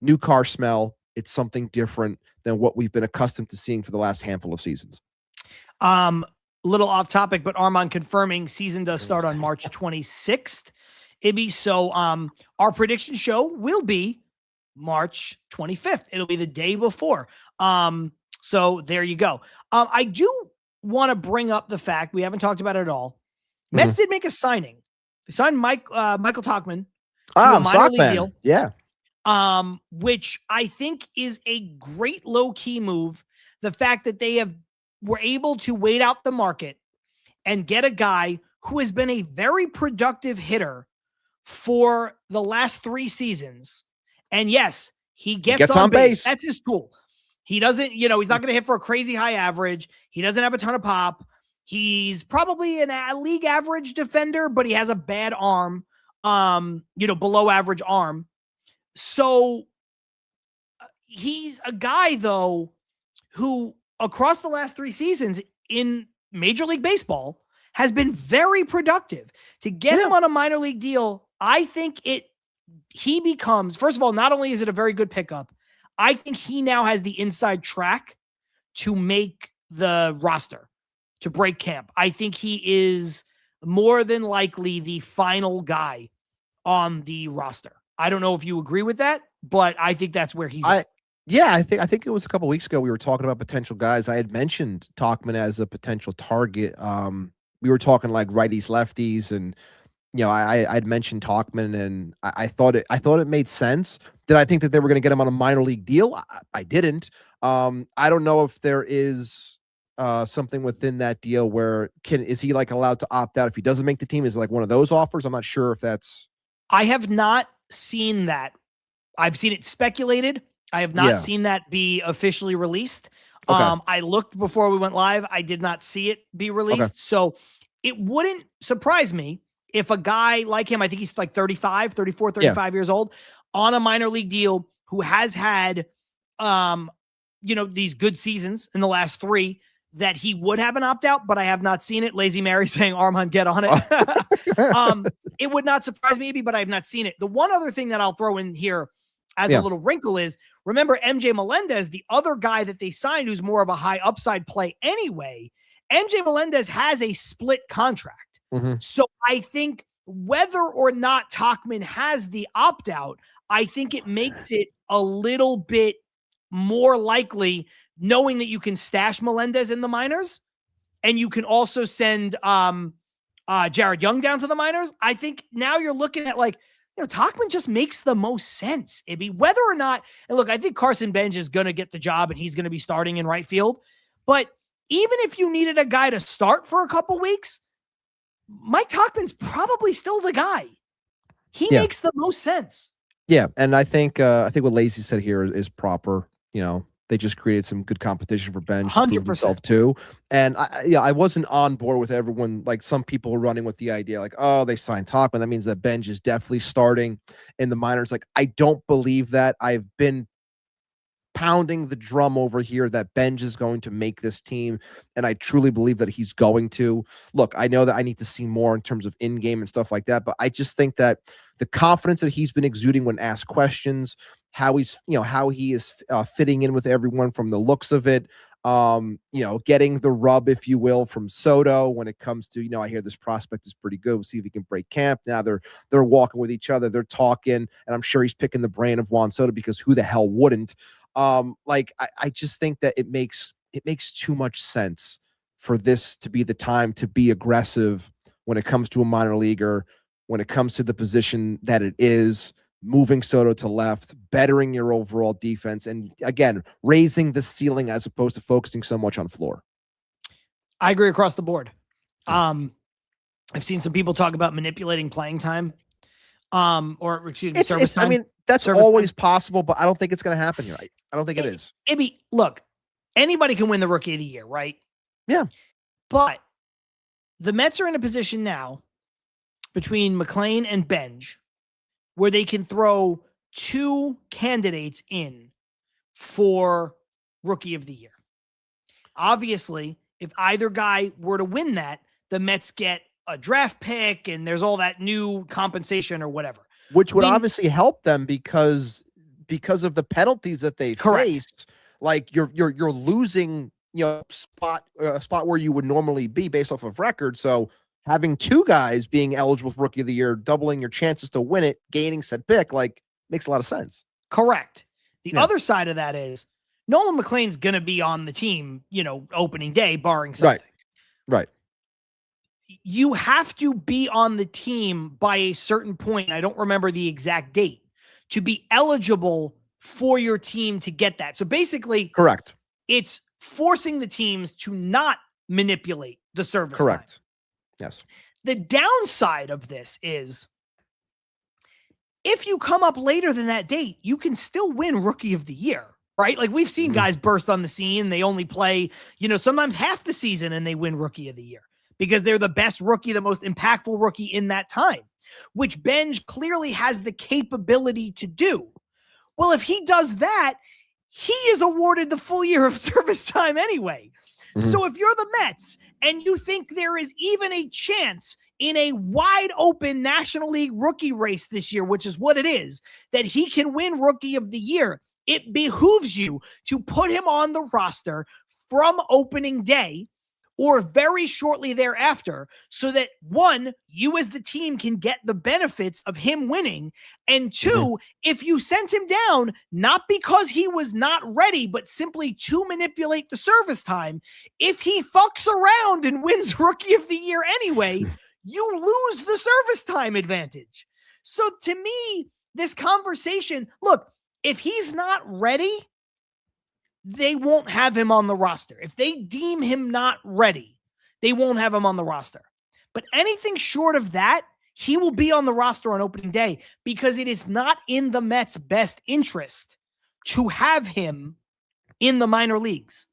new car smell. it's something different than what we've been accustomed to seeing for the last handful of seasons. Little off topic, but Armand confirming season does start on March 26th. Ibby, so our prediction show will be March 25th. It'll be the day before. So there you go. I do want to bring up the fact we haven't talked about it at all. Mets did make a signing. They signed Michael Tauchman to a minor league deal. Yeah. Which I think is a great low-key move. The fact that they were able to wait out the market and get a guy who has been a very productive hitter for the last 3 seasons. And yes, he gets on base. That's his tool. He doesn't, he's not going to hit for a crazy high average. He doesn't have a ton of pop. He's probably a league average defender, but he has a bad arm, below average arm. So he's a guy, though, who across the last 3 seasons in Major League Baseball has been very productive. To get him on a minor league deal, I think he becomes, first of all, not only is it a very good pickup, I think he now has the inside track to make the roster, to break camp. I think he is more than likely the final guy on the roster. I don't know if you agree with that, but I think that's where he's at. Yeah, I think it was a couple weeks ago we were talking about potential guys. I had mentioned Tauchman as a potential target. We were talking like righties, lefties, and I'd mentioned Tauchman, and I thought it made sense. Did I think that they were going to get him on a minor league deal? I didn't. I don't know if there is something within that deal where is he like allowed to opt out if he doesn't make the team? Is it like one of those offers? I'm not sure if that's. I have not seen that. I've seen it speculated. I have not seen that be officially released. Okay. I looked before we went live. I did not see it be released. Okay. So it wouldn't surprise me if a guy like him, I think he's like 34, years old, on a minor league deal, who has had, these good seasons in the last 3, that he would have an opt-out, but I have not seen it. Lazy Mary saying, Armand, get on it. It would not surprise me, but I have not seen it. The one other thing that I'll throw in here as a little wrinkle is, remember MJ Melendez, the other guy that they signed who's more of a high upside play anyway. MJ Melendez has a split contract. So I think whether or not Tauchman has the opt-out, I think it makes it a little bit more likely, knowing that you can stash Melendez in the minors and you can also send Jared Young down to the minors. I think now you're looking at Tauchman just makes the most sense, Ibby. Whether or not, and look, I think Carson Bench is going to get the job and he's going to be starting in right field. But even if you needed a guy to start for a couple weeks, Mike Tauchman's probably still the guy. He makes the most sense. Yeah, and I think what Lazy said here is proper. They just created some good competition for Bench to prove himself too. And I wasn't on board with everyone. Like some people were running with the idea like, oh, they signed Tauchman, that means that Bench is definitely starting in the minors. Like, I don't believe that. I've been pounding the drum over here that Benj is going to make this team, and I truly believe that he's going to. Look, I know that I need to see more in terms of in-game and stuff like that, but I just think that the confidence that he's been exuding when asked questions, how he is fitting in with everyone from the looks of it, getting the rub, if you will, from Soto when it comes to, I hear this prospect is pretty good. We'll see if he can break camp. Now they're walking with each other, they're talking, and I'm sure he's picking the brain of Juan Soto, because who the hell wouldn't? I just think that it makes too much sense for this to be the time to be aggressive when it comes to a minor leaguer, when it comes to the position that it is, moving Soto to left, bettering your overall defense, and again, raising the ceiling as opposed to focusing so much on floor. I agree across the board. I've seen some people talk about manipulating playing time, service time. I mean, that's always possible, but I don't think it's going to happen here. I don't think it is. Look, anybody can win the Rookie of the Year, right? Yeah. But the Mets are in a position now between McLean and Benj where they can throw 2 candidates in for Rookie of the Year. Obviously, if either guy were to win that, the Mets get a draft pick and there's all that new compensation or whatever. Which would obviously help them, because because of the penalties that they Correct. faced, like you're losing, a spot where you would normally be based off of record. So having two guys being eligible for Rookie of the Year, doubling your chances to win it, gaining said pick, like makes a lot of sense. Correct. The Yeah. other side of that is Nolan McLean's going to be on the team, opening day, barring something. Right. You have to be on the team by a certain point. I don't remember the exact date to be eligible for your team to get that. So basically, Correct. It's forcing the teams to not manipulate the service time. Correct. Yes. The downside of this is if you come up later than that date, you can still win Rookie of the Year, right? Like we've seen guys burst on the scene. They only play, sometimes half the season and they win Rookie of the Year because they're the best rookie, the most impactful rookie in that time, which Benj clearly has the capability to do. Well, if he does that, he is awarded the full year of service time anyway. So if you're the Mets and you think there is even a chance in a wide open National League rookie race this year, which is what it is, that he can win Rookie of the Year, it behooves you to put him on the roster from opening day or very shortly thereafter so that, one, you as the team can get the benefits of him winning, and two, if you sent him down, not because he was not ready, but simply to manipulate the service time, if he fucks around and wins Rookie of the Year anyway, you lose the service time advantage. So to me, this conversation, look, if he's not ready, they won't have him on the roster. If they deem him not ready, they won't have him on the roster. But anything short of that, he will be on the roster on opening day because it is not in the Mets' best interest to have him in the minor leagues.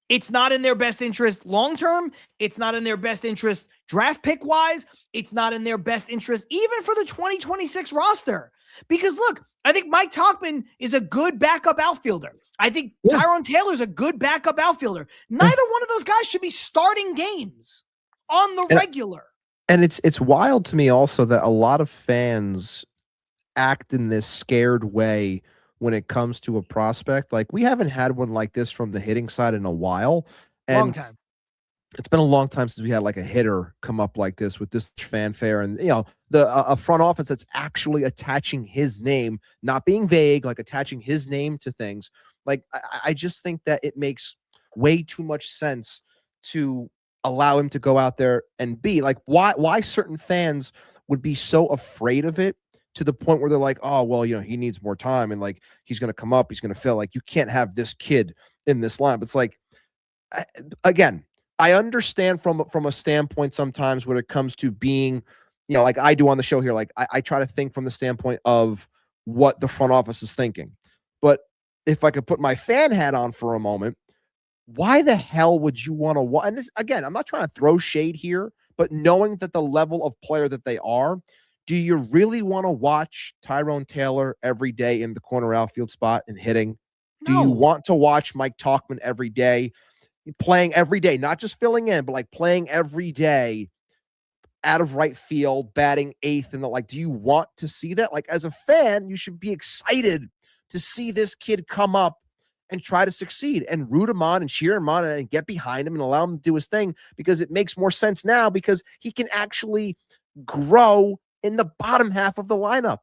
It's not in their best interest long-term. It's not in their best interest draft pick-wise. It's not in their best interest even for the 2026 roster. Because look, I think Mike Tauchman is a good backup outfielder. I think Tyrone Taylor's a good backup outfielder. Neither one of those guys should be starting games on the regular. And it's wild to me also that a lot of fans act in this scared way when it comes to a prospect. Like we haven't had one like this from the hitting side in a while. And Long time. It's been a long time since we had like a hitter come up like this with this fanfare and, a front office that's actually attaching his name, not being vague, like attaching his name to things. Like, I just think that it makes way too much sense to allow him to go out there and be like, why certain fans would be so afraid of it to the point where they're like, oh, well, he needs more time and like, he's going to come up, he's going to fail. Like, you can't have this kid in this lineup. It's like, again, I understand from a standpoint sometimes when it comes to being, like I do on the show here, like I try to think from the standpoint of what the front office is thinking. But if I could put my fan hat on for a moment, why the hell would you want to watch? And this, again, I'm not trying to throw shade here, but knowing that the level of player that they are, do you really want to watch Tyrone Taylor every day in the corner outfield spot and hitting? No. Do you want to watch Mike Tauchman every day, playing every day, not just filling in, but like playing every day out of right field, batting eighth? And do you want to see that? Like, as a fan, you should be excited to see this kid come up and try to succeed and root him on and cheer him on and get behind him and allow him to do his thing, because it makes more sense now because he can actually grow in the bottom half of the lineup.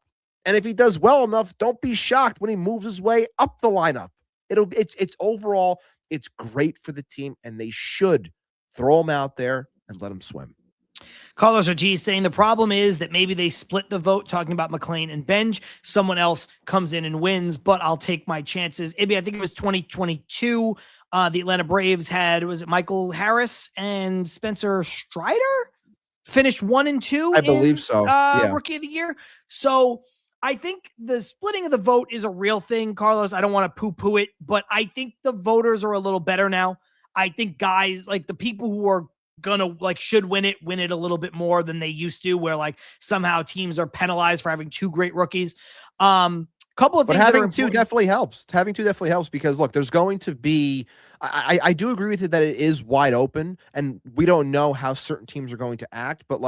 And if he does well enough, don't be shocked when he moves his way up the lineup. It's overall, it's great for the team, and they should throw him out there and let him swim. Carlos Ortiz saying the problem is that maybe they split the vote talking about McLean and Benj. Someone else comes in and wins, but I'll take my chances. I think it was 2022. The Atlanta Braves had, was it Michael Harris and Spencer Strider? Finished 1 and 2. I believe so. Yeah. Rookie of the Year. So I think the splitting of the vote is a real thing, Carlos. I don't want to poo-poo it, but I think the voters are a little better now. I think guys, like the people who are gonna should win it a little bit more than they used to, where somehow teams are penalized for having two great rookies. Couple of things, but having two definitely helps. Having two definitely helps because look, there's going to be, I do agree with you that it is wide open and we don't know how certain teams are going to act, but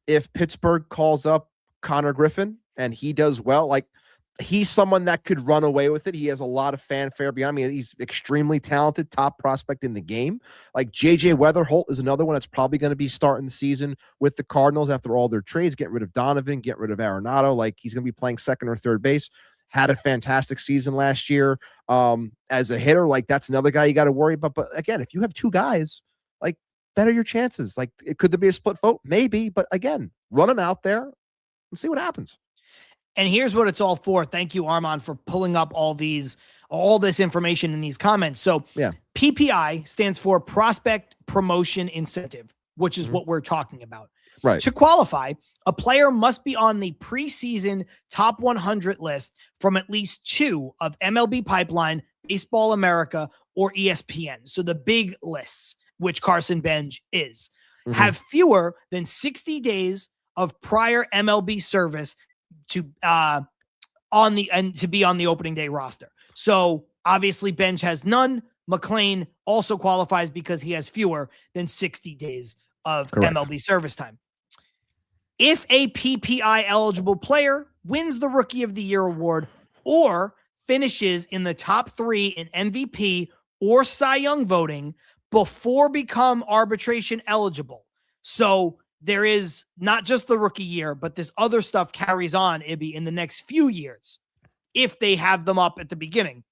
if Pittsburgh calls up Connor Griffin and he does well, he's someone that could run away with it. He has a lot of fanfare behind me. He's extremely talented, top prospect in the game. Like JJ Weatherholt is another one that's probably going to be starting the season with the Cardinals after all their trades, get rid of Donovan, get rid of Arenado. Like he's going to be playing second or third base. Had a fantastic season last year as a hitter. Like that's another guy you got to worry about. But again, if you have two guys, like better your chances. Like could there be a split vote? Maybe. But again, run them out there and see what happens. And here's what it's all for. Thank you, Armand, for pulling up all this information in these comments. So yeah, PPI stands for Prospect Promotion Incentive, which is what we're talking about. Right. To qualify, a player must be on the preseason top 100 list from at least 2 of MLB Pipeline, Baseball America, or ESPN. So the big lists, which Carson Bench is, have fewer than 60 days of prior MLB service to be on the opening day roster. So obviously Bench has none. McLean also qualifies because he has fewer than 60 days of MLB service time. If a PPI eligible player wins the Rookie of the Year award or finishes in the top 3 in MVP or Cy Young voting before become arbitration eligible. So there is not just the rookie year, but this other stuff carries on, Ibby, in the next few years, if they have them up at the beginning.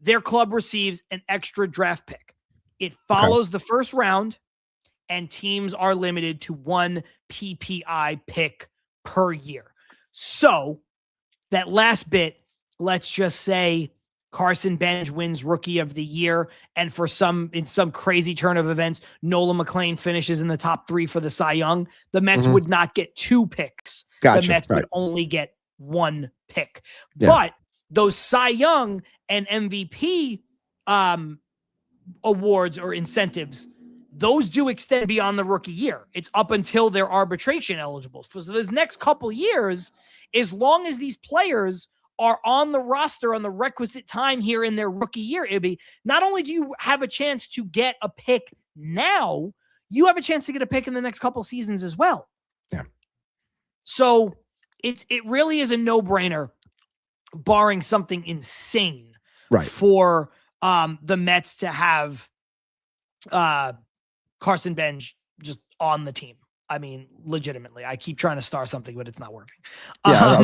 Their club receives an extra draft pick. It follows the first round, and teams are limited to 1 PPI pick per year. So that last bit, let's just say Carson Bench wins Rookie of the Year, and in some crazy turn of events, Nolan McLean finishes in the top 3 for the Cy Young. The Mets would not get 2 picks. Gotcha. The Mets would only get 1 pick. Yeah. But those Cy Young and MVP awards or incentives, those do extend beyond the rookie year. It's up until they're arbitration eligible. So those next couple years, as long as these players are on the roster on the requisite time here in their rookie year, Ibby, not only do you have a chance to get a pick now, you have a chance to get a pick in the next couple seasons as well. Yeah. So it really is a no-brainer, barring something insane, for the Mets to have Carson Bench just on the team. I mean, legitimately, I keep trying to star something, but it's not working. Yeah, I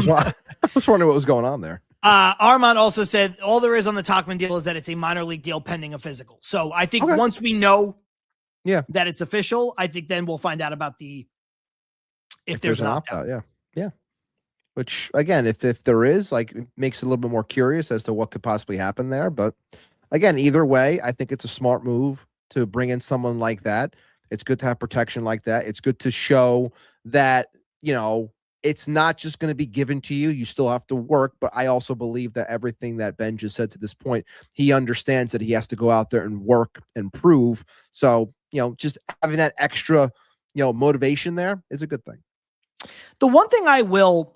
was wondering what was going on there. Armand also said all there is on the Tauchman deal is that it's a minor league deal pending a physical. So I think once we know that it's official, I think then we'll find out about if there's an opt-out. Yeah. Which, again, if there is, like, it makes it a little bit more curious as to what could possibly happen there. But, again, either way, I think it's a smart move to bring in someone like that. It's good to have protection like that. It's good to show that, it's not just going to be given to you. You still have to work. But I also believe that everything that Ben just said to this point, he understands that he has to go out there and work and prove. So, just having that extra, motivation there is a good thing. The one thing I will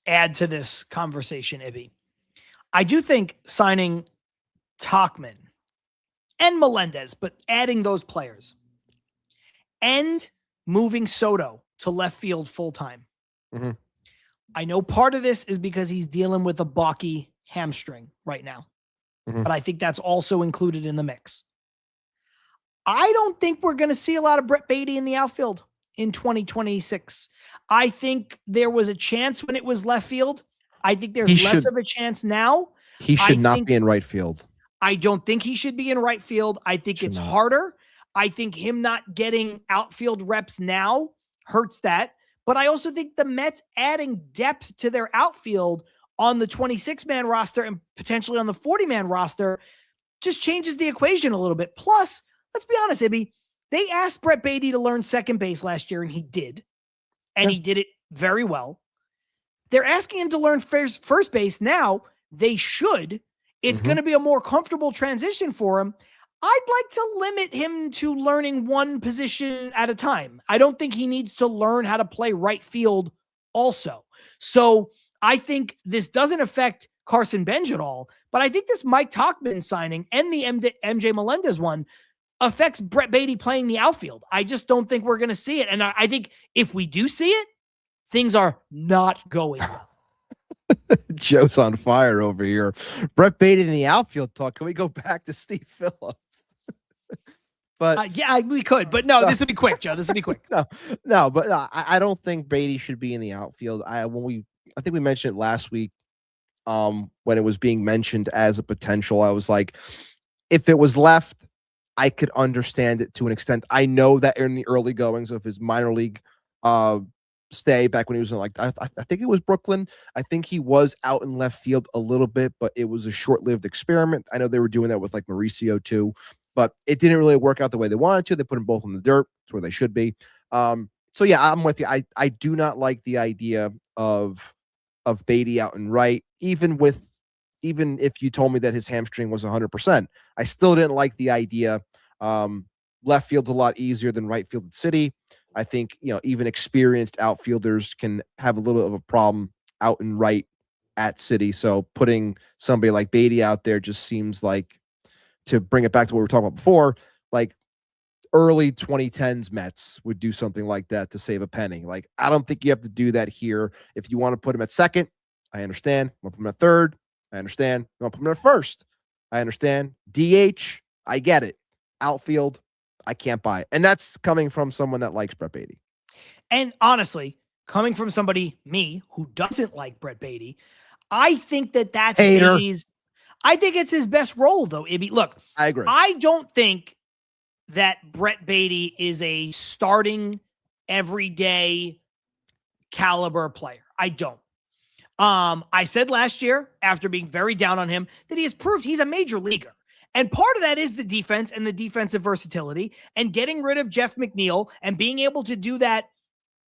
add to this conversation, Ibby, I do think signing Tauchman and Melendez, but adding those players and moving Soto to left field full-time. I know part of this is because he's dealing with a balky hamstring right now, but I think that's also included in the mix. I don't think we're going to see a lot of Brett Beatty in the outfield in 2026. I think there was a chance when it was left field. I think there's less of a chance now. He should not be in right field. I don't think he should be in right field. I think it's harder. I think him not getting outfield reps now hurts that. But I also think the Mets adding depth to their outfield on the 26-man roster and potentially on the 40-man roster just changes the equation a little bit. Plus, let's be honest, Ibby, they asked Brett Beatty to learn second base last year, and he did. And he did it very well. They're asking him to learn first base now. They should. It's going to be a more comfortable transition for him. I'd like to limit him to learning one position at a time. I don't think he needs to learn how to play right field also. So I think this doesn't affect Carson Bench at all, but I think this Mike Tauchman signing and the MJ Melendez one affects Brett Beatty playing the outfield. I just don't think we're going to see it. And I think if we do see it, things are not going well. Joe's on fire over here. Brett Beatty in the outfield talk. Can we go back to Steve Phillips? But yeah, we could, but no, this will be quick, Joe. This will be quick. But I don't think Beatty should be in the outfield. I think we mentioned it last week. When it was being mentioned as a potential, I was like, if it was left, I could understand it to an extent. I know that in the early goings of his minor league stay back when he was in I think it was Brooklyn. I think he was out in left field a little bit, but it was a short-lived experiment. I know they were doing that with like Mauricio too, but it didn't really work out the way they wanted to. They put them both in the dirt. It's where they should be. So yeah, I'm with you. I do not like the idea of Beatty out and right, even if you told me that his hamstring was 100%, I still didn't like the idea. Left field's a lot easier than right field at City. I think, even experienced outfielders can have a little bit of a problem out and right at City. So putting somebody like Beatty out there just seems like, to bring it back to what we were talking about before, like early 2010s Mets would do something like that to save a penny. Like, I don't think you have to do that here. If you want to put him at second, I understand. Want to put him at third, I understand. You want to put him at first, I understand. DH, I get it. Outfield, I can't buy it. And that's coming from someone that likes Brett Beatty. And honestly, coming from somebody, me, who doesn't like Brett Beatty, I think that's Hater. Beatty's. I think it's his best role, though, Ibby. Look, I agree. I don't think that Brett Beatty is a starting everyday caliber player. I don't. I said last year, after being very down on him, that he has proved he's a major leaguer. And part of that is the defense and the defensive versatility and getting rid of Jeff McNeil and being able to do that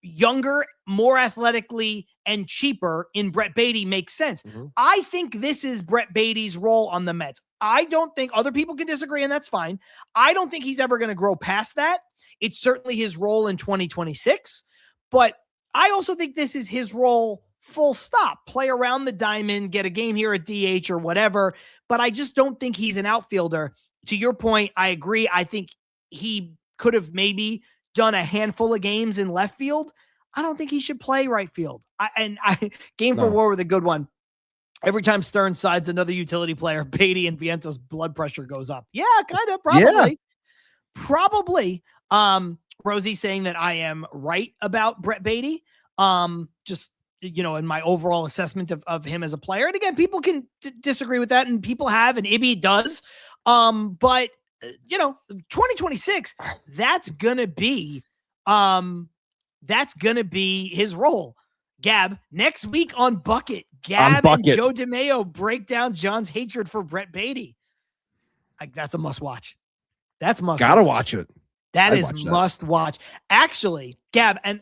younger, more athletically and cheaper in Brett Beatty makes sense. Mm-hmm. I think this is Brett Beatty's role on the Mets. I don't think other people can disagree, and that's fine. I don't think he's ever going to grow past that. It's certainly his role in 2026, but I also think this is his role full stop. Play around the diamond, get a game here at DH or whatever, but I just don't think he's an outfielder. To your point, I agree. I think he could have maybe done a handful of games in left field. I don't think he should play right field. For War with a good one. Every time Stern sides another utility player, Beatty and Vientos' blood pressure goes up. Yeah, kind of, probably. Yeah. Probably. Rosie saying that I am right about Brett Beatty. Just, in my overall assessment of him as a player. And again, people can disagree with that, and people have, and Ibby does. But 2026, that's gonna be his role. Gab, next week on Bucket, Gab and Joe DeMeo break down John's hatred for Brett Beatty. Like, that's a must watch. That's must. Gotta watch it. That is must watch. Actually, Gab, and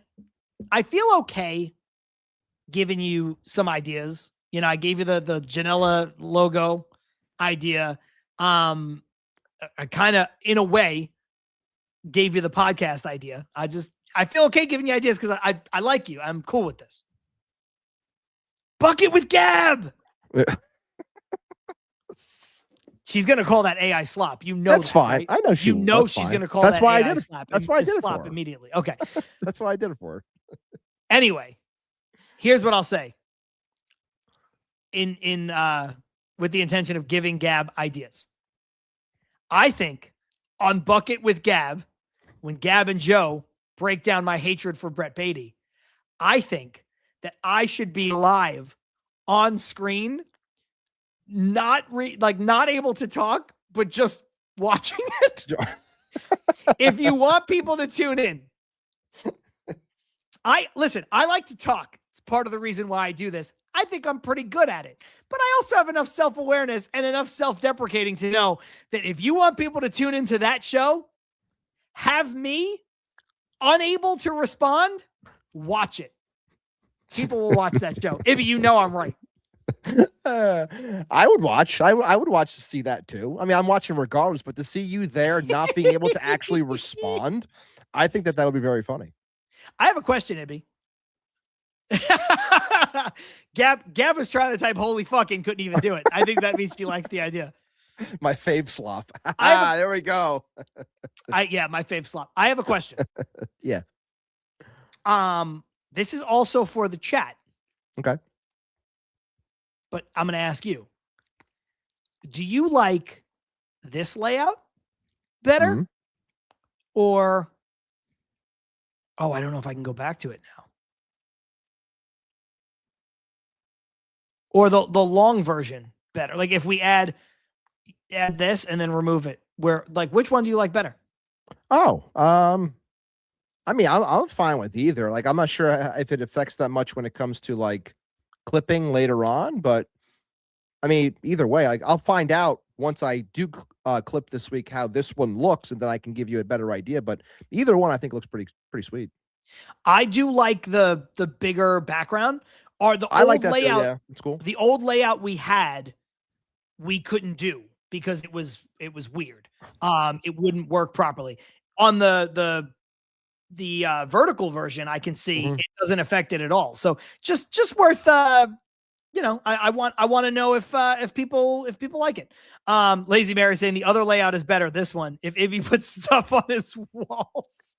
I feel okay giving you some ideas. I gave you the Janela logo idea. I kind of, in a way, gave you the podcast idea. I feel okay giving you ideas because I like you. I'm cool with this. Bucket with Gab. She's gonna call that AI slop. That's fine. Right? I know she. She's gonna call that AI slop. That's why I did it slop for her. Immediately. Okay. That's why I did it for her. Anyway, here's what I'll say. With the intention of giving Gab ideas. I think on Bucket with Gab, when Gab and Joe break down my hatred for Brett Beatty, I think that I should be live on screen, not able to talk, but just watching it. If you want people to tune in, I like to talk. It's part of the reason why I do this. I think I'm pretty good at it, but I also have enough self-awareness and enough self-deprecating to know that if you want people to tune into that show, have me unable to respond, watch it. People will watch that show. Ibby, I'm right. I would watch. I would watch to see that too. I mean, I'm watching regardless, but to see you there not being able to actually respond, I think that would be very funny. I have a question, Ibby. Gab was trying to type holy fucking, couldn't even do it. I think that means she likes the idea. My fave slop. There we go. My fave slop. I have a question. Yeah. This is also for the chat. Okay. but I'm going to ask you, do you like this layout better? Mm-hmm. Or, oh, I don't know if I can go back to it now. Or the long version better. Like if we add this and then remove it, where like which one do you like better? Oh, I mean, I'm fine with either. Like, I'm not sure if it affects that much when it comes to like clipping later on, but I mean, either way, like I'll find out once I do clip this week how this one looks, and then I can give you a better idea. But either one, I think looks pretty sweet. I do like the bigger background. Or the I old like that layout. too, yeah, it's cool. The old layout we had, we couldn't do because it was weird. It wouldn't work properly. On the vertical version, I can see it doesn't affect it at all. So just worth you know, I want to know if people like it. Lazy Mary saying the other layout is better. This one, if Ibby puts stuff on his walls.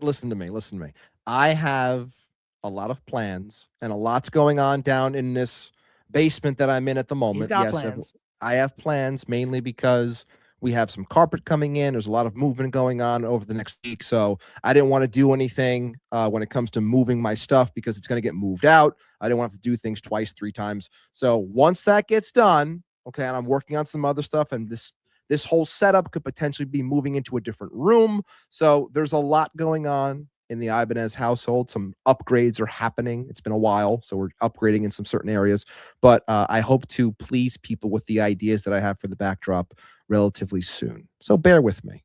Listen to me. I have a lot of plans and a lot's going on down in this basement that I'm in at the moment. He's got plans. I have plans mainly because we have some carpet coming in. There's a lot of movement going on over the next week. So I didn't want to do anything when it comes to moving my stuff because it's going to get moved out. I didn't want to have to do things twice, 3 times. So once that gets done, okay, and I'm working on some other stuff, and this whole setup could potentially be moving into a different room. So there's a lot going on in the Ibanez household. Some upgrades are happening. It's been a while, so we're upgrading in some certain areas. But I hope to please people with the ideas that I have for the backdrop relatively soon. So bear with me.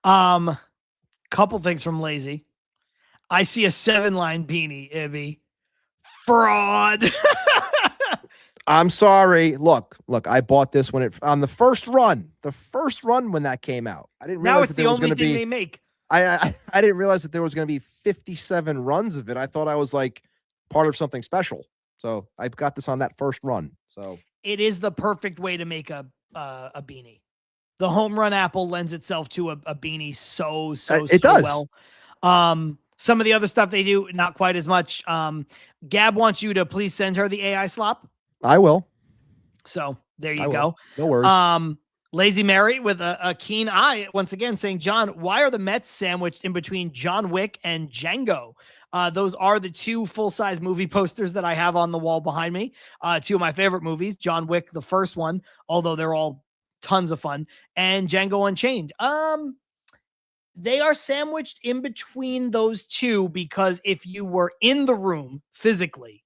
Couple things from Lazy. I see a 7-line beanie, Ibby. Fraud. I'm sorry. Look, I bought this when on the first run when that came out. I didn't realize now it's the only thing they make. I didn't realize that there was going to be 57 runs of it. I thought I was like part of something special. So I got this on that first run. So it is the perfect way to make a beanie. The home run apple lends itself to a beanie so does. well. Some of the other stuff they do, not quite as much. Gab wants you to please send her the AI slop. I will. So there you go. No worries. Lazy Mary with a keen eye once again saying, John, why are the Mets sandwiched in between John Wick and Django? Those are the 2 full-size movie posters that I have on the wall behind me. 2 of my favorite movies, John Wick, the first one, although they're all tons of fun, and Django Unchained. They are sandwiched in between those 2 because if you were in the room physically,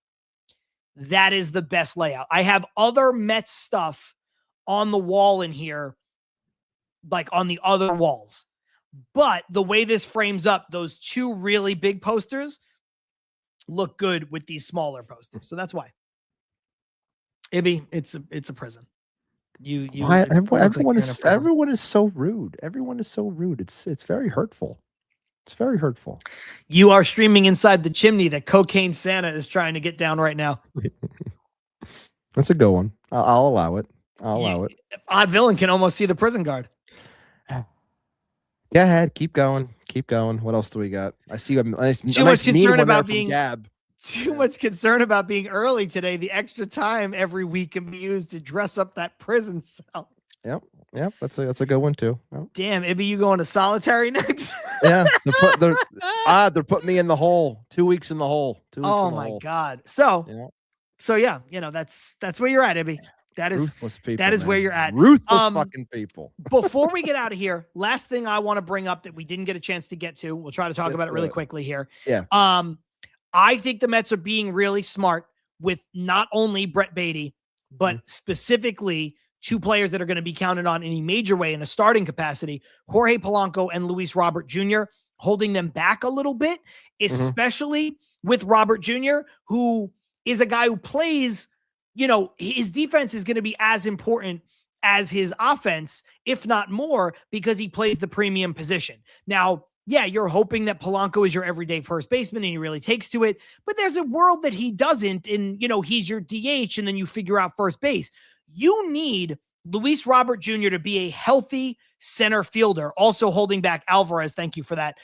that is the best layout. I have other Mets stuff on the wall in here, like on the other walls. But the way this frames up, those 2 really big posters look good with these smaller posters. So that's why. Ibby, it's a prison. Everyone is so rude. Everyone is so rude. It's very hurtful. It's very hurtful. You are streaming inside the chimney that Cocaine Santa is trying to get down right now. That's a good one. I'll allow it. I'll allow it. Odd Villain can almost see the prison guard. Go ahead. Keep going. What else do we got? I see too much concern about being Gab. Too much concern about being early today. The extra time every week can be used to dress up that prison cell. Yep. That's a good one too. Yep. Damn, Ibby, you going to solitary next? Yeah, they're putting me in the hole. 2 weeks in the hole. 2 weeks. Oh my God. So yeah, you know that's where you're at, Ibby. That is ruthless people. That is where you're at. Ruthless fucking people. Before we get out of here, last thing I want to bring up that we didn't get a chance to get to. We'll try to talk about it really quickly here. Yeah. I think the Mets are being really smart with not only Brett Beatty, but specifically 2 players that are going to be counted on in a major way in a starting capacity, Jorge Polanco and Luis Robert Jr., holding them back a little bit, especially with Robert Jr., who is a guy who plays, you know, his defense is going to be as important as his offense, if not more, because he plays the premium position. Now, yeah, you're hoping that Polanco is your everyday first baseman and he really takes to it, but there's a world that he doesn't, and, you know, he's your DH and then you figure out first base. You need Luis Robert Jr. to be a healthy center fielder, also holding back Alvarez. Thank you for that.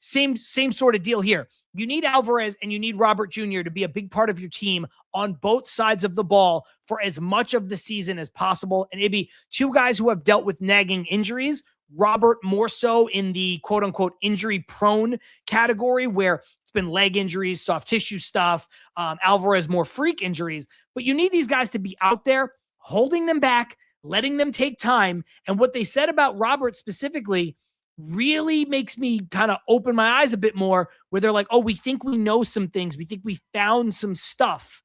Same sort of deal here. You need Alvarez and you need Robert Jr. to be a big part of your team on both sides of the ball for as much of the season as possible. And it'd be two guys who have dealt with nagging injuries. Robert more so in the quote unquote injury prone category where it's been leg injuries, soft tissue stuff. Alvarez more freak injuries, but you need these guys to be out there holding them back, letting them take time. And what they said about Robert specifically really makes me kind of open my eyes a bit more, where they're like, oh, we think we know some things. We think we found some stuff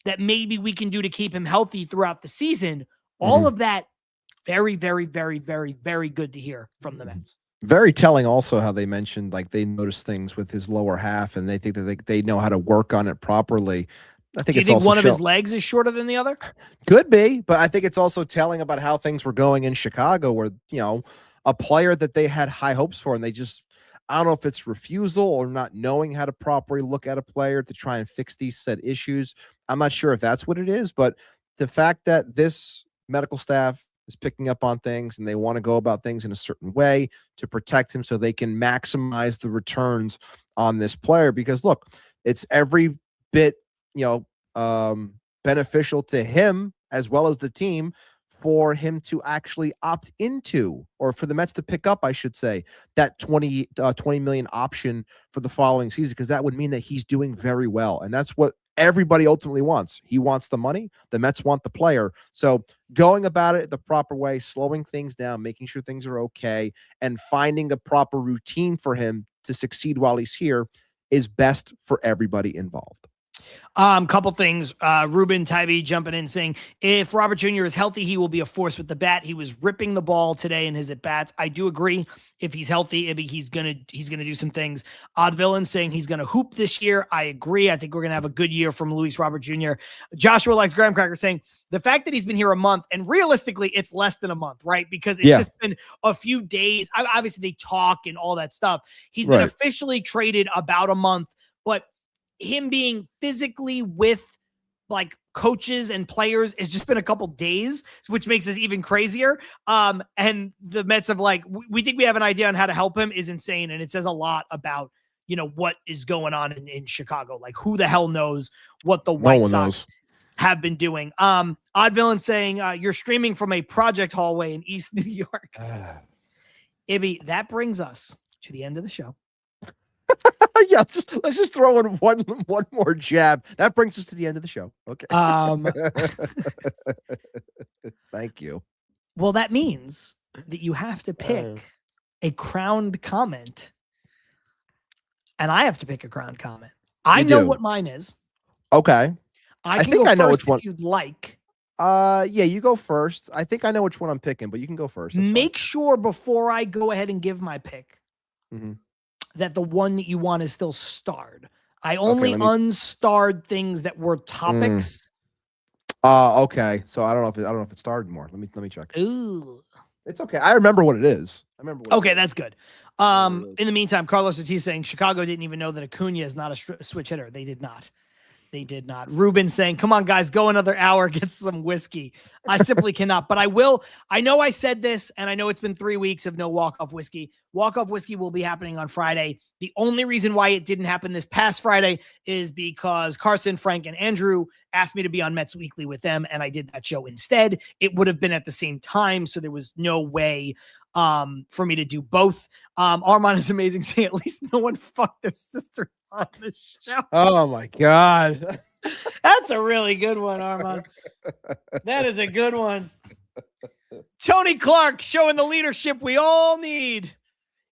that maybe we can do to keep him healthy throughout the season. All of that, very, very, very, very, very good to hear from the Mets. Very telling also how they mentioned like they noticed things with his lower half and they think that they know how to work on it properly. I think Do you think one of his legs is shorter than the other? Could be, but I think it's also telling about how things were going in Chicago where, you know, a player that they had high hopes for and they just, I don't know if it's refusal or not knowing how to properly look at a player to try and fix these said issues. I'm not sure if that's what it is, but the fact that this medical staff is picking up on things and they want to go about things in a certain way to protect him so they can maximize the returns on this player. Because look, it's every bit, you know, beneficial to him as well as the team for him to actually opt into, or for the Mets to pick up, I should say, that 20 million option for the following season, because that would mean that he's doing very well. And that's what everybody ultimately wants. He wants the money. The Mets want the player. So going about it the proper way, slowing things down, making sure things are okay, and finding a proper routine for him to succeed while he's here is best for everybody involved. Couple things. Ruben Tybee jumping in saying, if Robert Jr. is healthy, he will be a force with the bat. He was ripping the ball today in his at-bats. I do agree. If he's healthy, he's gonna do some things. Odd Villain saying he's gonna hoop this year. I agree. I think we're gonna have a good year from Luis Robert Jr. Joshua likes Graham Cracker saying the fact that he's been here a month, and realistically, it's less than a month, right? Because it's just been a few days. Obviously, they talk and all that stuff. He's been officially traded about a month, but him being physically with like coaches and players has just been a couple days, which makes this even crazier. And the Mets have like, we think we have an idea on how to help him is insane. And it says a lot about, you know, what is going on in Chicago. Like who the hell knows what the White Sox have been doing. Odd Villain saying you're streaming from a project hallway in East New York. Ibby, that brings us to the end of the show. Yeah, let's just throw in one more jab. That brings us to the end of the show. Okay. Thank you. Well, that means that you have to pick a crowned comment, and I have to pick a crowned comment. I know what mine is. Okay. I think I know which one you'd like. Yeah, you go first. I think I know which one I'm picking, but you can go first. Make sure before I go ahead and give my pick. That the one that you want is still starred. I only unstarred things that were topics. Okay. So I don't know if it's starred more. Let me check. Ooh. It's okay. I remember what it is. Okay, that's good. In the meantime, Carlos Ortiz saying Chicago didn't even know that Acuna is not a switch hitter. They did not. They did not. Ruben saying, come on, guys, go another hour, get some whiskey. I simply cannot, but I will. I know I said this, and I know it's been 3 weeks of no walk-off whiskey. Walk-off whiskey will be happening on Friday. The only reason why it didn't happen this past Friday is because Carson, Frank, and Andrew asked me to be on Mets Weekly with them, and I did that show instead. It would have been at the same time, so there was no way for me to do both. Armand is amazing saying at least no one fucked their sister on the show. Oh my God. That's a really good one, Armand. That is a good one. Tony Clark showing the leadership we all need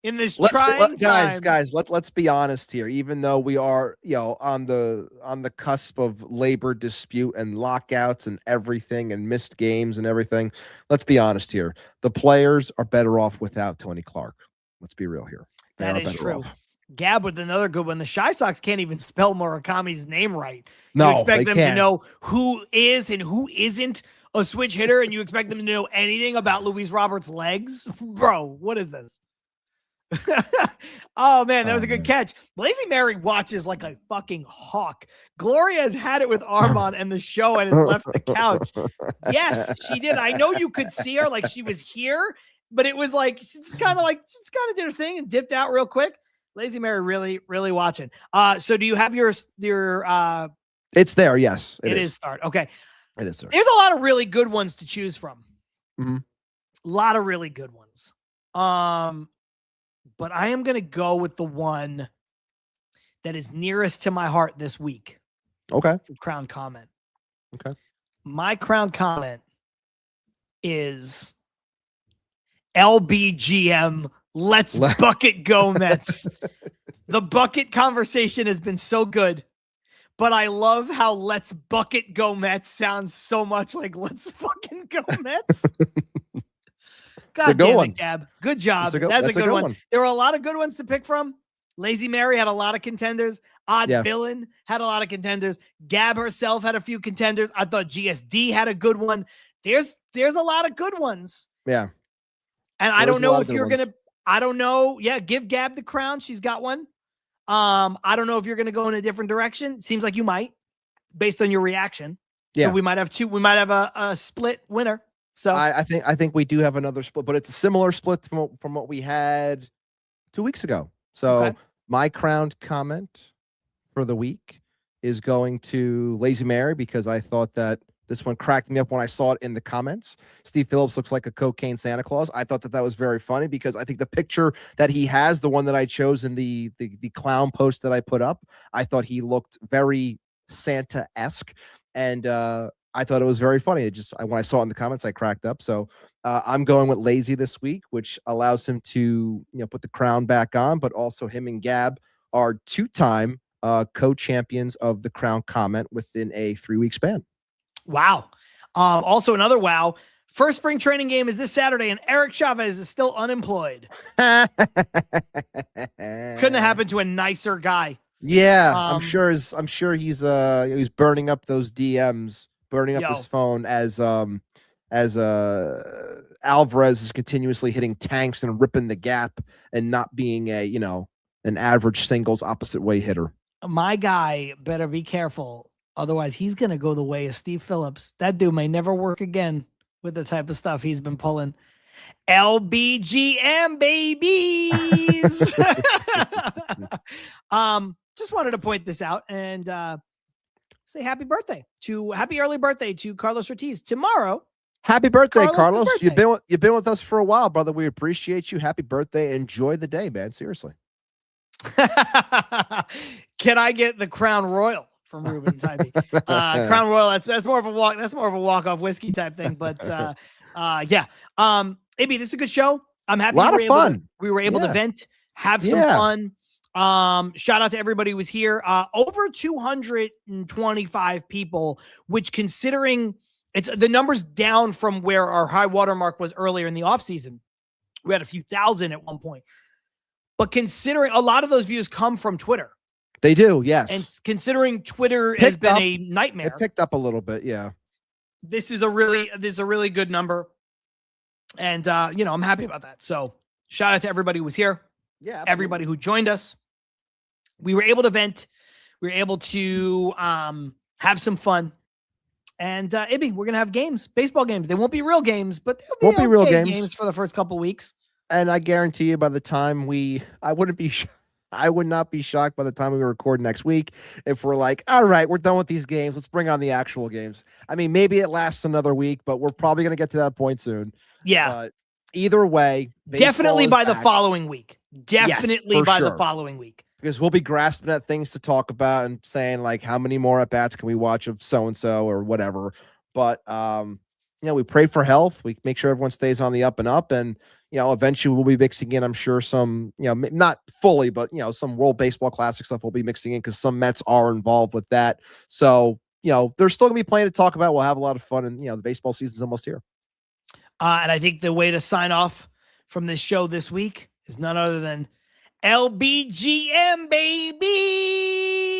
in this trying time. Guys, let's be honest here. Even though we are, you know, on the cusp of labor dispute and lockouts and everything and missed games and everything, let's be honest here. The players are better off without Tony Clark. Let's be real here. That is true. Gab with another good one. The Shy Sox can't even spell Murakami's name right. You expect them to know who is and who isn't a switch hitter, and you expect them to know anything about Luis Roberts' legs? Bro, what is this? Oh, man, that was a good catch. Lazy Mary watches like a fucking hawk. Gloria has had it with Armand and the show and has left the couch. Yes, she did. I know you could see her like she was here, but it was like she just kind of did her thing and dipped out real quick. Lazy Mary really, really watching. So do you have your It's there. Yes, it is start. Okay. It is there. There's a lot of really good ones to choose from. Mhm. A lot of really good ones. But I am going to go with the one that is nearest to my heart this week. Okay. Crown comment. Okay. My crown comment is LBGM. Let's bucket go Mets. The bucket conversation has been so good, but I love how let's bucket go Mets sounds so much like let's fucking go Mets. God damn it, Gab. Good job. That's a good one. There were a lot of good ones to pick from. Lazy Mary had a lot of contenders. Odd Villain had a lot of contenders. Gab herself had a few contenders. I thought GSD had a good one. There's a lot of good ones. Yeah. And I don't know if you're going to, I don't know. Yeah. Give Gab the crown. She's got one. I don't know if you're going to go in a different direction. Seems like you might based on your reaction. So we might have we might have a split winner. So I think we do have another split, but it's a similar split from what we had 2 weeks ago. So my crowned comment for the week is going to Lazy Mary because I thought that this one cracked me up when I saw it in the comments. Steve Phillips looks like a cocaine Santa Claus. I thought that was very funny because I think the picture that he has, the one that I chose in the clown post that I put up, I thought he looked very Santa-esque. And I thought it was very funny. When I saw it in the comments, I cracked up. So I'm going with Lazy this week, which allows him to put the crown back on, but also him and Gab are 2-time co-champions of the crown comment within a 3-week span. Wow. Also another wow. First spring training game is this Saturday, and Eric Chavez is still unemployed. Couldn't have happened to a nicer guy. Yeah, I'm sure he's burning up those DMs, burning up his phone as Alvarez is continuously hitting tanks and ripping the gap and not being an average singles opposite way hitter. My guy better be careful. Otherwise, he's going to go the way of Steve Phillips. That dude may never work again with the type of stuff he's been pulling. LBGM babies. Just wanted to point this out and say happy early birthday to Carlos Ortiz tomorrow. Happy birthday, Carlos. You've been with us for a while, brother. We appreciate you. Happy birthday. Enjoy the day, man. Seriously. Can I get the Crown Royal from Ruben Tybee? Crown Royal, that's more of a walk. That's more of a walk-off whiskey type thing. But yeah. AB, this is a good show. I'm happy. A lot of fun. We were able to vent, have some fun. Shout out to everybody who was here. Over 225 people, which considering it's the numbers down from where our high watermark was earlier in the offseason. We had a few thousand at one point. But considering a lot of those views come from Twitter. They do, yes. And considering Twitter has been a nightmare. It picked up a little bit, yeah. This is a really good number. And I'm happy about that. So shout out to everybody who was here. Yeah. Absolutely. Everybody who joined us. We were able to vent. We were able to have some fun. And Ibby, we're gonna have games, baseball games. They won't be real games, but they'll be real games for the first couple weeks. And I guarantee you, by the time I would not be shocked by the time we record next week if we're like, all right, we're done with these games. Let's bring on the actual games. I mean, maybe it lasts another week, but we're probably going to get to that point soon. Yeah. But either way, definitely by the following week. Definitely by the following week. Because we'll be grasping at things to talk about and saying like, how many more at bats can we watch of so-and-so or whatever. But, we pray for health. We make sure everyone stays on the up and up. And, eventually we'll be mixing in, I'm sure, some, not fully, but, some World Baseball Classic stuff we'll be mixing in because some Mets are involved with that. So, there's still going to be plenty to talk about. We'll have a lot of fun. And, the baseball season's almost here. And I think the way to sign off from this show this week is none other than LBGM, baby.